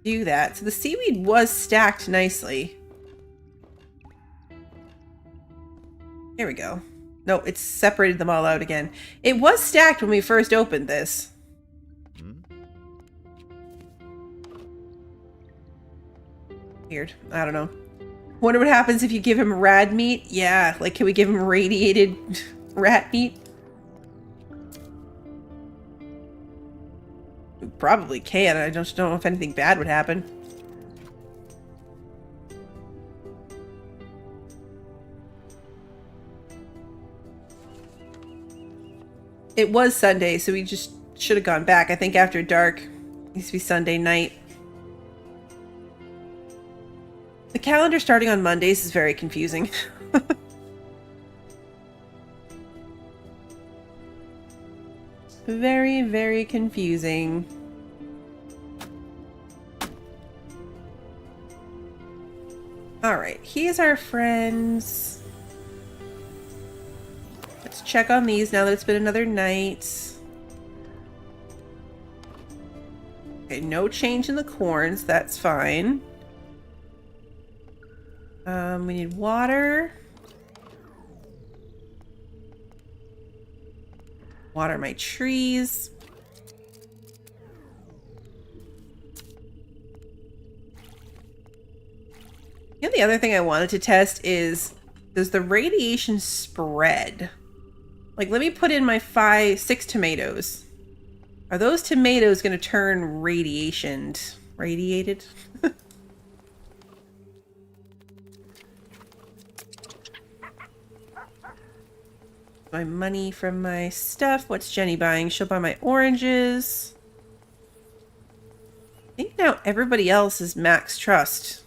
do that? So the seaweed was stacked nicely. Here we go. No, it's separated them all out again. It was stacked when we first opened this. Weird. I don't know. Wonder what happens if you give him rad meat? Yeah, like can we give him radiated rat meat? We probably can. I just don't know if anything bad would happen. It was Sunday, so we just should have gone back. I think after dark. It used to be Sunday night. The calendar starting on Mondays is very confusing. Very, very confusing. Alright, here's our friends. Let's check on these now that it's been another night. Okay, no change in the corns, that's fine. We need water. Water my trees. And the other thing I wanted to test is, does the radiation spread? Like, let me put in my 6 tomatoes. Are those tomatoes going to turn radiated? My money from my stuff. What's Jenny buying? She'll buy my oranges. I think now everybody else is max trust.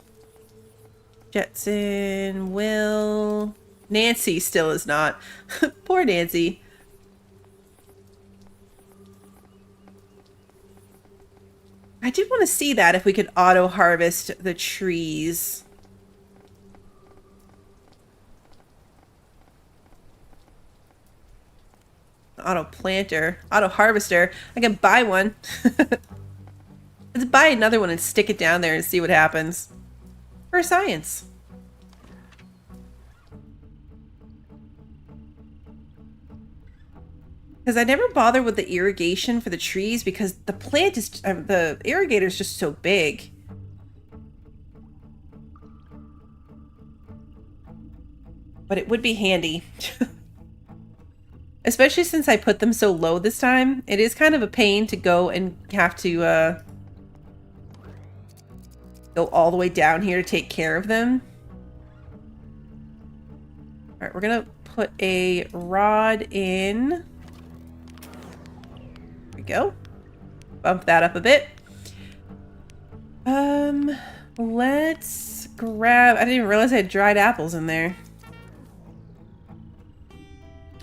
Jetson, Will. Nancy still is not. Poor Nancy. I did want to see that if we could auto harvest the trees. Auto planter, auto harvester. I can buy one. Let's buy another one and stick it down there and see what happens. For science. Because I never bother with the irrigation for the trees because the plant is, the irrigator is just so big. But it would be handy. Especially since I put them so low this time. It is kind of a pain to go and have to go all the way down here to take care of them. Alright, we're gonna put a rod in. There we go. Bump that up a bit. Let's grab... I didn't even realize I had dried apples in there.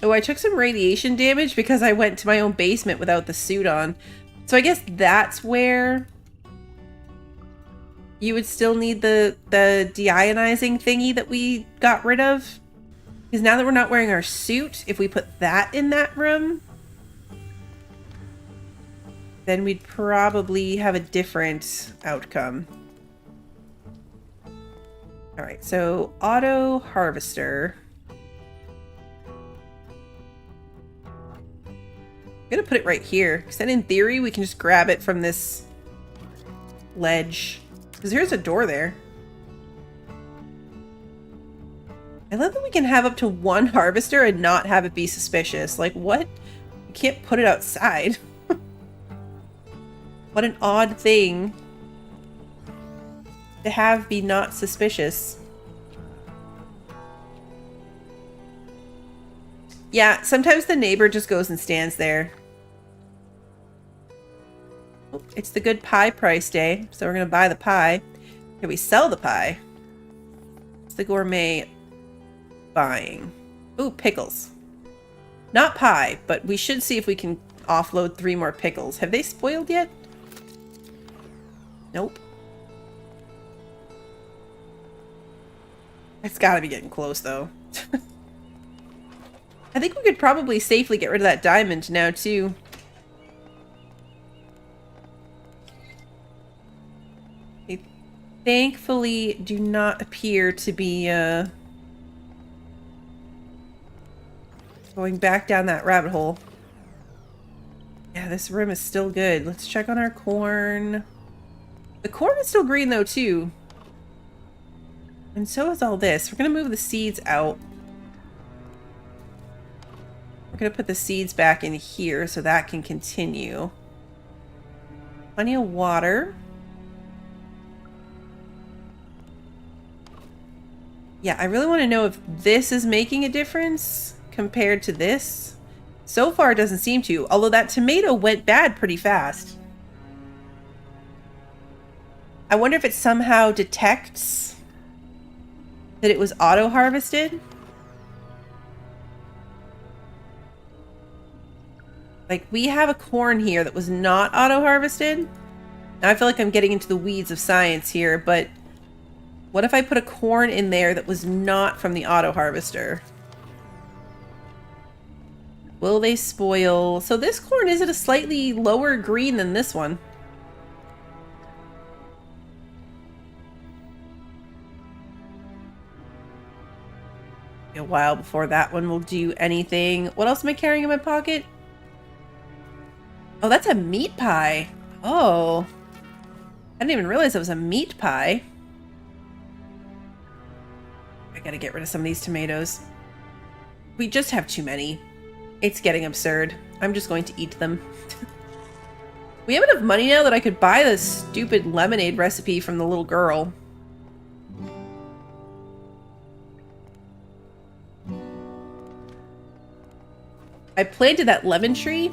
Oh, I took some radiation damage because I went to my own basement without the suit on. So I guess that's where you would still need the deionizing thingy that we got rid of. Because now that we're not wearing our suit, if we put that in that room, then we'd probably have a different outcome. Alright, so auto harvester. I'm gonna put it right here, because then in theory we can just grab it from this ledge. Because here's a door there. I love that we can have up to one harvester and not have it be suspicious. Like, what can't put it outside. What an odd thing to have be not suspicious. Yeah, sometimes the neighbor just goes and stands there. Oh, it's the good pie price day, so we're gonna buy the pie. Can we sell the pie? It's the gourmet buying. Ooh, pickles. Not pie, but we should see if we can offload 3 more pickles. Have they spoiled yet? Nope. It's gotta be getting close, though. I think we could probably safely get rid of that diamond now, too. They thankfully do not appear to be, going back down that rabbit hole. Yeah, this room is still good. Let's check on our corn. The corn is still green, though, too. And so is all this. We're going to move the seeds out. We're going to put the seeds back in here so that can continue. Plenty of water. Yeah, I really want to know if this is making a difference compared to this. So far, it doesn't seem to. Although that tomato went bad pretty fast. I wonder if it somehow detects that it was auto-harvested. Like, we have a corn here that was not auto-harvested. Now I feel like I'm getting into the weeds of science here, but what if I put a corn in there that was not from the auto-harvester? Will they spoil? So this corn is at a slightly lower green than this one. A while before that one will do anything. What else am I carrying in my pocket? Oh, that's a meat pie. Oh. I didn't even realize it was a meat pie. I gotta get rid of some of these tomatoes. We just have too many. It's getting absurd. I'm just going to eat them. We have enough money now that I could buy this stupid lemonade recipe from the little girl. I planted that lemon tree.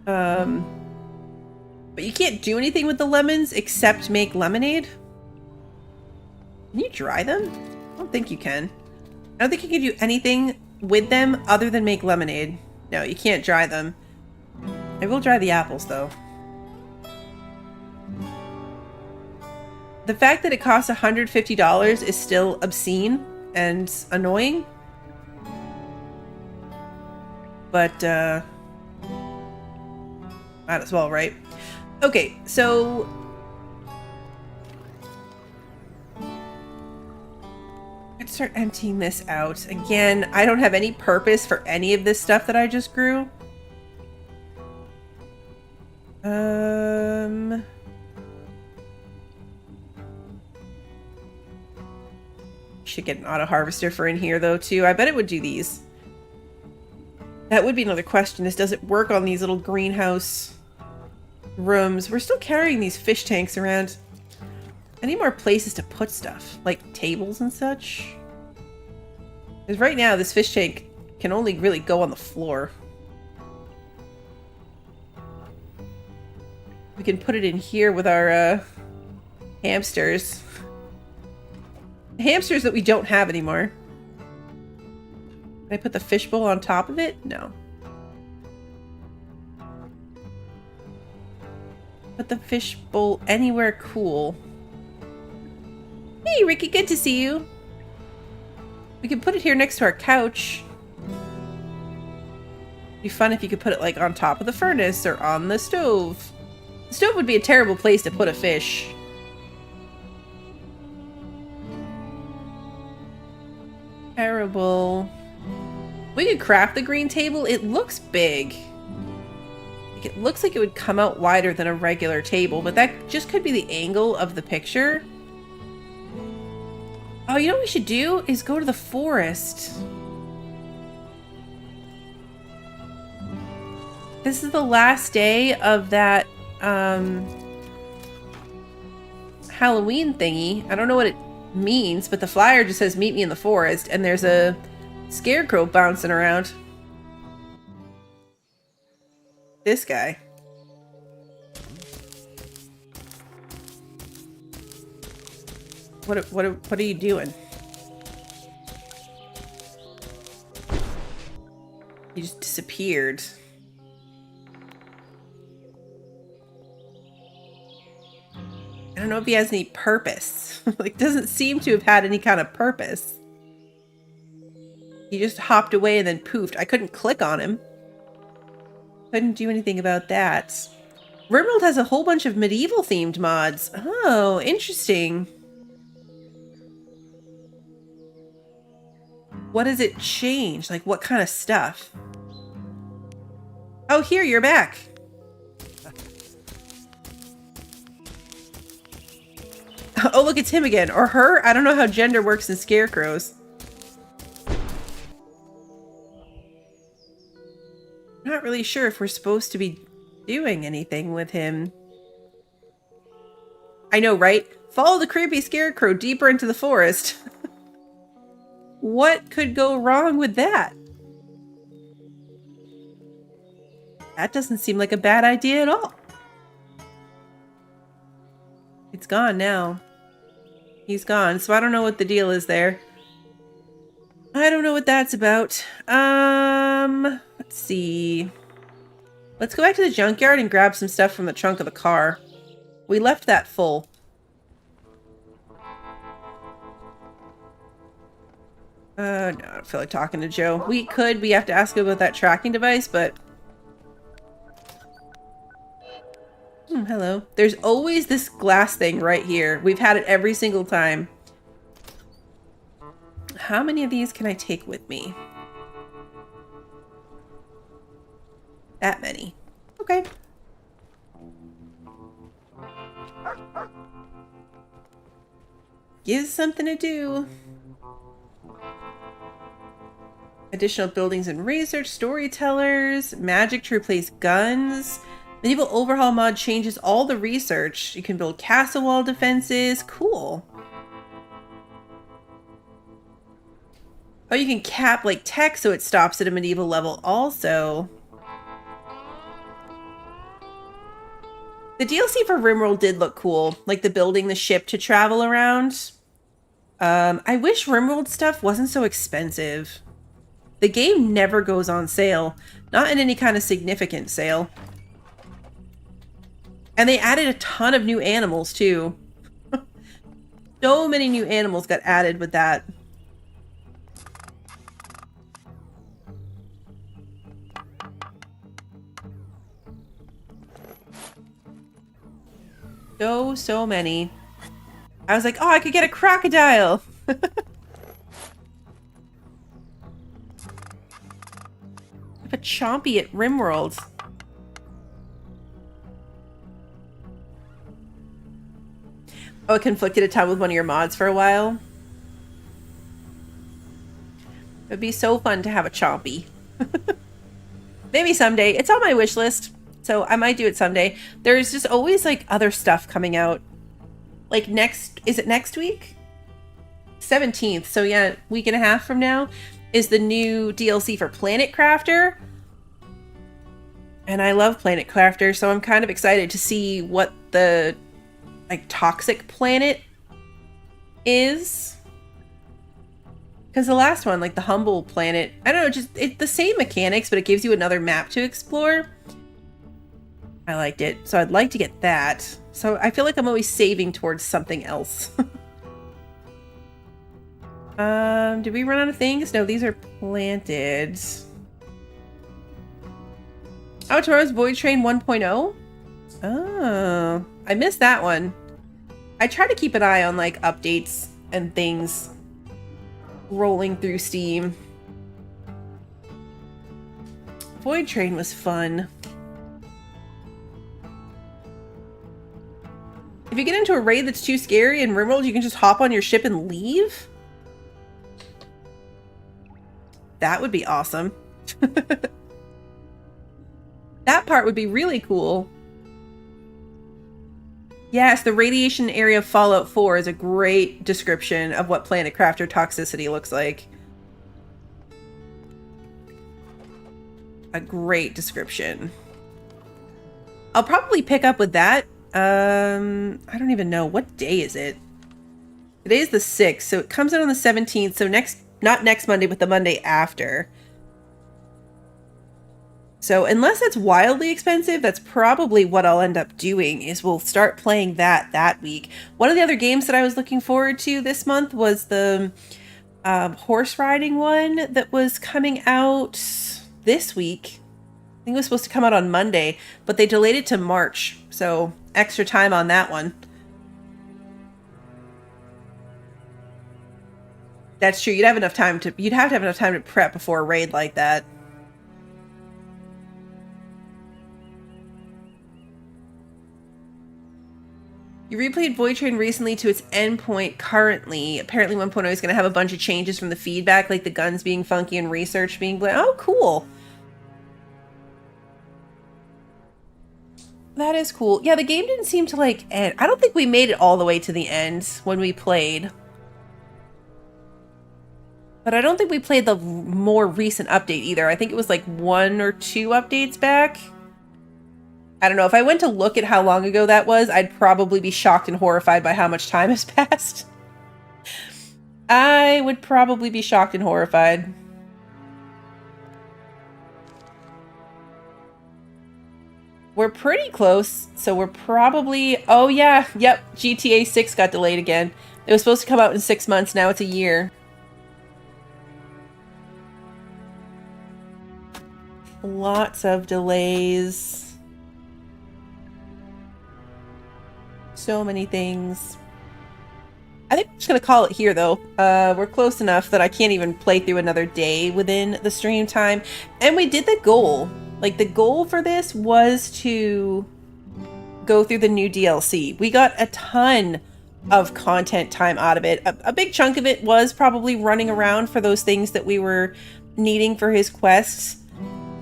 But you can't do anything with the lemons except make lemonade. Can you dry them? I don't think you can. I don't think you can do anything with them other than make lemonade. No, you can't dry them. I will dry the apples, though. The fact that it costs $150 is still obscene and annoying. But, might as well, right? Okay, so let's start emptying this out. Again, I don't have any purpose for any of this stuff that I just grew. Should get an auto harvester for in here though too. I bet it would do these. That would be another question, is does it work on these little greenhouse rooms? We're still carrying these fish tanks around. I need more places to put stuff, like tables and such. Because right now this fish tank can only really go on the floor. We can put it in here with our hamsters. Hamsters that we don't have anymore. Can I put the fishbowl on top of it? No. Put the fishbowl anywhere cool. Hey, Ricky, good to see you. We can put it here next to our couch. It'd be fun if you could put it like on top of the furnace or on the stove. The stove would be a terrible place to put a fish. Terrible. We could craft the green table. It looks big. Like, it looks like it would come out wider than a regular table, but that just could be the angle of the picture. Oh, you know what we should do is go to the forest. This is the last day of that Halloween thingy. I don't know what it means, but the flyer just says meet me in the forest, and there's a scarecrow bouncing around. This guy. What are you doing? He just disappeared. I don't know if he has any purpose. Like, doesn't seem to have had any kind of purpose. He just hopped away and then poofed. I couldn't click on him. Couldn't do anything about that. RimWorld has a whole bunch of medieval themed mods. Oh, interesting. What does it change? Like, what kind of stuff? Oh, here, you're back. Oh, look, it's him again. Or her? I don't know how gender works in scarecrows. I'm not really sure if we're supposed to be doing anything with him. I know, right? Follow the creepy scarecrow deeper into the forest. What could go wrong with that? That doesn't seem like a bad idea at all. It's gone now. He's gone, so I don't know what the deal is there. I don't know what that's about. Let's see. Let's go back to the junkyard and grab some stuff from the trunk of the car. We left that full. No, I don't feel like talking to Joe. We have to ask him about that tracking device, but... hello. There's always this glass thing right here. We've had it every single time. How many of these can I take with me? That many. Okay. Gives something to do. Additional buildings and research, storytellers, magic to replace guns. Medieval overhaul mod changes all the research. You can build castle wall defenses. Cool. Oh, you can cap like tech so it stops at a medieval level also. The DLC for RimWorld did look cool. Like the building the ship to travel around. I wish RimWorld stuff wasn't so expensive. The game never goes on sale. Not in any kind of significant sale. And they added a ton of new animals, too. So many new animals got added with that. So many. I was like, oh, I could get a crocodile. I have a Chompy at RimWorld. Oh, it conflicted a ton with one of your mods for a while. It'd be so fun to have a Chompy. Maybe someday. It's on my wish list, so I might do it someday. There's just always like other stuff coming out. Like is it next week? 17th, so yeah, week and a half from now is the new DLC for Planet Crafter. And I love Planet Crafter, so I'm kind of excited to see what the like toxic planet is. Because the last one, like the humble planet, I don't know, just it's the same mechanics, but it gives you another map to explore. I liked it, so I'd like to get that. So I feel like I'm always saving towards something else. Did we run out of things? No, these are planted. Oh, tomorrow's Void Train 1.0? Oh, I missed that one. I try to keep an eye on like updates and things rolling through Steam. Void Train was fun. If you get into a raid that's too scary in RimWorld, you can just hop on your ship and leave? That would be awesome. That part would be really cool. Yes, the radiation area of Fallout 4 is a great description of what Planet Crafter toxicity looks like. A great description. I'll probably pick up with that. I don't even know. What day is it? Today is the 6th, so it comes out on the 17th, so not next Monday, but the Monday after. So unless it's wildly expensive, that's probably what I'll end up doing, is we'll start playing that week. One of the other games that I was looking forward to this month was the horse riding one that was coming out this week. I think it was supposed to come out on Monday, but they delayed it to March, so extra time on that one. That's true. You'd have to have enough time to prep before a raid like that. You replayed Void Train recently to its endpoint currently. Apparently 1.0 is going to have a bunch of changes from the feedback, like the guns being funky and research being blank. Oh, cool. That is cool. Yeah, the game didn't seem to like end. I don't think we made it all the way to the end when we played. But I don't think we played the more recent update either. I think it was like 1 or 2 updates back. I don't know. If I went to look at how long ago that was, I'd probably be shocked and horrified by how much time has passed. I would probably be shocked and horrified. We're pretty close, so we're probably... Oh yeah, yep, GTA 6 got delayed again. It was supposed to come out in 6 months, now it's a year. Lots of delays. So many things. I think I'm just going to call it here, though. We're close enough that I can't even play through another day within the stream time. And we did the goal. Like, the goal for this was to go through the new DLC. We got a ton of content time out of it. A big chunk of it was probably running around for those things that we were needing for his quests.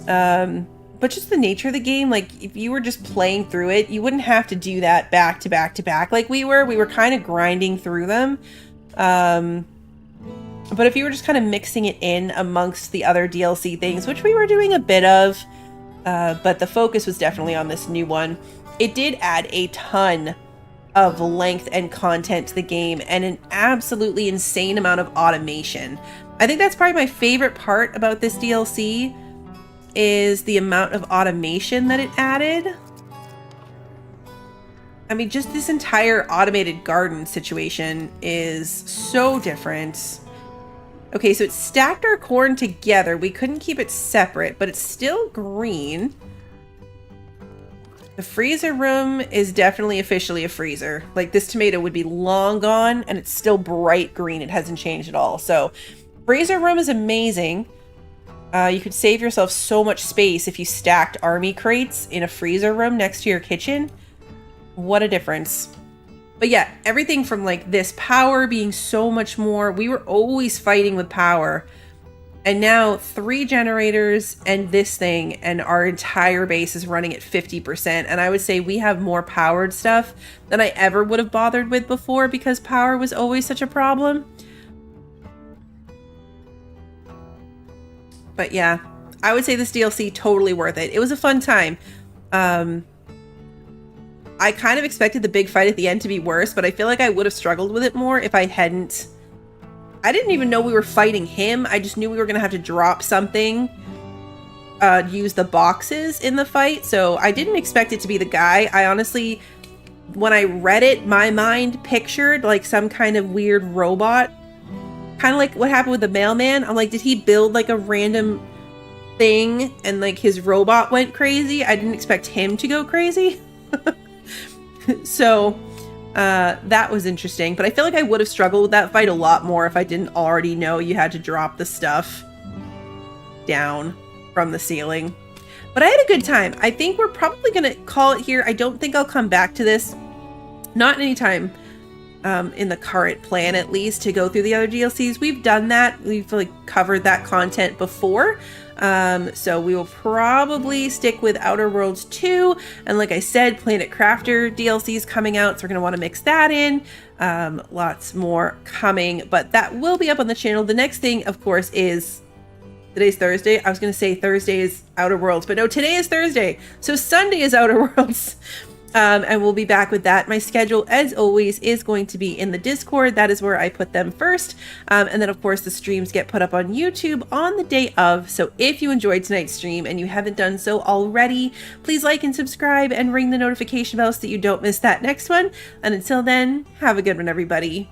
But just the nature of the game, like, if you were just playing through it, you wouldn't have to do that back to back to back like we were. We were kind of grinding through them. But if you were just kind of mixing it in amongst the other DLC things, which we were doing a bit of, but the focus was definitely on this new one. It did add a ton of length and content to the game and an absolutely insane amount of automation. I think that's probably my favorite part about this DLC, is the amount of automation that it added. I mean, just this entire automated garden situation is so different. Okay, so it stacked our corn together. We couldn't keep it separate, but it's still green. The freezer room is definitely officially a freezer. Like, this tomato would be long gone, and it's still bright green. It hasn't changed at all. So, freezer room is amazing. You could save yourself so much space if you stacked army crates in a freezer room next to your kitchen. What a difference. But yeah, everything from like this power being so much more. We were always fighting with power. And now 3 generators and this thing, and our entire base is running at 50%. And I would say we have more powered stuff than I ever would have bothered with before, because power was always such a problem. But yeah, I would say this DLC totally worth it. It was a fun time. I kind of expected the big fight at the end to be worse, but I feel like I would have struggled with it more if I hadn't. I didn't even know we were fighting him. I just knew we were going to have to drop something, use the boxes in the fight. So I didn't expect it to be the guy. I honestly, when I read it, my mind pictured like some kind of weird robot. Kind of like what happened with the mailman. I'm like, did he build like a random thing and like his robot went crazy? I didn't expect him to go crazy. So that was interesting. But I feel like I would have struggled with that fight a lot more if I didn't already know you had to drop the stuff down from the ceiling. But I had a good time. I think we're probably going to call it here. I don't think I'll come back to this. Not anytime in the current plan, at least, to go through the other DLCs. We've done that. We've like covered that content before. So we will probably stick with Outer Worlds 2. And like I said, Planet Crafter DLC is coming out, so we're going to want to mix that in. Lots more coming, but that will be up on the channel. The next thing, of course, is today's Thursday. I was going to say Thursday is Outer Worlds, but no, today is Thursday. So Sunday is Outer Worlds. And we'll be back with that. My schedule, as always, is going to be in the Discord. That is where I put them first. And then, of course, the streams get put up on YouTube on the day of. So if you enjoyed tonight's stream and you haven't done so already, please like and subscribe and ring the notification bell so that you don't miss that next one. And until then, have a good one, everybody.